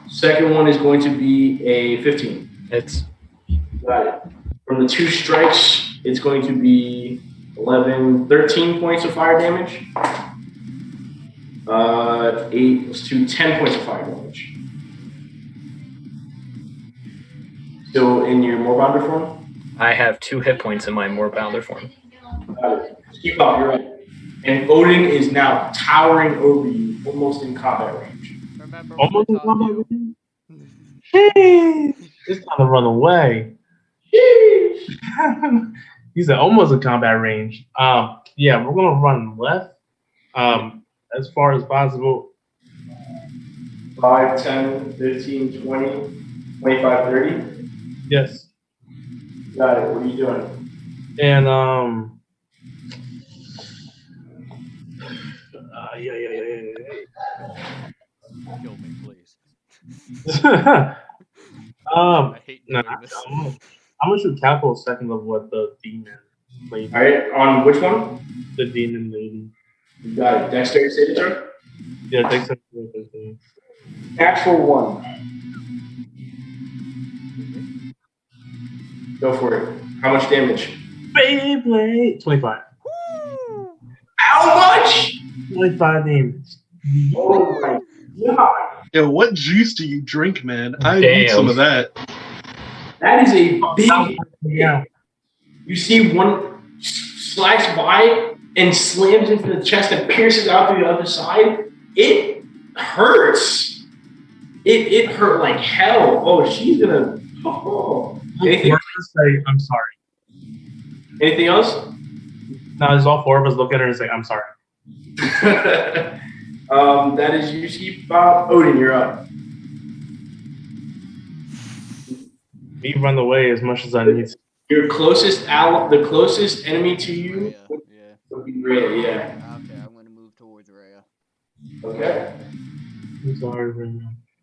Second one is going to be a 15. Hits. Got it. From the 2 strikes, it's going to be 11, 13 points of fire damage. 8 plus 2, 10 points of fire damage. Still in your Moorbounder form? I have 2 hit points in my Moorbounder form. Got it. Keep up, you're right. And Odin is now towering over you, almost in combat range. Remember Almost when in I taught combat you? range? Sheesh. It's time to run away. He said almost in combat range. Yeah, we're gonna run left. As far as possible. 5, 10, 15, 20, 25, 30. Yes. Got it. What are you doing? And Kill me, please. I hate nah, doing this. I'm gonna shoot capital second of what the demon lady. All right. On which one? The demon lady. You got it. Dexterity saving throw. Yeah, thanks for the Natural 1. Go for it. How much damage? Beyblade. 25. How much? 25 damage. Oh my god. Yo, what juice do you drink, man? I Damn. need some of that. That is a big. Yeah. You see one slice by and slams into the chest and pierces out through the other side. It hurts. It hurt like hell. Oh, she's gonna. Oh. Anything, Say, I'm sorry. anything else? No, there's all 4 of us look at her and say, I'm sorry. That is usually Odin. You're up. Me run away as much as I need to. Your closest the closest enemy to you Yeah. would be Rhea. Yeah. Okay, I'm gonna move towards Rhea. Okay. I'm sorry, Rhea.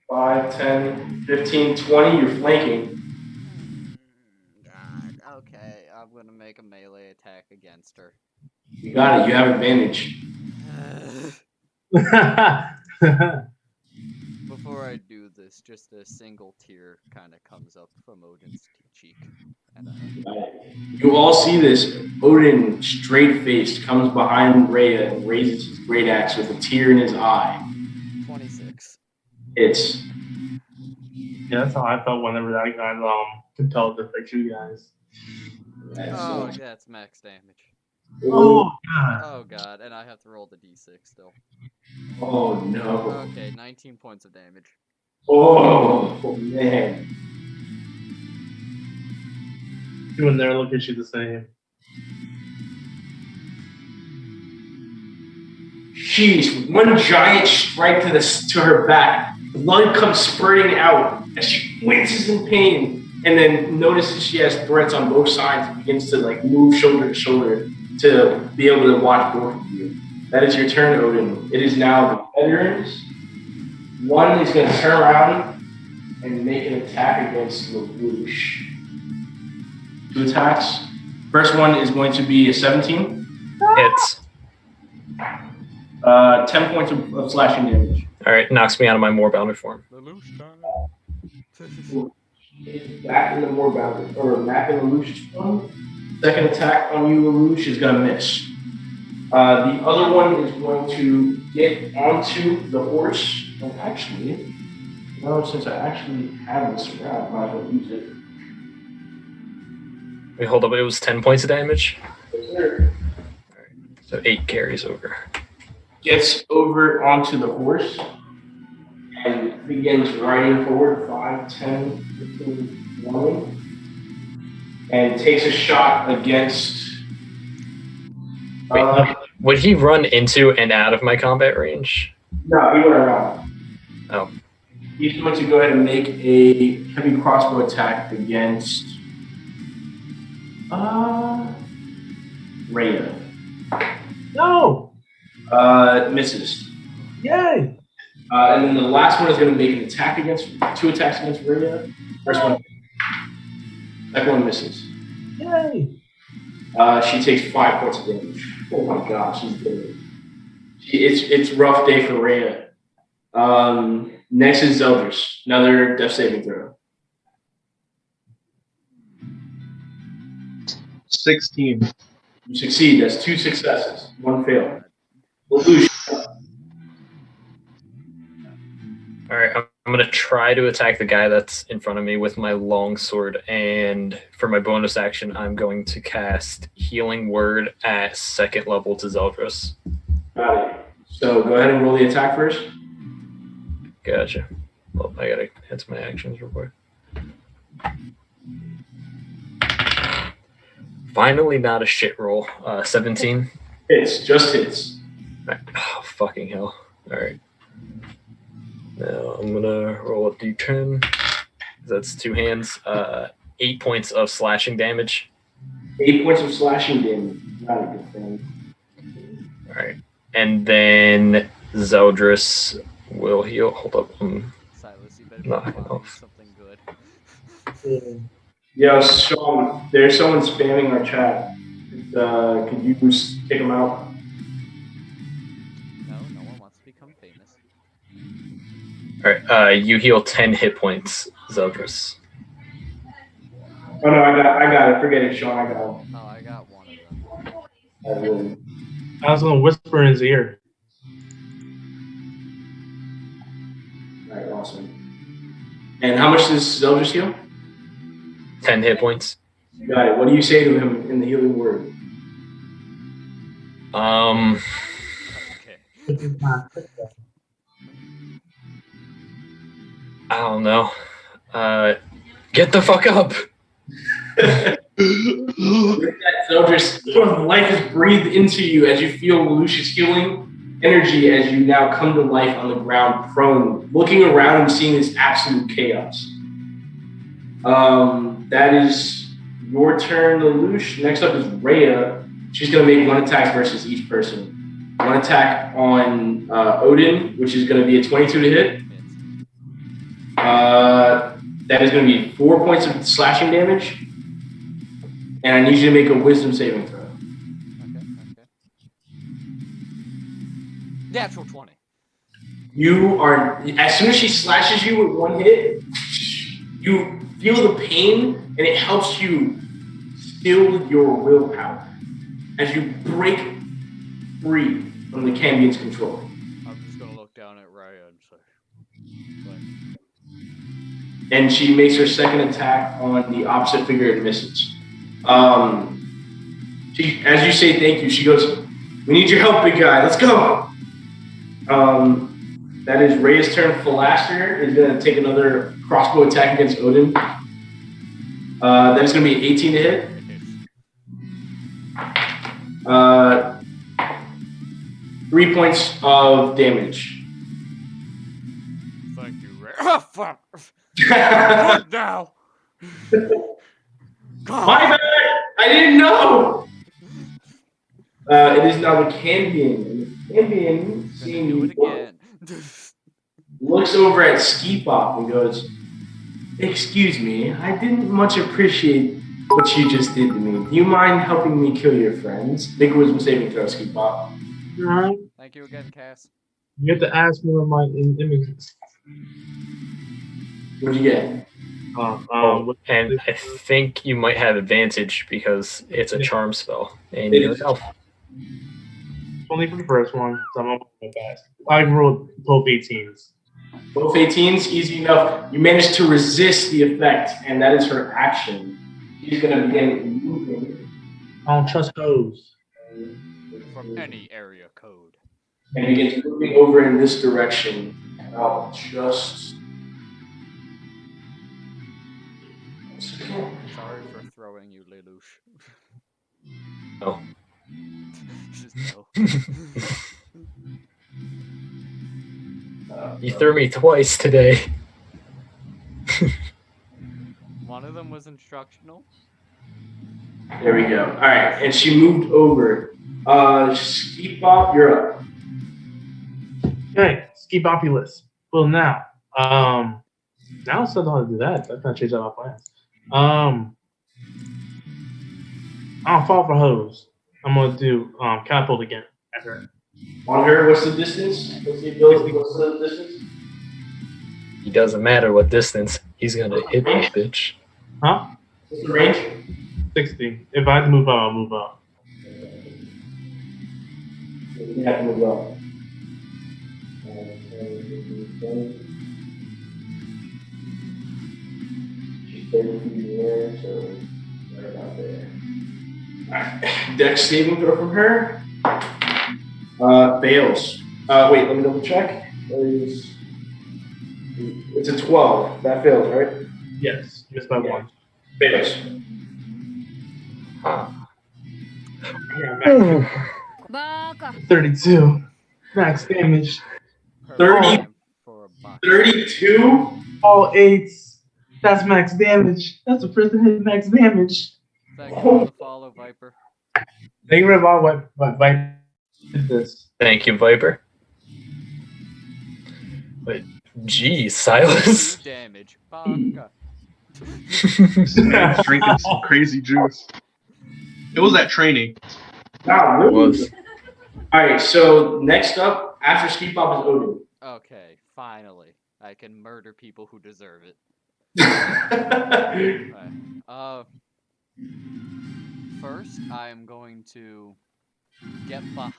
5, 10, 15, 20. You're flanking. God. Okay, I'm gonna make a melee attack against her. You got it. You have advantage. Before I do this, just a single tear kind of comes up from Odin's cheek. And You all see this. Odin, straight-faced, comes behind Rhea and raises his great axe with a tear in his eye. 26. It's Yeah, that's how I felt whenever that got compelled to fix you guys. Oh, that's max damage. Oh, God. Oh god, and I have to roll the d6 still. Oh no. Okay, 19 points of damage. Oh man. You and there look at you the same. Jeez, one giant strike to her back. Blood comes spurting out as she winces in pain, and then notices she has threats on both sides and begins to like move shoulder to shoulder to be able to watch both of you. That is your turn, Odin. It is now the veterans. One is going to turn around and make an attack against Lelouch. 2 attacks. First one is going to be a 17. Hits. 10 points of slashing damage. Alright, knocks me out of my Moorbounder form. Lelouch time. Back in the Moorbounder, or back in Lelouch's form. Second attack on you, Lelouch, is going to miss. The other one is going to get onto the horse. And actually, since I actually have this around, I might as well use it. Wait, hold up, it was 10 points of damage? Yes, sir. So 8 carries over. Gets over onto the horse and begins riding forward 5, 10, 15, 20, and takes a shot against Would he run into and out of my combat range? No, he went around. Oh. He's going to go ahead and make a heavy crossbow attack against Rhea. No! Misses. Yay! And then the last one is going to make an attack against 2 attacks against Rhea. First one. Second one misses. Yay! She takes 5 points of damage. Oh my god, she's dead. It's rough day for Rhea. Next is Zeldris. Another death saving throw. 16. You succeed. That's 2 successes, 1 fail. Lelouch. All right, I'm gonna try to attack the guy that's in front of me with my long sword, and for my bonus action, I'm going to cast Healing Word at 2nd level to Zeldris. Got it. So go ahead and roll the attack first. Gotcha. Well, I gotta head to my actions real quick. Finally, not a shit roll. 17. Hits, just hits. Oh, fucking hell. All right. Now I'm gonna roll a d10. That's 2 hands. 8 points of slashing damage. 8 points of slashing damage. Not a good thing. All right. And then Zeldris will heal. Hold up. Silas, you better Knock find it off. something good. Yo, Sean, there's someone spamming our chat. Could you kick them out? No, no one wants to become famous. All right. You heal 10 hit points, Zeldris. Oh no, I got it. Forget it, Sean. I got it. Oh, I got one of them. I really- I was gonna whisper in his ear. All right, awesome. And how much does Zeldris heal? 10 hit points. Got it. What do you say to him in the healing word? Okay. I don't know. Get the fuck up. With that, Zeldris, life is breathed into you as you feel Lelouch's healing energy as you now come to life on the ground, prone, looking around and seeing this absolute chaos. That is your turn, Lelouch. Next up is Rhea. She's going to make 1 attack versus each person. 1 attack on Odin, which is going to be a 22 to hit. That is going to be 4 points of slashing damage. And I need you to make a wisdom saving throw. Okay. Natural 20. You are, as soon as she slashes you with 1 hit, you feel the pain and it helps you still your willpower as you break free from the Cambion's control. I'm just gonna look down at Raya and say, like, And she makes her 2nd attack on the opposite figure and misses. She, as you say thank you, she goes, "We need your help, big guy. Let's go." That is Rhea's turn. Philaster is going to take another crossbow attack against Odin. That is going to be 18 to hit. it hits. 3 points of damage. Thank you, Raya. Oh, fuck. What now? My bad! I didn't know! It is now the Cambion. The Cambion, seeing Do you, it again. looks over at Ski Pop and goes, "Excuse me, I didn't much appreciate what you just did to me. Do you mind helping me kill your friends?" Make a wisdom saving throw, Ski Pop. Alright. Thank you again, Cass. You have to ask me what my images. What'd you get? And I think you might have advantage because it's a charm spell. And It you're is. an elf. Only for the first one, so I'm on my best. I rolled both 18s. Both 18s, easy enough. You managed to resist the effect, and that is her action. She's going to begin moving. I don't trust hoes. From any area code. And begins moving over in this direction. And I'll just... Sorry for throwing you, Lelouch. Oh. Just no. You threw me twice today. One of them was instructional. There we go. All right, and she moved over. Ski Bob, you're up. Okay, Ski Populous. Well, now I still know how to do that. That's gonna change all my plans. I'll fall for hose. I'm gonna do catapult again at her. On her, what's the distance? What's the ability? What's the distance? It doesn't matter what distance. He's gonna hit this bitch. Huh? What's the range? 60. If I have to move up, I'll move up. You have to move up. She's 30 feet in the air, so right about there. Alright. Dex saving throw from her. Fails. Wait, let me double check. It's a 12. That fails, right? Yes, missed by one. Fails. Yeah, max 32. Max damage. 30. For a buck. 32? All 8s. That's max damage. That's the first hit max damage. Thank you for the follow, Viper. Thank you for what did this. Thank you, Viper. Wait, geez, Silas. 2 damage. Baka. This man's drinking some crazy juice. It was that training. Wow, It really? was. Alright, so next up, after Ski Pop is Odin. Okay, finally. I can murder people who deserve it. Alright. Right. First, I am going to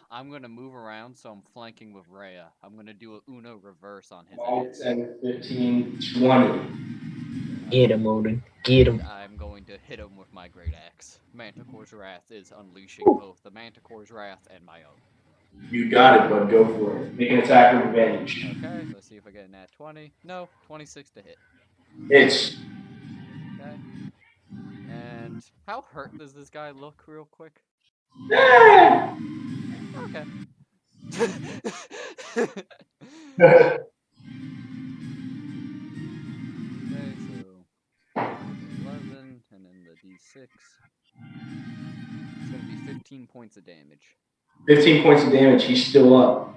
I'm going to move around, so I'm flanking with Rhea. I'm going to do a Uno reverse on his ass. 10, 15, 20. Get him, Odin. Get him. I'm going to hit him with my Great Axe. Manticore's Wrath is unleashing both the Manticore's Wrath and my own. You got it, bud. Go for it. Make an attack with advantage. Okay, let's see if I get a nat 20. No, 26 to hit. It's Okay. And how hurt does this guy look, real quick? Okay. Okay, so 11, and then the d6. It's gonna be 15 points of damage. 15 points of damage. He's still up.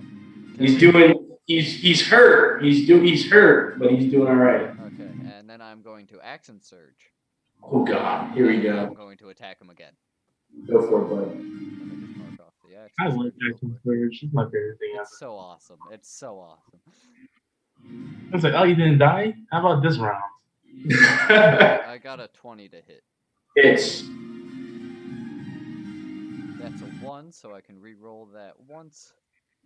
He's doing. He's hurt. He's hurt, but he's doing all right. Okay, and then I'm going to action surge. Oh God, here we I'm go. going to attack him again. Go for it, bud. Let me just mark off the action. I surge like real Action quick. Surge. She's my favorite thing ever. It's so awesome. It's so awesome. I was like, oh, you didn't die? How about this round? I got a 20 to hit. It's That's a 1, so I can re-roll that once.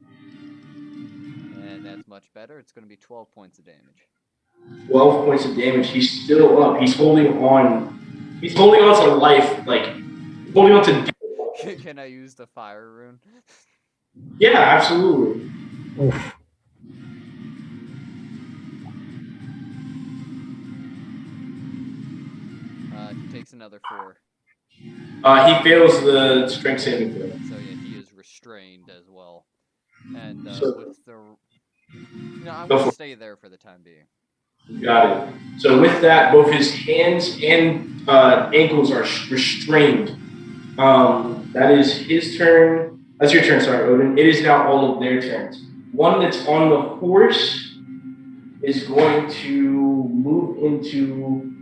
And that's much better. It's going to be 12 points of damage. 12 points of damage. He's still up. He's holding on. He's holding on to life, like holding on to. Can I use the fire rune? Yeah, absolutely. Oof. He takes another 4. He fails the strength saving throw. So yeah, he is restrained as well. And So- with the... No, I'm Go going for to stay there for the time being. You got it. So with that, both his hands and ankles are restrained. That is his turn. That's your turn, sorry, Odin. It is now all of their turns. One that's on the horse is going to move into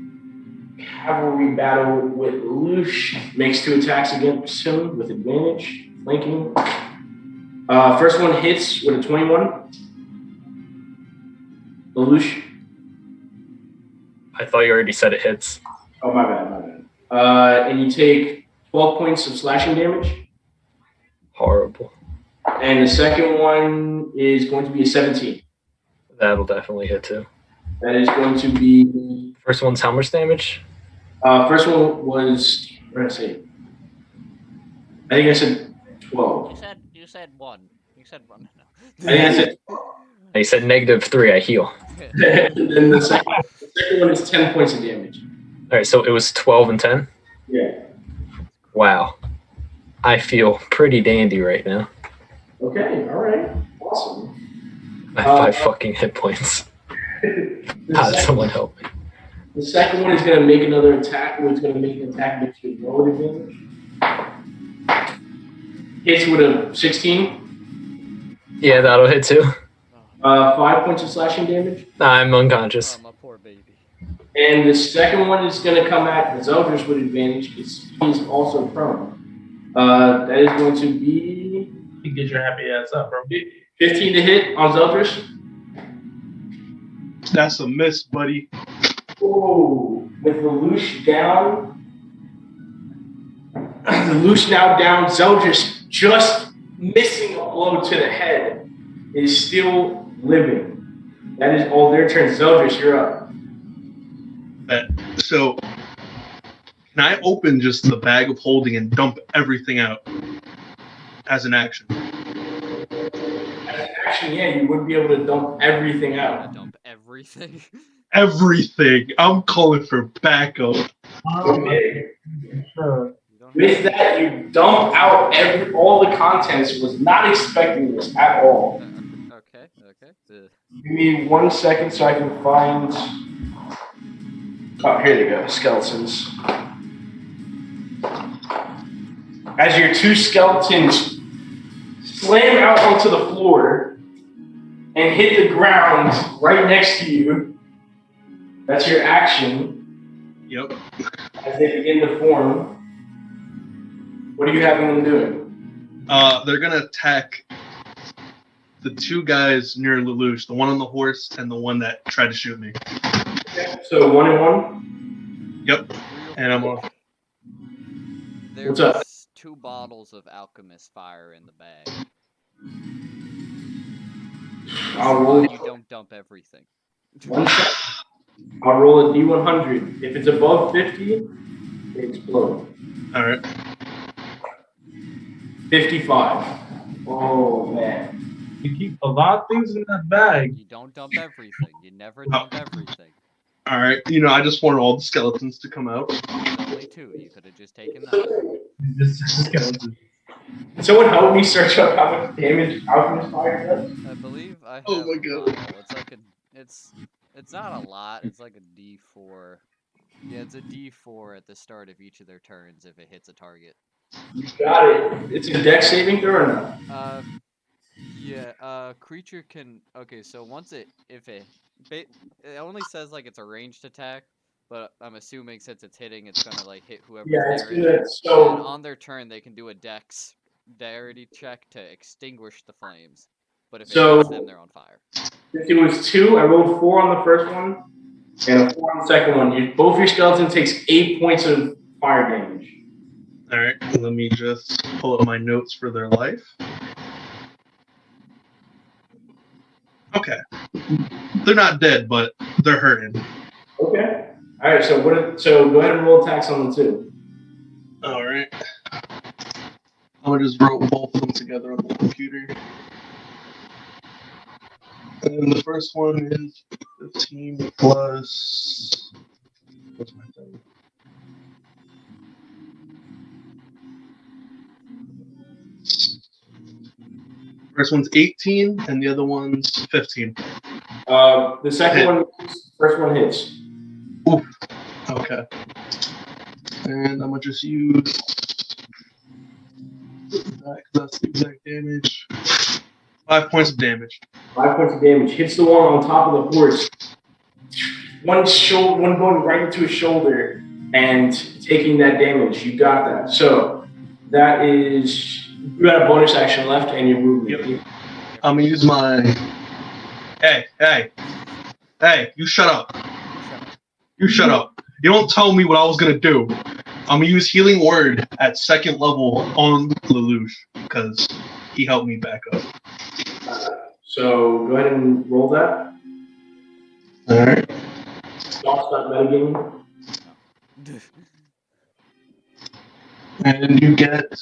cavalry battle with Lush. Makes 2 attacks against him with advantage. Flanking. First one hits with a 21. Lelouch. I thought you already said it hits. Oh, my bad. And you take 12 points of slashing damage. Horrible. And the second one is going to be a 17. That'll definitely hit too. That is going to be. First one's how much damage? First one was. What did I say? I think I said 12. You said 1. You said 1. No. I think I said. He said -3. I heal. And then the second one is 10 points of damage. All right, so it was 12 and 10. Yeah. Wow. I feel pretty dandy right now. Okay, all right, awesome. I have 5 fucking hit points. Someone help me. The second one is going to make another attack. It's going to make an attack against your roll advantage. Hits with a 16. Yeah, that'll hit too. 5 points of slashing damage. I'm unconscious. Oh, my poor baby. And the second one is going to come at Zeldris with advantage because he's also prone. That is going to be... You get your happy ass up, bro. 15 to hit on Zeldris. That's a miss, buddy. Oh, with the Lelouch down. The Lelouch now down. Zeldris just missing a blow to the head is still living. That is all their turn. Zeldris, you're up. So, can I open just the bag of holding and dump everything out as an action? As an action, yeah, you would be able to dump everything out. Dump everything. Everything. I'm calling for backup. Okay. Sure. With that, you dump out all the contents. Was not expecting this at all. Okay. Give me 1 second so I can find. Oh, here they go, skeletons. As your 2 skeletons slam out onto the floor and hit the ground right next to you. That's your action. Yep. As they begin to form. What are you having them doing? They're gonna attack the 2 guys near Lelouch, the one on the horse and the one that tried to shoot me. Okay. So 1 and 1? Yep. And I'm off. There What's up? was 2 bottles of alchemist fire in the bag. I'll roll You don't dump everything. 1 second. I'll roll a D100. If it's above 50, it explodes. Alright. 55. Oh, man. You keep a lot of things in that bag. You don't dump everything. You never dump everything. Alright. I just want all the skeletons to come out. There's only 2. You could have just taken that. Can someone help me search up how much damage alchemist fire does? I believe I have. Oh my God. It's like it's not a lot. It's like a D4. Yeah, it's a D4 at the start of each of their turns if it hits a target. You got it. It's a dex saving throw or not? Yeah. Creature can. Okay, so if it only says like it's a ranged attack, but I'm assuming since it's hitting, it's gonna like hit whoever's Yeah, there. it's good. So And on their turn, they can do a dexterity check to extinguish the flames. But if it hits them, they're on fire. if it was 2, I rolled 4 on the first one and a 4 on the second one. Both your skeleton takes 8 points of fire damage. Alright. Let me just pull up my notes for their life. Okay. They're not dead, but they're hurting. Okay. All right. So go ahead and roll attacks on the 2. Alright. I'm gonna just wrote both of them together on the computer. And the first one is 15 plus. What's my thing? First one's 18, and the other one's 15. The second first one hits. Oof. Okay. And I'm gonna just use that 'cause that's the exact damage. 5 points of damage. 5 points of damage. Hits the one on top of the horse. One going right into his shoulder and taking that damage. You got that. So that is. You got a bonus action left and you're moving. Yep. I'm gonna use my. Hey! You shut up! You shut up! You don't tell me what I was gonna do. I'm gonna use Healing Word at 2nd level on Lelouch because he helped me back up. So go ahead and roll that. All right. Stop metagaming. And you get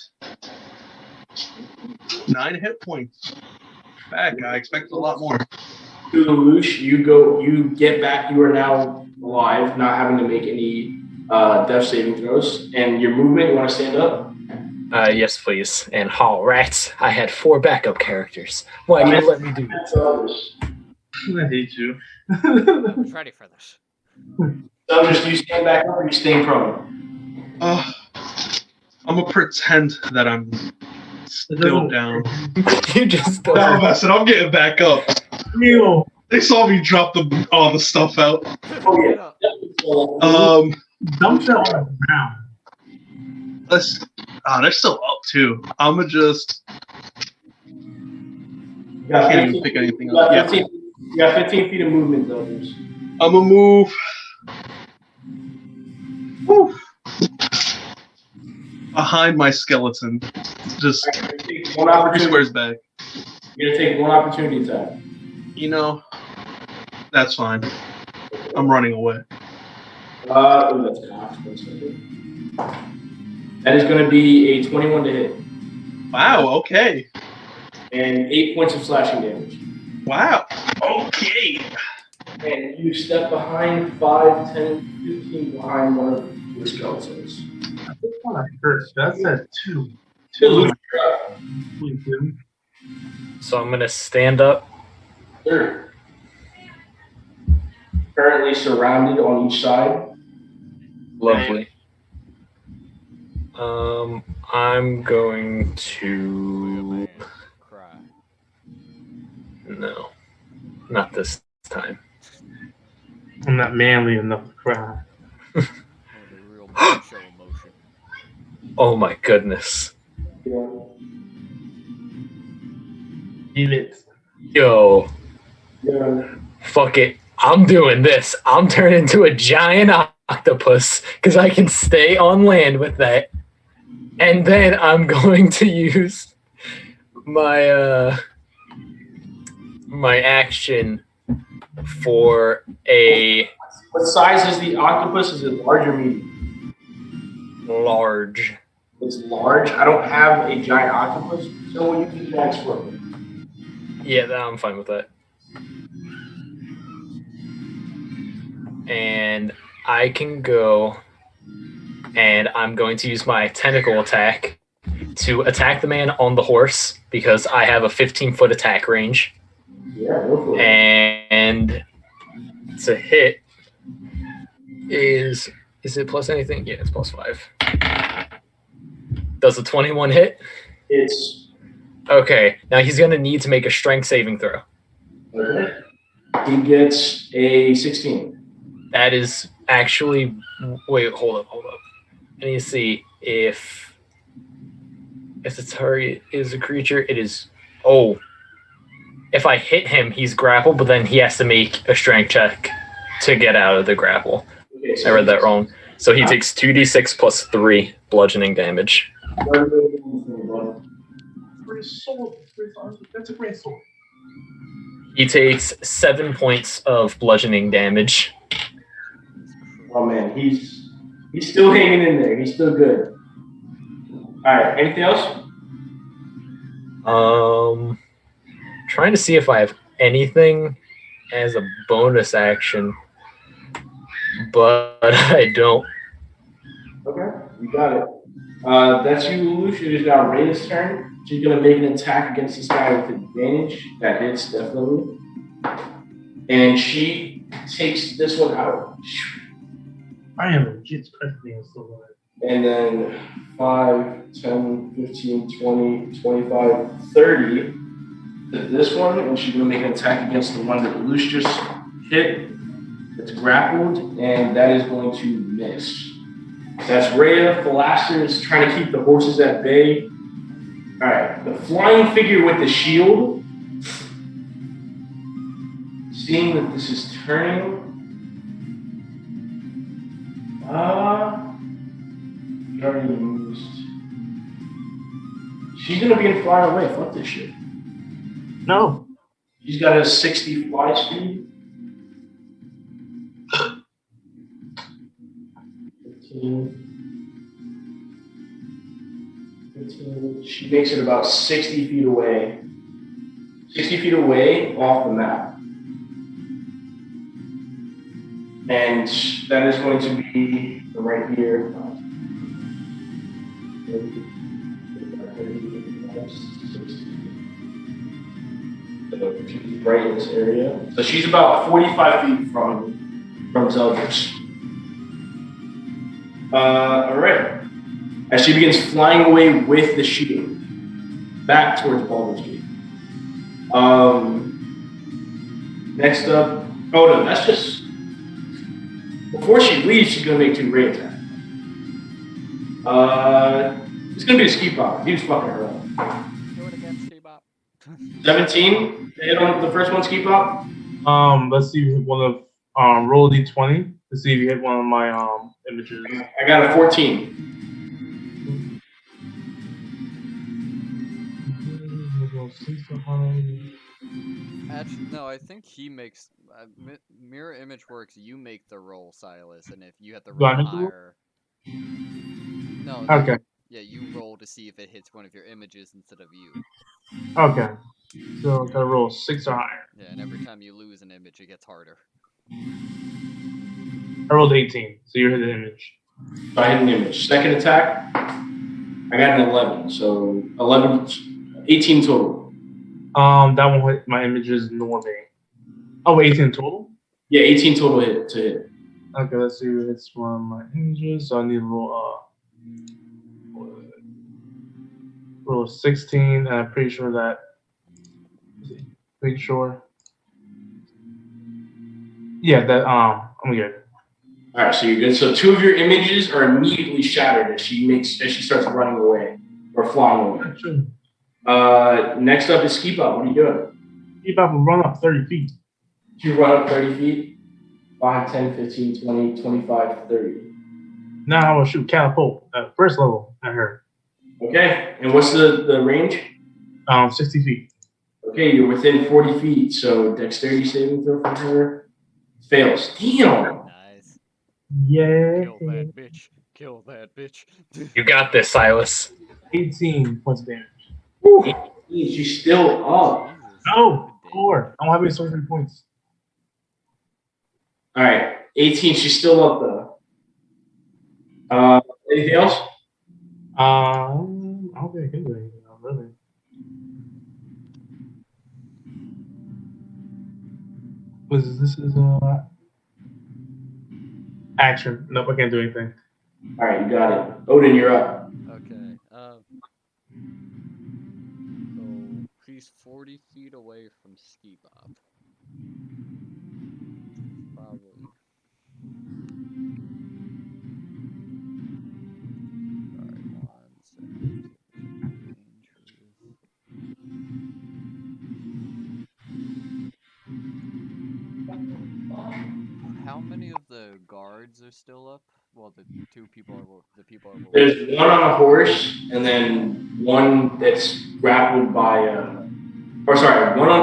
9 hit points back. I expected a lot more. To Lelouch, you get back. You are now alive, not having to make any death saving throws. And your movement, you want to stand up? Yes, please. And rats. I had 4 backup characters. Why did you let me do this? I hate you. I was ready for this. So just you stand back up or you staying prone? I'm gonna pretend that I'm still down. You just No, I said I'm getting back up. Neil. They saw me drop all the stuff out. Oh Get yeah. up. Dump that on the ground. They're still up too. I'm gonna just. You got Can't even 15 pick anything you got up. Yeah. 15 You got 15 feet of movement, though. I'm gonna move. Whew, behind my skeleton. Just One 3 opportunity. squares back. You're gonna take one opportunity attack. You know, that's fine. I'm running away. That's cocked. That is going to be a 21 to hit. Wow. Okay. And 8 points of slashing damage. Wow. Okay. And you step behind 5, 10, 15 behind one of your skeletons. This one I hurt. That's at 2. Two. So I'm gonna stand up. Sure. Currently surrounded on each side. Lovely. I'm going to. Cry. No, not this time. I'm not manly enough to cry. Oh, the real macho emotion. Oh my goodness. Yeah. Eat it. Yo, Yeah. fuck it. I'm doing this. I'm turning into a giant octopus because I can stay on land with that. And then I'm going to use my my action for a What size is the octopus? Is it large or medium? large. It's large. I don't have a giant octopus, so we'll use the giant scorpion. Yeah, I'm fine with that. And I can go, and I'm going to use my tentacle attack to attack the man on the horse because I have a 15-foot attack range. Yeah, go for it. And to hit is it plus anything? Yeah, it's plus 5. Does a 21 hit? It's Okay, now he's going to need to make a strength saving throw. okay. He gets a 16. That is actually, wait, hold up. I need to see if the target is a creature, it is, if I hit him, he's grappled, but then he has to make a strength check to get out of the grapple. Okay, so I read that wrong. So he takes 2d6 plus 3 bludgeoning damage. That's a great sword. He takes 7 points of bludgeoning damage. Oh man, he's still hanging in there. He's still good. All right. Anything else? Trying to see if I have anything as a bonus action, but I don't. Okay, you got it. That's you, Lelouch. It is now Rayna's turn. She's gonna make an attack against this guy with advantage. That hits definitely. And she takes this one out. I am legit pressing so hard. And then 5, 10, 15, 20, 25, 30 to this one. And she's going to make an attack against the one that Lelouch just hit. It's grappled, and that is going to miss. That's Rhea. Philaster is trying to keep the horses at bay. All right, the flying figure with the shield, seeing that this is turning, she already used. She's gonna be in flying away. Fuck this shit. No. She's got a 60 fly speed. 15. She makes it about 60 feet away. 60 feet away off the map. And that is going to be right here. So she's right in this area. So she's about 45 feet from Zeldris. All right. As she begins flying away with the shield back towards Baldur's Gate. Next up, oh no, that's just before she leaves. She's gonna make 2 great attacks. It's gonna be a ski pop. He's fucking her up. Do it again, Ski-Bop. 17 to hit on the first one, ski pop. Let's see if you hit one of roll a d20 to see if you hit one of my images. I got a 14. Actually, no, I think he makes mirror image works. You make the roll, Silas, and if you have to Do I roll make the roll? higher. No. Okay. Yeah, you roll to see if it hits one of your images instead of you. Okay. So gotta roll 6 or higher. Yeah, and every time you lose an image, it gets harder. I rolled 18, so you hit the image. So I hit an image. Second attack, I got an 11. So 18 total. That one hit my images normally. Oh, 18 total? Yeah, 18 total hit to hit. Okay, let's see if it's one of my images. So I need to roll 16, and I'm pretty sure that. Pretty sure. Yeah, that I'm good. All right, so you're good. So 2 of your images are immediately shattered as she starts running away or flying away. Sure. Next up is Keep Up. What are you doing? Keep up and run up 30 feet. You run up 30 feet, 5, 10, 15, 20, 25, 30. Now I'm gonna shoot catapult at first level at her. Okay, and what's the range? 60 feet. Okay, you're within 40 feet, so dexterity saving throw for her fails. Damn! Nice. Yeah. Kill that bitch. Kill that bitch. You got this, Silas. 18 points of damage. Woo. She's still up. Jesus. No, Good 4. I don't have any sorcery points. All right, 18. She's still up though. Anything else? I don't think I can do anything else, really. This is action. Nope, I can't do anything. All right, you got it. Odin, you're up. Okay. So she's 40 feet away from Ski Bob. Probably. Sorry, 1 second. Range for this. How many of the guards are still up? Well, the people are. There's one on a horse, and then one that's grappled by.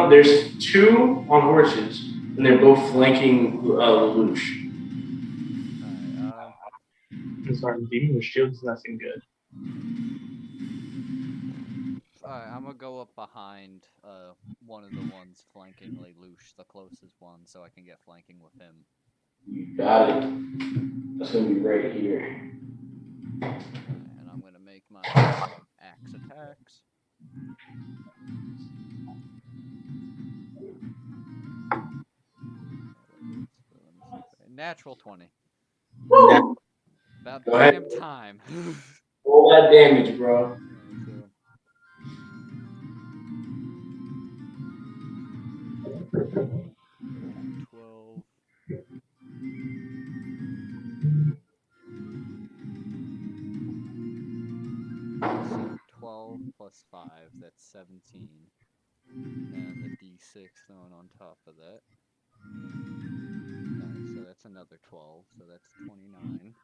There's 2 on horses, and they're both flanking Lelouch. Alright, I'm sorry, demon with shield does not seem good. Alright, I'm gonna go up behind one of the ones flanking Lelouch, the closest one, so I can get flanking with him. You got it. That's gonna be right here. And I'm gonna make my axe attacks. Natural 20. Woo! About Go ahead. damn time. Roll that damage, bro. So, 12. So 12 plus 5, that's 17. And the d6 thrown on top of that. Alright, so that's another 12, so that's 29.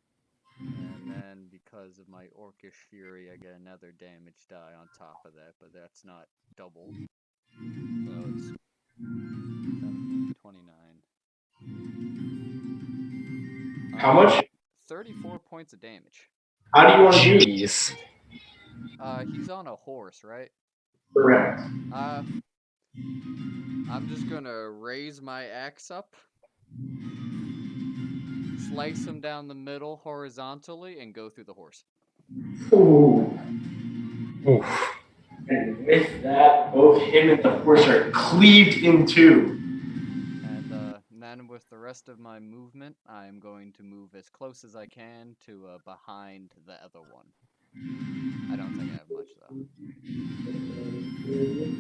And then because of my Orcish Fury, I get another damage die on top of that, but that's not double. So it's 17, 29. How much? 34 points of damage. How do you want to do it? Jeez. He's on a horse, right? Correct. I'm just gonna raise my axe up, slice him down the middle horizontally, and go through the horse. Ooh. Oof. And with that, both him and the horse are cleaved in two. And then with the rest of my movement, I'm going to move as close as I can to behind the other one. I don't think I have much though.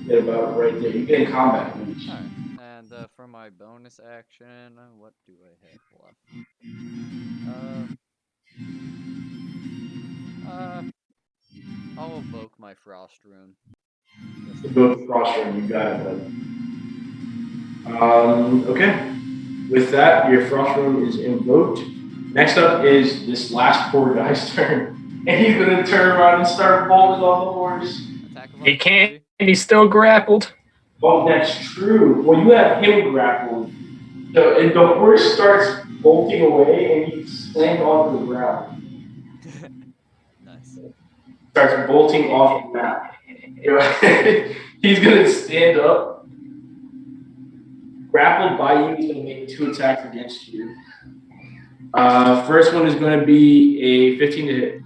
Get about right there. You get in combat. Alright, and for my bonus action, what do I have left? I'll evoke my frost rune. Both crossroad, you got it, bud. Okay. With that, your frost rune is invoked. Next up is this last poor guy's turn. And he's gonna turn around and start bolting on the horse. Attack of He can't, opportunity. and he's still grappled. Oh, that's true. Well, you have him grappled. So and the horse starts bolting away and he slammed onto the ground. Nice. Starts bolting off the ground. He's gonna stand up. Grappled by you, he's gonna make 2 attacks against you. First one is gonna be a 15 to hit.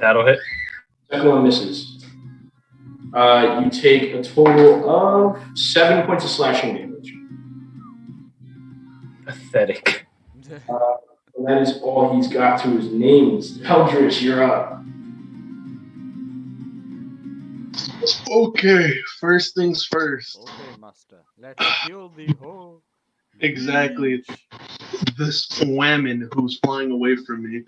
That'll hit. Second one misses. You take a total of 7 points of slashing damage. Pathetic. And that is all he's got to his name. Eldritch, you're up. Okay, first things first. Okay, master. Let's kill the whole. Exactly. This woman who's flying away from me.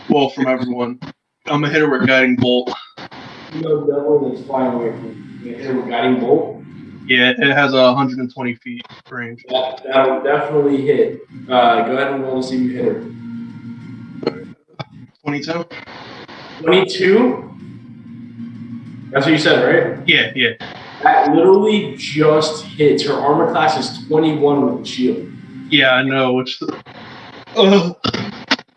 Well, from everyone. I'm gonna hit her with guiding bolt. You know that one that's flying away from you. You hit her with guiding bolt. Yeah, it has 120 feet range. That'll definitely hit. Go ahead and roll to see if you hit her. 22? 22? That's what you said, right? Yeah. That literally just hits. Her armor class is 21 with a shield. Yeah, I know. Which.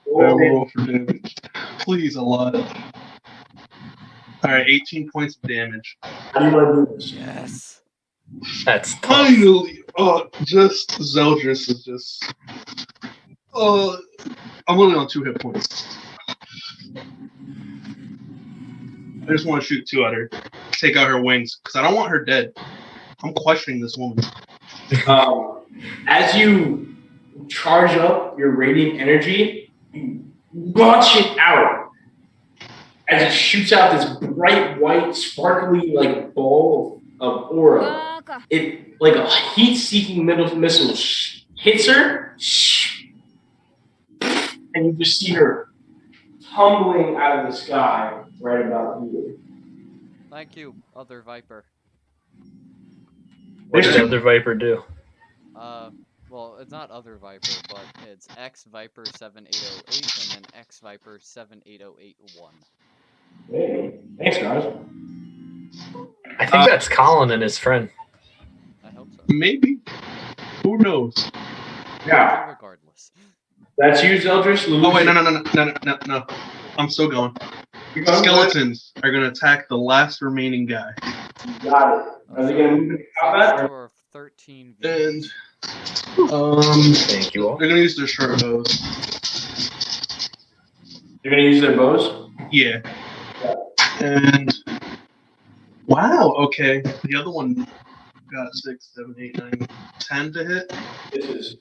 Roll for damage. Please, a lot. Alright, 18 points of damage. How do you want to do this? Yes. That's tough. Finally! Just Zeldris is just. I'm only on 2 hit points. I just want to shoot 2 at her. Take out her wings, because I don't want her dead. I'm questioning this woman. As you charge up your radiant energy, you launch it out. As it shoots out this bright white, sparkly like ball of aura. It like a heat-seeking missile hits her, and you just see her tumbling out of the sky right about here. Thank you, other Viper. What did the other Viper do? Well, it's not other Viper, but it's X Viper 7808 and then X Viper 78081. Hey, thanks, guys. I think that's Colin and his friend. I hope so. Maybe. Who knows? Yeah, Regardless. that's you, Zeldris. Oh, wait, no. I'm still going. Skeletons are going to attack the last remaining guy. Got it. Are they going to move into combat? Score of 13 And, Thank you all. they're going to use their short bows. They're going to use their bows? Yeah. And, wow, okay. The other one got 6, 7, 8, 9, 10 to hit. This is.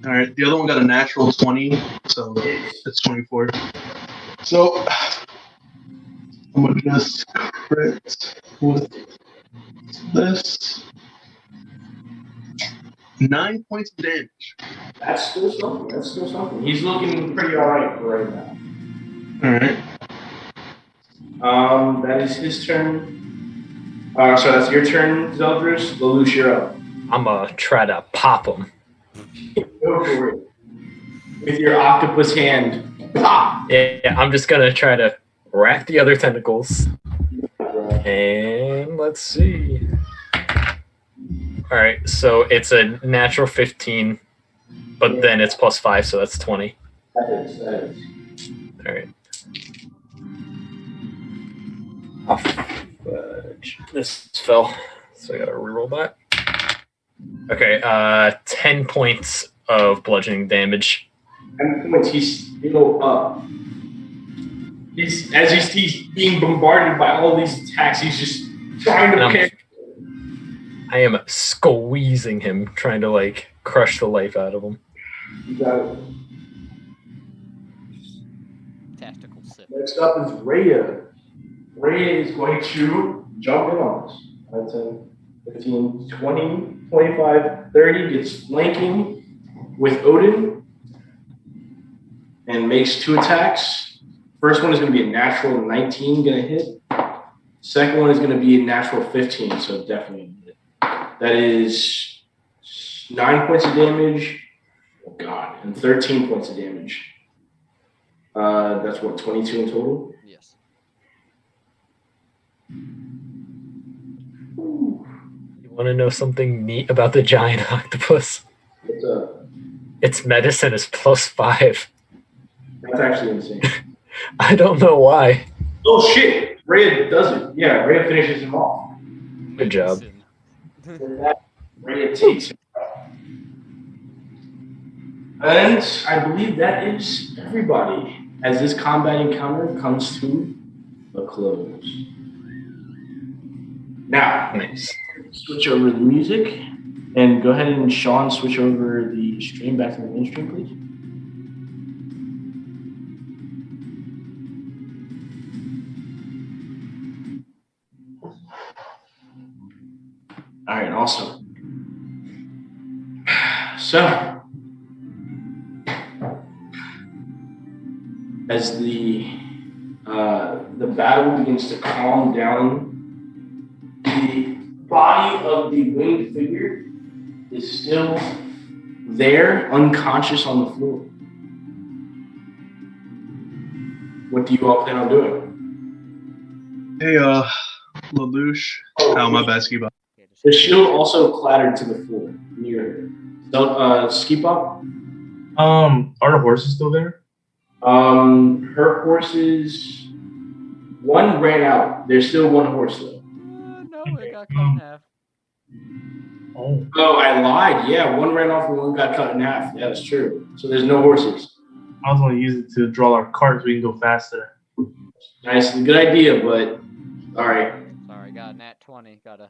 All right, the other one got a natural 20, so it's 24. So I'm gonna just crit with this. 9 points of damage. That's still something. He's looking pretty alright right now. All right. That is his turn. So that's your turn, Zeldris. Lelouch, you're up. I'm gonna try to pop him. Go for it. With your octopus hand. Pop! Yeah, I'm just gonna try to rack the other tentacles. And let's see. All right, so it's a natural 15, but then it's +5, so that's 20. That is. All right. Oh, fudge. This fell, so I gotta reroll that. Okay, 10 points of bludgeoning damage. 10 points. He's still up. He's being bombarded by all these attacks, he's just trying to parry. I am squeezing him, trying to like crush the life out of him. You got it. Tactical sip. Next up is Rhea. Rhea is going to jump in on us. 10, 15, 20, 25, 30, gets flanking with Odin and makes 2 attacks. First one is going to be a natural 19, going to hit. Second one is going to be a natural 15, so definitely hit. That is 9 points of damage. Oh, God. And 13 points of damage. That's what, 22 in total? Yes. You want to know something neat about the giant octopus? What's up? Its medicine is +5. That's actually insane. I don't know why. Oh, shit. Rhea does it. Yeah, Rhea finishes him off. Good job. With that, Rhea takes him out. And I believe that is everybody as this combat encounter comes to a close. Now, Nice. switch over the music and go ahead and Sean switch over the stream back to the main stream, please. All right, awesome. So, as the battle begins to calm down, the body of the winged figure is still there, unconscious on the floor. What do you all plan on doing? Hey, Lelouch. Oh, my bad, Ski Bob. The shield also clattered to the floor near her. Ski Bob? Are the horses still there? Her horses, one ran out. There's still one horse though. No, it got cut in half. Oh, I lied. Yeah, one ran off and one got cut in half. Yeah, that's true. So there's no horses. I was going to use it to draw our carts so we can go faster. Nice, good idea, but all right. Sorry, got a nat 20. Gotta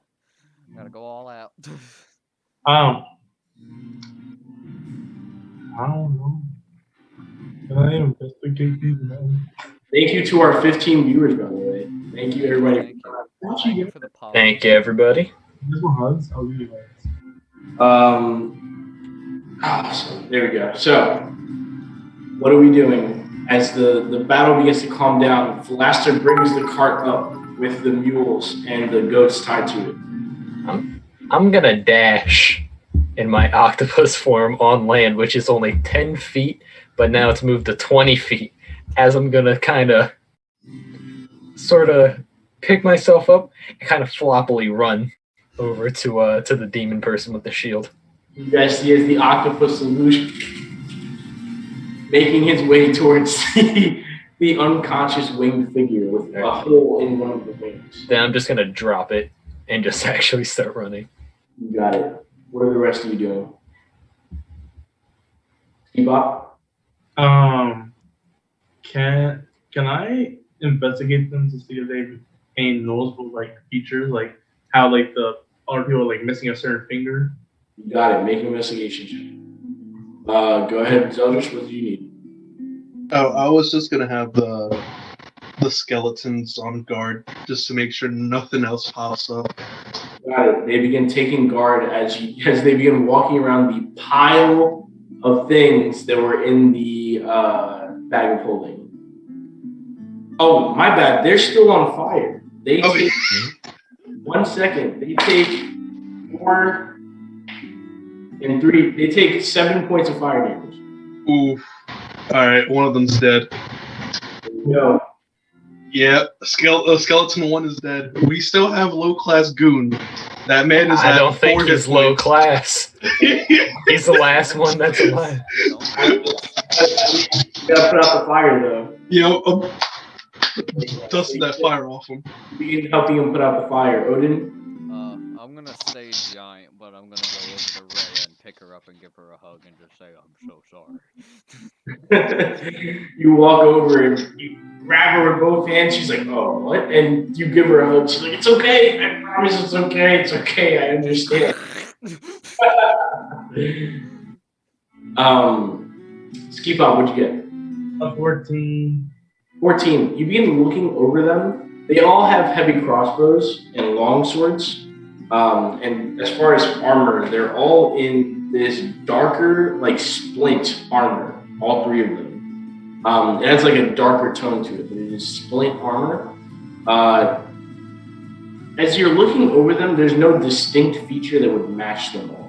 go all out. I don't know. Can I investigate these men? Thank you to our 15 viewers, by the way. Thank you, everybody. Thank you. Thank you for the pop. Thank you, everybody. This one hugs? I'll give you hugs. Awesome. There we go. So, what are we doing? As the battle begins to calm down, Philaster brings the cart up with the mules and the goats tied to it. I'm gonna dash in my octopus form on land, which is only 10 feet, but now it's moved to 20 feet. As I'm gonna kind of, sort of pick myself up and kind of floppily run over to the demon person with the shield. You guys see as the octopus solution making his way towards the unconscious winged figure with a hole in one of the wings. Then I'm just gonna drop it and just actually start running. You got it. What are the rest of you doing? Bebop? Can I investigate them to see if they have any noticeable like features, like how like the other people are like missing a certain finger? You got it. Make an investigation check. Go ahead, Zeldris. What do you need? Oh, I was just gonna have the skeletons on guard just to make sure nothing else pops up. Got it. They begin taking guard as they begin walking around the pile of things that were in the bag of holding. Oh, my bad. They're still on fire. They take 1 second. They take 4 and 3. They take 7 points of fire damage. Oof. All right, one of them's dead. No. Yeah, skeleton one is dead. We still have low class goon. That man is. I don't think he's low class. He's the last one that's alive. You gotta put out the fire though. You know, dusting that fire off him. Begin helping him put out the fire. Odin? I'm gonna stay giant, but I'm gonna go over to Rhea and pick her up and give her a hug and just say I'm so sorry. You walk over and grab her with both hands. She's like, "Oh, what?" And you give her a hug. She's like, "It's okay. I promise it's okay. It's okay. I understand." Ski Pop, what'd you get? A 14. 14. You begin looking over them. They all have heavy crossbows and long swords. And as far as armor, they're all in this darker, like splint armor. All three of them. It has like a darker tone to it, but it is splint armor. As you're looking over them, there's no distinct feature that would match them all.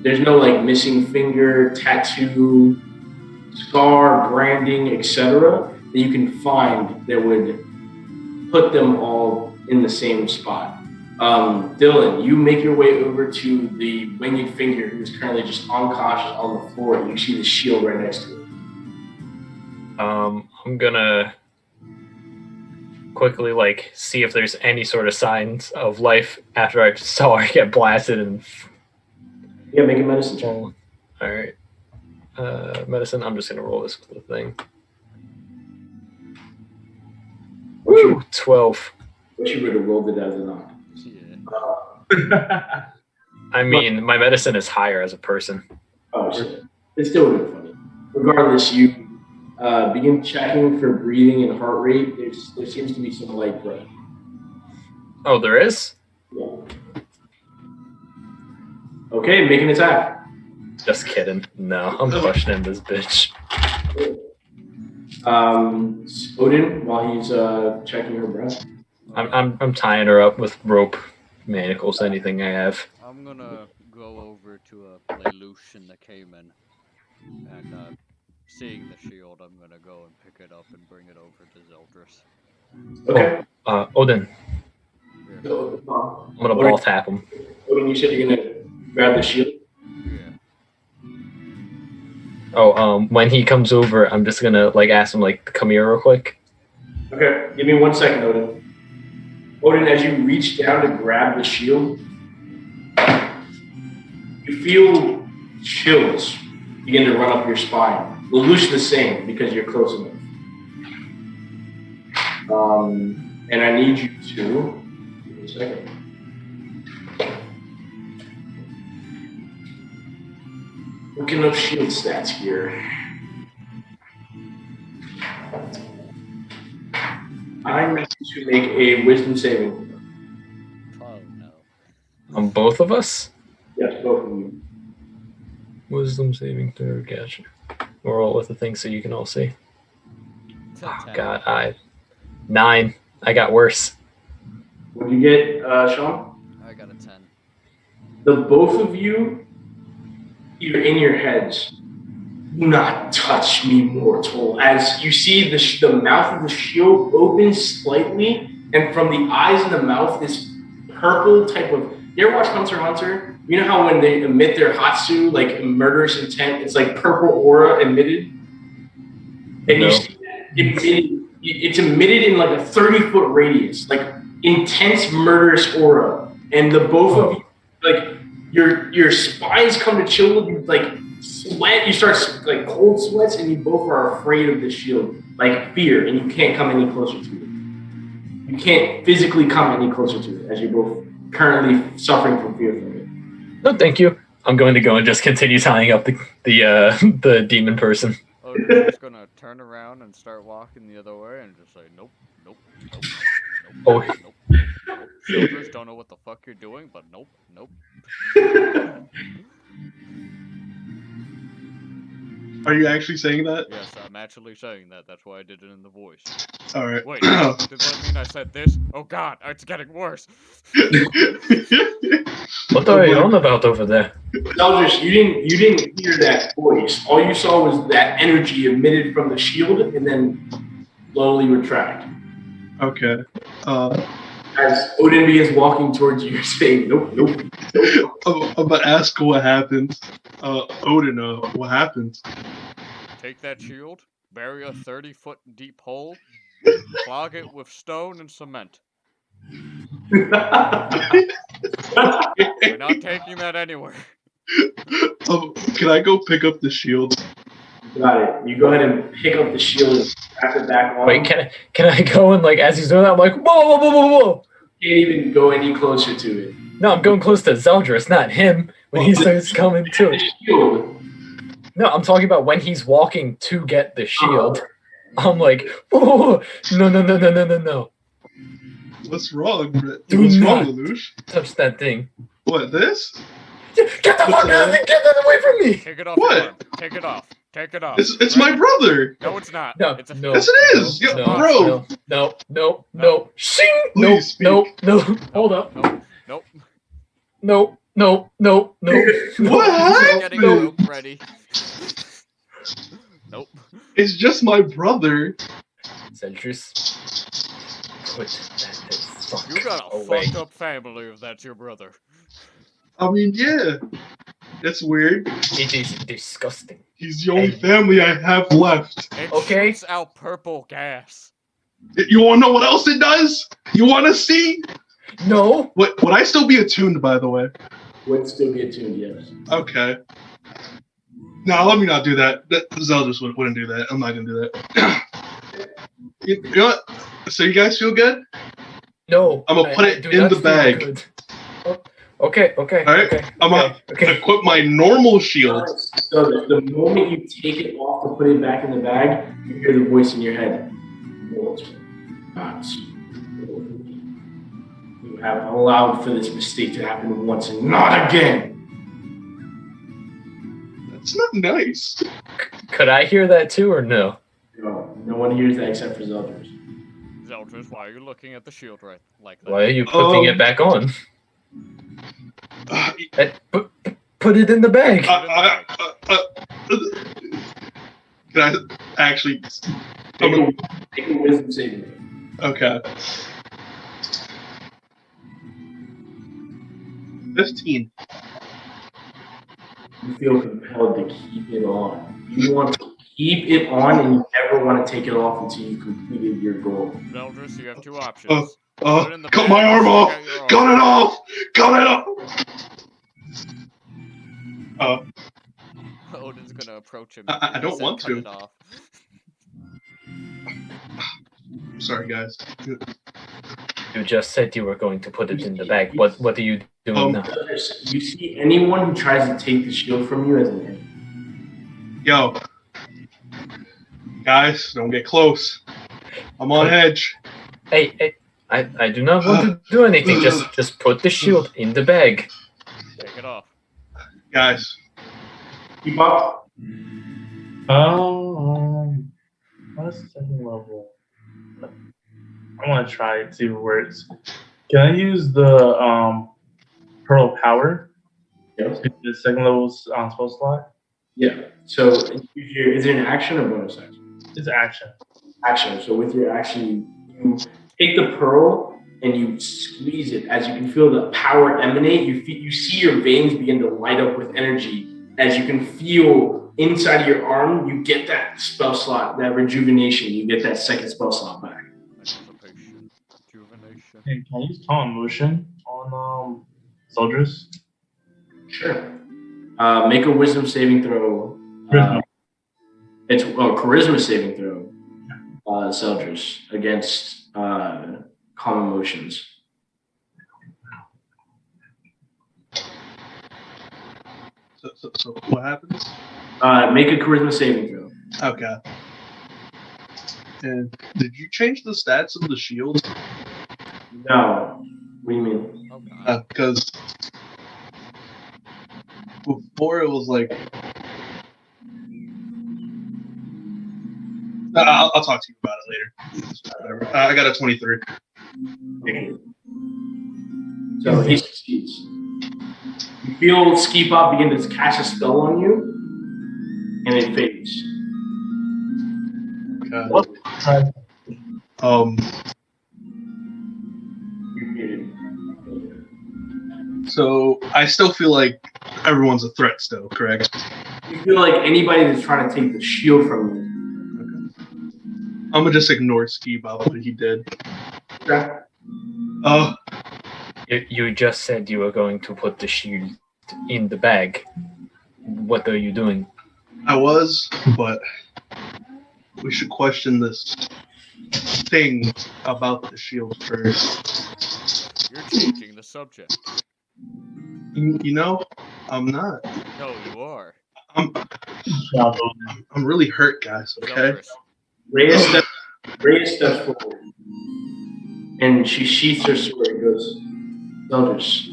There's no like missing finger, tattoo, scar, branding, etc. that you can find that would put them all in the same spot. Dylan, you make your way over to the winged finger who's currently just unconscious on the floor. You see the shield right next to it. I'm gonna quickly like see if there's any sort of signs of life after I saw her get blasted and. Yeah, make a medicine check. All right. Medicine. I'm just gonna roll this with the thing. Woo! 12. Wish you would have rolled it as a knock. Yeah. I mean, my medicine is higher as a person. Oh shit! It still would have been funny. Regardless, you begin checking for breathing and heart rate. There seems to be some light breath. Oh, there is? Yeah. Okay, make an attack. Just kidding. No, I'm questioning this bitch. Odin, while he's checking her breath. I'm tying her up with rope, manacles, anything I have. I'm gonna go over to play loose in the Cayman, and seeing the shield, I'm gonna go and pick it up and bring it over to Zeldris. Okay. Odin, Yeah. So, I'm gonna ball tap him. Odin, you said you're gonna grab the shield. Yeah. Oh, when he comes over, I'm just gonna like ask him like, come here real quick. Okay, give me 1 second, Odin. Odin, as you reach down to grab the shield, you feel chills begin to run up your spine. Lelouch the same because you're close enough. And I need you to give me a second. Looking up shield stats here. I need you to make a wisdom saving. Oh no. On both of us? Yes, both of you. Wisdom saving throw, gotcha. We'll roll with the thing so you can all see. Oh, God, 9. I got worse. What did you get, Sean? I got a 10. The both of you, you're in your heads. Do not touch me, mortal. As you see the mouth of the shield opens slightly, and from the eyes and the mouth, this purple type of. You ever watch Hunter x Hunter? You know how when they emit their Hatsu, like murderous intent, it's like purple aura emitted? And No. you see that it's emitted in like a 30-foot radius, like intense murderous aura. And the both of you, like your spines come to chill, you like sweat, you start like cold sweats, and you both are afraid of the shield, like fear, and you can't come any closer to it. You can't physically come any closer to it as you're both currently suffering from fear from it. No, thank you. I'm going to go and just continue tying up the demon person. Oh, you're just gonna turn around and start walking the other way and just say, nope, nope, nope, nope, Oh. nope, nope. Soldiers don't know what the fuck you're doing, but nope, nope. Are you actually saying that? Yes, I'm actually saying that. That's why I did it in the voice. All right. Wait, does that mean I said this? Oh god, it's getting worse. What are you on about over there? Eldris, you didn't hear that voice. All you saw was that energy emitted from the shield and then slowly retract. Okay. As Odin begins walking towards you, saying, nope, nope, nope. I'm about to ask what happened. Odin, what happened? Take that shield, bury a 30-foot deep hole, clog it with stone and cement. We're not taking that anywhere. Can I go pick up the shield? Got it. You go ahead and pick up the shield and strap it back on. Wait, can I go and like as he's doing that, I'm like, whoa. Can't even go any closer to it. No, I'm going close to Zeldris, not him. When he starts coming to it. Shield. No, I'm talking about when he's walking to get the shield. I'm like, whoa, no. What's wrong? Do What's not wrong, Lelouch? touch that thing. What, this? Get the fuck out of it! Get that away from me! Take it off. What? Your arm. Take it off. Take it off. It's my brother. No, it's not. No, It's a no. Yes, it is. No, Yo, no, bro. No. Shing! Please No. speak. Hold up. Nope. No. What happened? Getting the rope ready. Nope. It's just my brother. Zeldris, put that the fuck You got a away. fucked up family if that's your brother. I mean, yeah. It's weird. It is disgusting. He's the only family I have left. It Okay. shoots out purple gas. You want to know what else it does? You want to see? No. Would I still be attuned, by the way? Would still be attuned, yes. Okay. No, let me not do that. Zeldris wouldn't do that. I'm not going to do that. You know what? So you guys feel good? No. I'm gonna put it do in not the feel bag. good. Oh, okay. All right. I'm going to equip my normal shield. So the moment you take it off to put it back in the bag, you hear the voice in your head. You have allowed for this mistake to happen once and not again. That's not nice. Could I hear that too or no? No one hears that except for Zeldris. Zeldris, why are you looking at the shield right like that? Why are you putting it back on? Uh, Put it in the bag. Can I actually? Make a wisdom saving. Okay. 15. You feel compelled to keep it on. You want to keep it on, and you never want to take it off until you completed your goal. Zeldris, you have two options. Cut my arm off! Cut it off! Cut it off! Odin's gonna approach him. I don't want cut to. It off. Sorry, guys. You just said you were going to put it in the bag. What are you doing now? You see anyone who tries to take the shield from you as an enemy. Yo. Guys, don't get close. I'm on edge. Hey, I do not want to do anything. Just put the shield in the bag. Take it off. Guys. Keep up. What's the second level? I want to try it, see if it works. Can I use the Pearl Power? Yes. The second level spell slot? Yeah. So is it an action or bonus action? It's action. Action. So with your action, you take the pearl and you squeeze it. As you can feel the power emanate, you see your veins begin to light up with energy. As you can feel inside of your arm, you get that spell slot, that rejuvenation. You get that second spell slot back. Rejuvenation. Hey, can I use Calm Motion on soldiers? Sure. Make a wisdom saving throw. Charisma. It's charisma saving throw. Soldiers against calm emotions. So what happens? Make a charisma saving throw. Okay. And did you change the stats of the shield? No. What do you mean? Okay. Because before it was like. I'll talk to you about it later. Whatever. I got a 23. Okay. So he succeeds. You feel Ski Pop begin to cast a spell on you, and it fades. Okay. What? So I still feel like everyone's a threat still, correct? You feel like anybody that's trying to take the shield from you. I'm gonna just ignore Ski about what he did. Okay. You just said you were going to put the shield in the bag. What are you doing? I was, but we should question this thing about the shield first. You're changing the subject. You know, I'm not. No, you are. I'm really hurt, guys. Okay. Zeldris, Rhea steps forward, and she sheaths her sword and goes, Zeldris,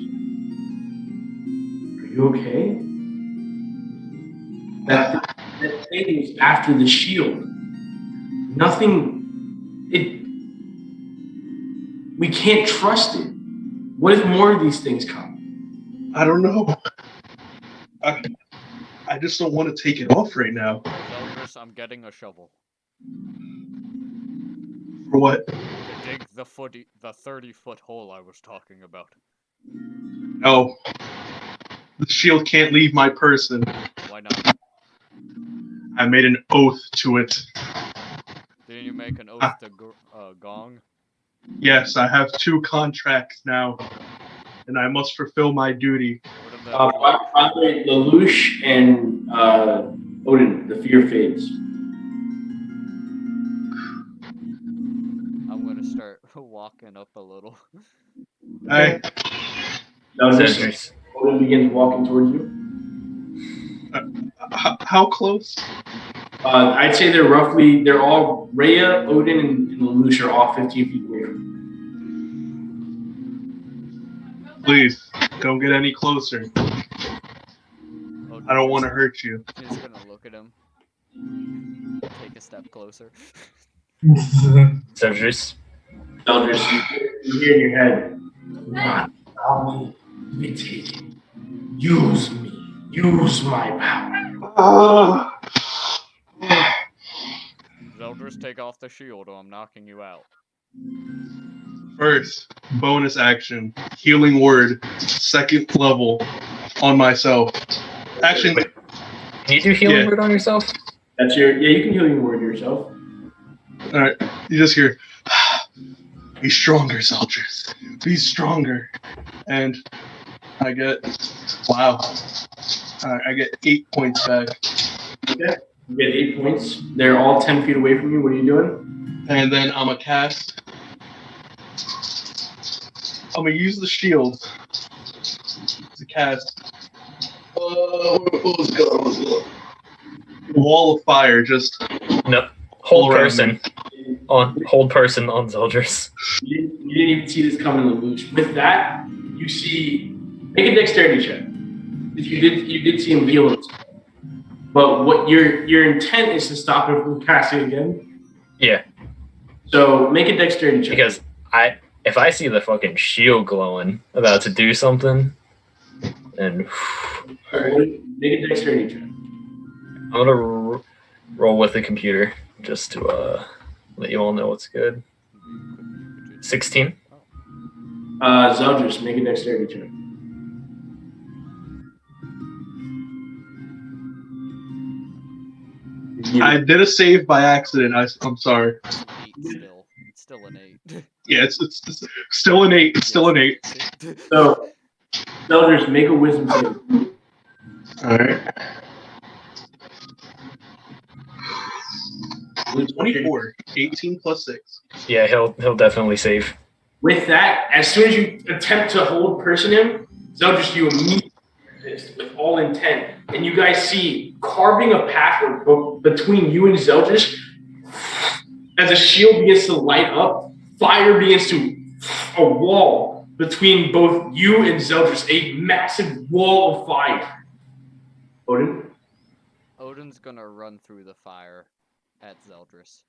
are you okay? That thing was after the shield. We can't trust it. What if more of these things come? I don't know. I just don't want to take it off right now. Zeldris, I'm getting a shovel. For what? To dig the 30-foot hole I was talking about. No. The shield can't leave my person. Why not? I made an oath to it. Didn't you make an oath to Gong? Yes, I have 2 contracts now, and I must fulfill my duty. By the way, Lelouch and Odin, the fear fades. I'm gonna start walking up a little. Hey. Odin begins walking towards you. How close? I'd say they're all, Rhea, Odin, and Lelouch are all 15 feet away from you. Please, don't get any closer. I don't want to hurt you. He's gonna look at him. Take a step closer. Zeldris, you hear in your head, not allow me to take it. Use me. Use my power. Zeldris, take off the shield or I'm knocking you out. First, bonus action, healing word, 2nd level on myself. Action. Can you do healing word on yourself? That's you can healing word yourself. Alright, you just hear, be stronger, Zeldris. Be stronger. And I get, I get 8 points back. Okay. You get 8 points. They're all 10 feet away from you. What are you doing? And then I'm gonna cast. I'm gonna use the shield to cast. Wall of fire. Just no. Hold person on Zeldris. You didn't even see this coming, Lelouch. With that, you see. Make a dexterity check. You did see him heal himself. But what your intent is to stop him from casting again. Yeah. So make a dexterity check. Because if I see the fucking shield glowing about to do something, then right. Make a dexterity check. I'm gonna roll with the computer just to let you all know what's good. 16. Zeldris, make a dexterity check. I did a save by accident. I'm sorry. It's still an 8. Yeah, it's still an 8. It's still an 8. So, Zeldris, make a wisdom save. All right. 24. 18 plus 6. Yeah, he'll definitely save. With that, as soon as you attempt to hold person him, Zeldris, you immediately resist with all intent, and you guys see carving a path between you and Zeldris. As a shield begins to light up, fire begins to a wall between both you and Zeldris, a massive wall of fire. Odin? Odin's gonna run through the fire at Zeldris.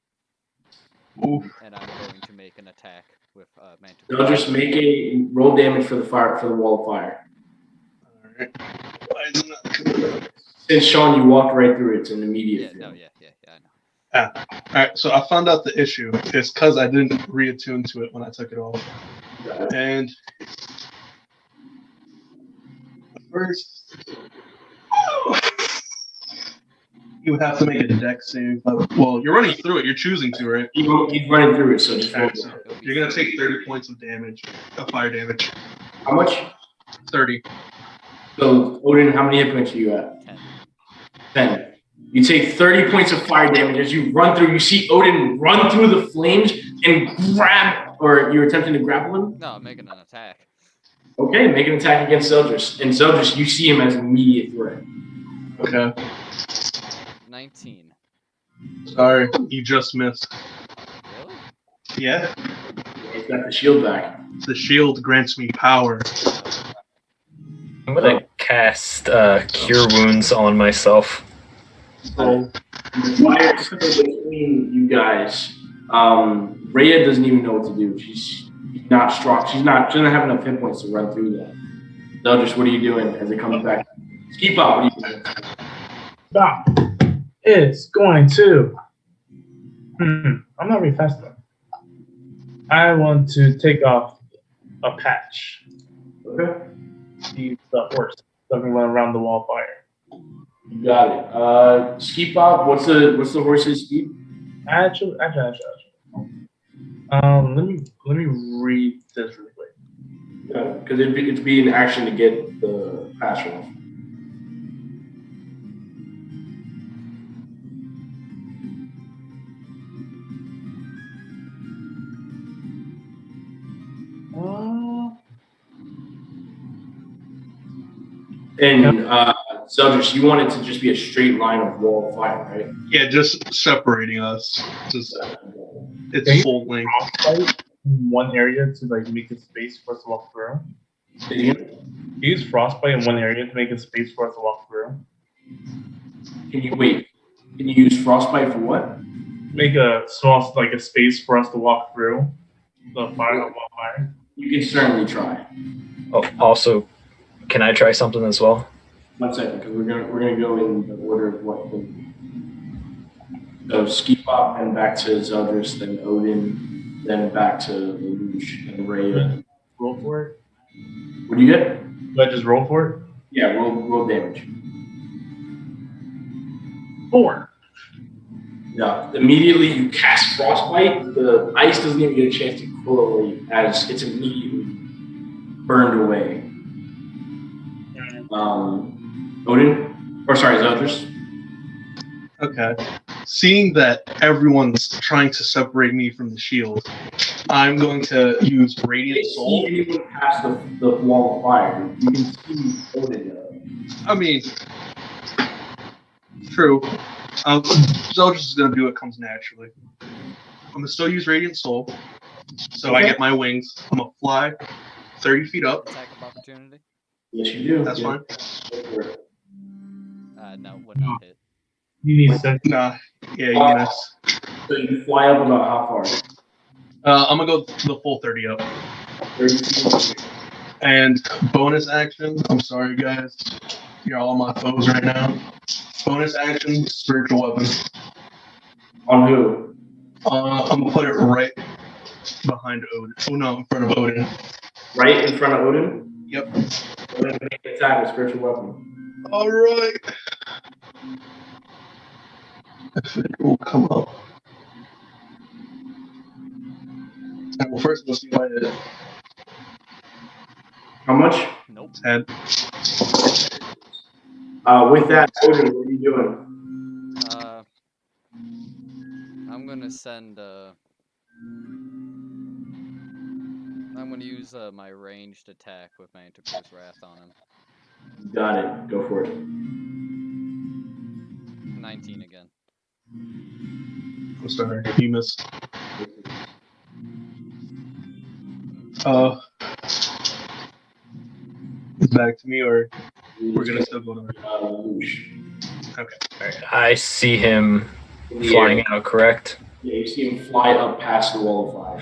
Oof. And I'm going to make an attack with Manticore. Zeldris, make a roll damage for the wall of fire. Alright. Why is it not coming up? Since Sean, you walked right through it, it's an immediate. Yeah, I know. Alright, so I found out the issue. It's because I didn't reattune to it when I took it off. And first, you have to make a dex save. Well, you're running through it. You're choosing to, right? He's running through it, so just roll. So you're gonna take 30 points of damage, of fire damage. How much? 30. So, Odin, how many hit points are you at? 10. 10. You take 30 points of fire damage as you run through. You see Odin run through the flames and grab, or you're attempting to grapple him? No, I'm making an attack. Okay, make an attack against Zeldris. And Zeldris, you see him as an immediate threat. Okay. 19. Sorry, you just missed. Really? Yeah. He's got the shield back. The shield grants me power. I'm gonna cast Cure Wounds on myself. So, fire between you guys. Rhea doesn't even know what to do. She's not strong. She doesn't have enough hit points to run through that. Zeldris, what are you doing as it comes back? Keep up. What are you doing? Stop. It's going to. I'm not very fast enough. I want to take off a patch. Okay. The horse. So I can run around the wall of fire. You got it. Ski Bob, what's the horse's speed? Actually. Let me read this really quick. Yeah, because it'd be an action to get the pass off. And Zeldris, you want it to just be a straight line of wall of fire, right? Yeah, just separating us. It's full length. Frostbite in one area to like make a space for us to walk through. Use frostbite in one area to make a space for us to walk through. Can you use frostbite for what? Make a small like a space for us to walk through the fire. You can certainly try. Oh, also, can I try something as well? 1 second, because we're gonna go in the order of what. So Ski Pop, and back to Zeldris, then Odin, then back to Lelouch and Rhea. Roll for it. What do you get? Do I just roll for it? Yeah, roll damage. 4. Yeah. Immediately you cast frostbite. The ice doesn't even get a chance to correlate as it's immediately burned away. Odin, or sorry, Zeldris. Okay. Seeing that everyone's trying to separate me from the shield, I'm going to use Radiant Soul. See anyone past the wall of fire? You can see Odin. I mean, true. Zeldris is going to do what comes naturally. I'm going to still use Radiant Soul, so I get my wings. I'm going to fly 30 feet up. Attack of opportunity? Yes, you do. That's fine. No, would not hit. You need to. Nah. Yeah, you miss. So you fly up about how far? I'm going to go the full 30 up. 30 feet. And bonus action. I'm sorry, guys. You're all my foes right now. Bonus action, spiritual weapon. On who? I'm going to put it right behind Odin. Oh, no, in front of Odin. Right in front of Odin? Yep. Odin make an attack with spiritual weapon. All right. If it will come up. Well, first we'll see if I hit it. How much? Nope. 10. With that, Odin, what are you doing? I'm gonna send. I'm gonna use my ranged attack with my Interpierce Wrath on him. Got it. Go for it. 19 again. I'm sorry, you missed. It's back to me, or we're gonna still go to Lelouch. Okay. Alright, I see him In the flying air. out, correct? Yeah, you see him fly up past the wall of fire.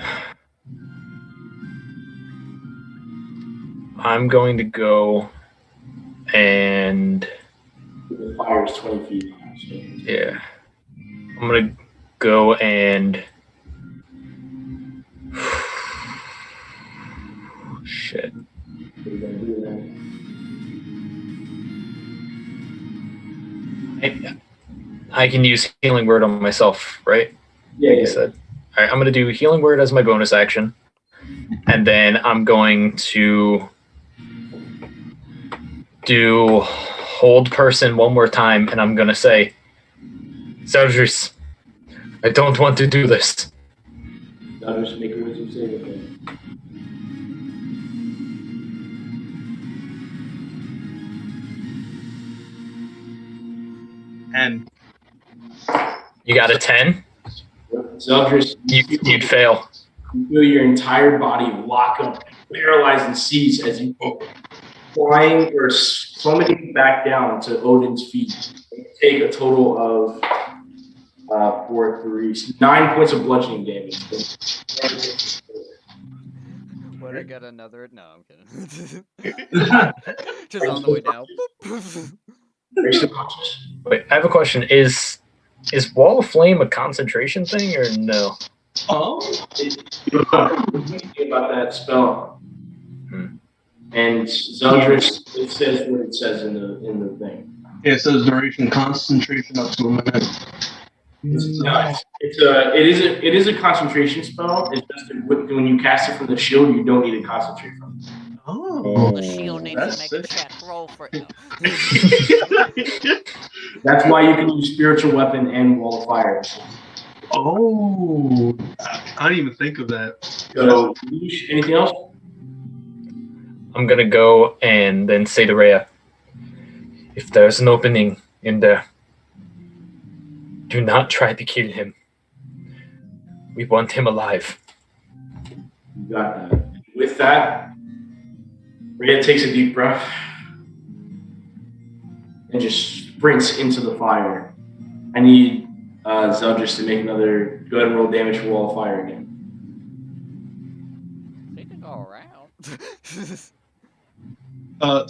I'm going to go and The fire is 20 feet high. So. yeah, I'm gonna go and shit. What are you gonna do then? I can use Healing Word on myself, right? Yeah, You said. All right, I'm gonna do Healing Word as my bonus action, and then I'm going to do Hold Person one more time, and I'm gonna say, Zeldris, I don't want to do this. Zeldris, make a wisdom saving throw. And You got a 10? Zeldris, You'd fail. you feel your entire body lock up, paralyzed and seize as you flying or plummeting back down to Odin's feet. You take a total of 9 points of bludgeoning damage. Would I get another? No, I'm kidding. Just on the way down. Are you still conscious? Wait, I have a question. Is Wall of Flame a concentration thing or no? oh, You about that spell. And Zeldris, it says what it says in the thing. it says duration concentration up to a minute. It is a concentration spell. It's just that when you cast it from the shield, you don't need to concentrate from it. Oh, The shield needs that's to make sick. a check roll for it. That's why you can use spiritual weapon and wall of fire. Oh, I didn't even think of that. So, anything else? I'm gonna go and then say to Rhea, if there's an opening in there, do not try to kill him. We want him alive. You got that. With that, Rhea takes a deep breath and just sprints into the fire. I need Zeldris to make another. Go ahead and roll damage for wall of fire again. They can go around.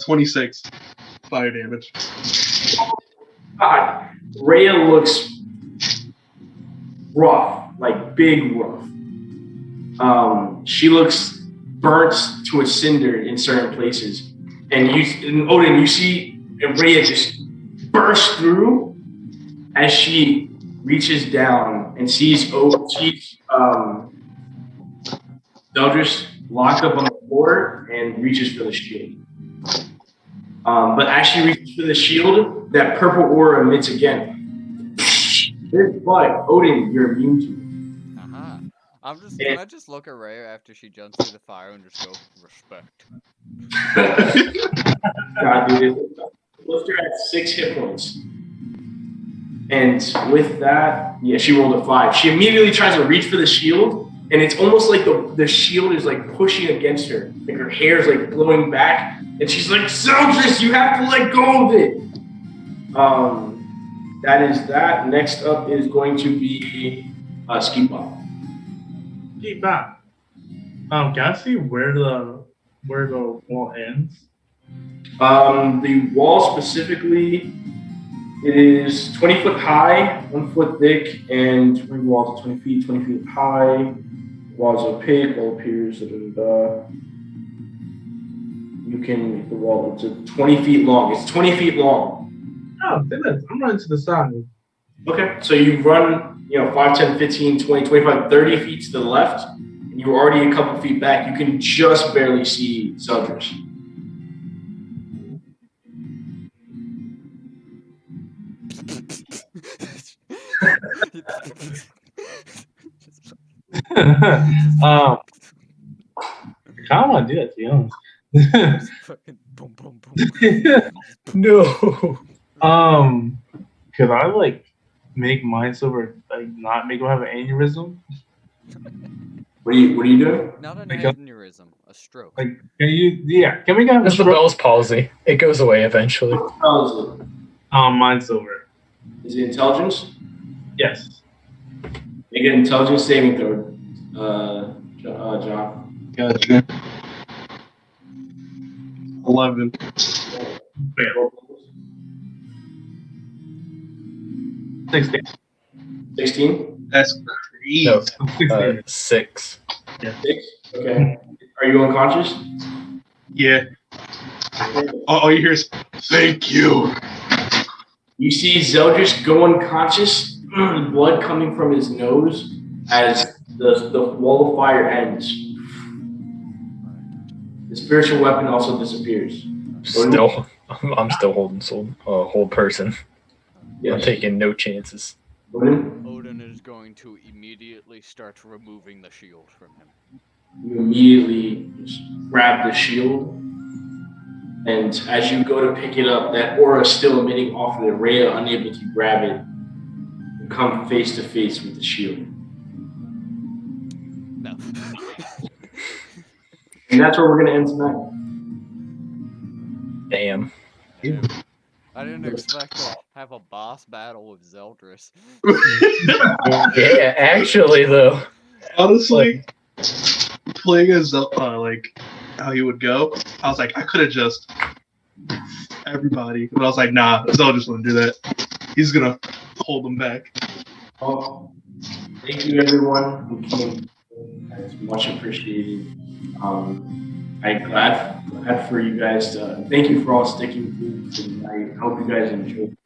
26 fire damage. God, Rhea looks rough, like big rough. She looks burnt to a cinder in certain places. And Odin, you see Rhea just burst through as she reaches down and sees Zeldris locked up on the floor and reaches for the shield. But as she reaches for the shield, that purple aura emits again. But Odin, you're immune to it. Can I just look at Rhea after she jumps through the fire and just go, respect? God, dude, left her at 6 hit points. And with that, yeah, she rolled a 5. She immediately tries to reach for the shield, and it's almost like the shield is like pushing against her. Like her hair is like blowing back, and she's like, Zeldris, you have to let go of it. That is that. Next up is going to be Ski Bop. Ski Bop. Can I see where the wall ends? The wall specifically, it is 20 foot high, 1 foot thick, and three walls are 20 feet high. Walls are opaque, wall appears. You can make the wall. It's 20 feet long. It's 20 feet long. Oh, goodness. I'm running to the side. Okay, so you run, 5, 10, 15, 20, 25, 30 feet to the left, and you're already a couple feet back. You can just barely see Zeldris. I kind of want to do that, to be honest. Fucking boom, boom, boom. No. Could I make mine so not make him have an aneurysm? What are you doing? Not an Like, aneurysm, a stroke. Can we have a That's the stroke? Bell's palsy. It goes away eventually. How is it? Mine's silver. Is it intelligence? Yes. Make an intelligence saving throw, John. Gotcha. 11. 16. 16? That's crazy. No, 16. 6. 6? Okay. Are you unconscious? Yeah. All you hear is, thank you. You see Zeldris go unconscious, blood coming from his nose as the wall of fire ends. The spiritual weapon also disappears. I'm still holding hold person. Yes. I'm taking no chances. Odin, Odin is going to immediately start removing the shield from him. you immediately grab the shield, and as you go to pick it up, that aura is still emitting off of it. Rhea, unable to grab it, you come face to face with the shield. No. And that's where we're going to end tonight. Damn. Damn. I didn't expect to have a boss battle with Zeldris. Yeah, actually, though. Honestly, playing as like how he would go, I was like, I could have just everybody, but I was like, nah, Zelda's gonna do that. He's gonna hold them back. Well, thank you, everyone who came. It's much appreciated. I'm glad for you guys. Thank you for all sticking through tonight. I hope you guys enjoyed.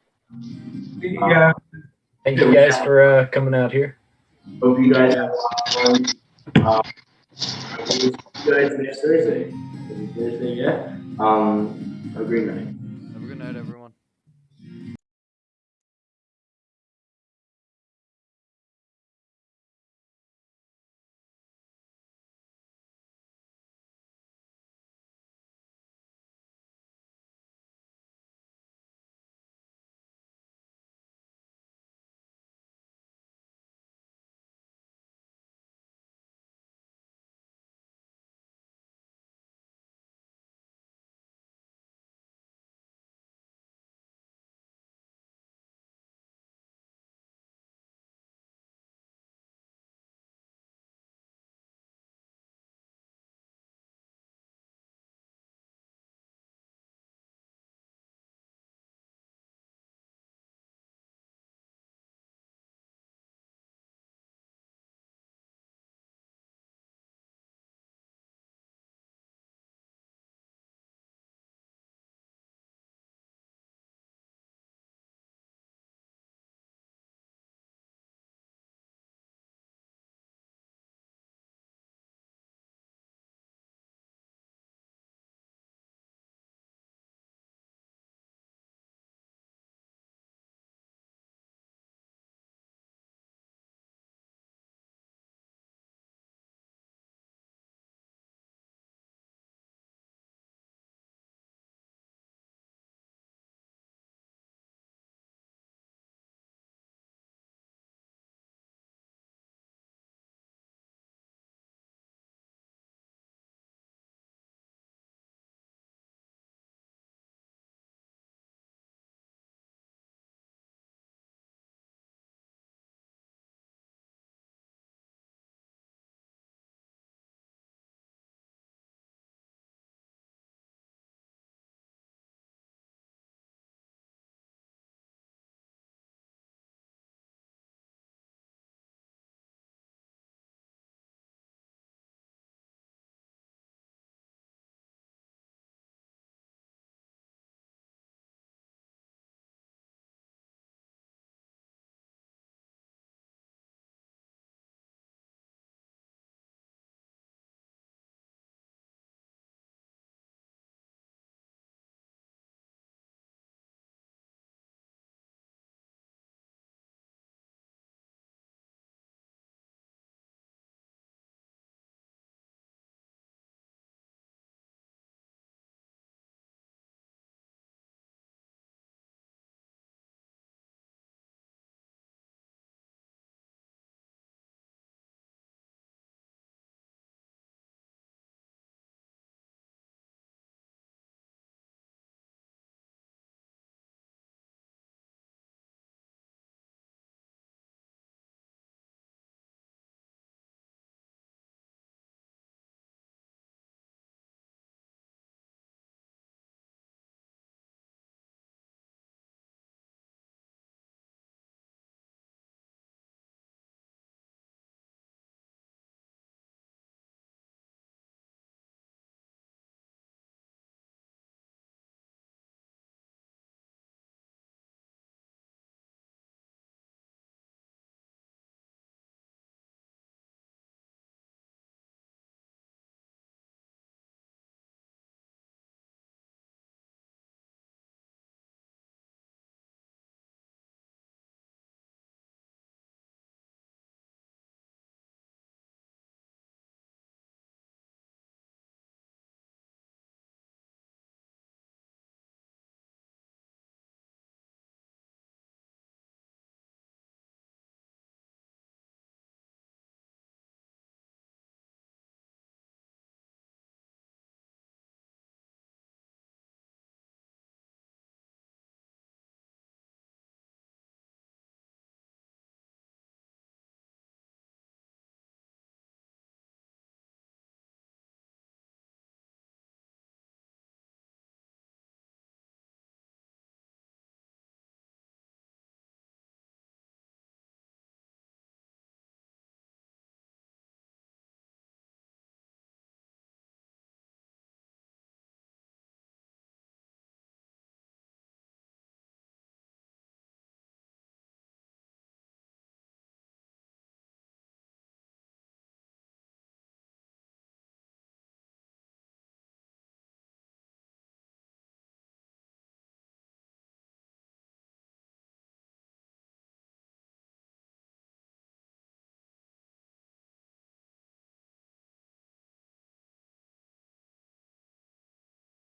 Yeah. Thank you guys for coming out here. Hope you guys have a lot of fun. I will see you guys next Thursday. Is it Thursday yet? Have a great night. Have a good night, everyone.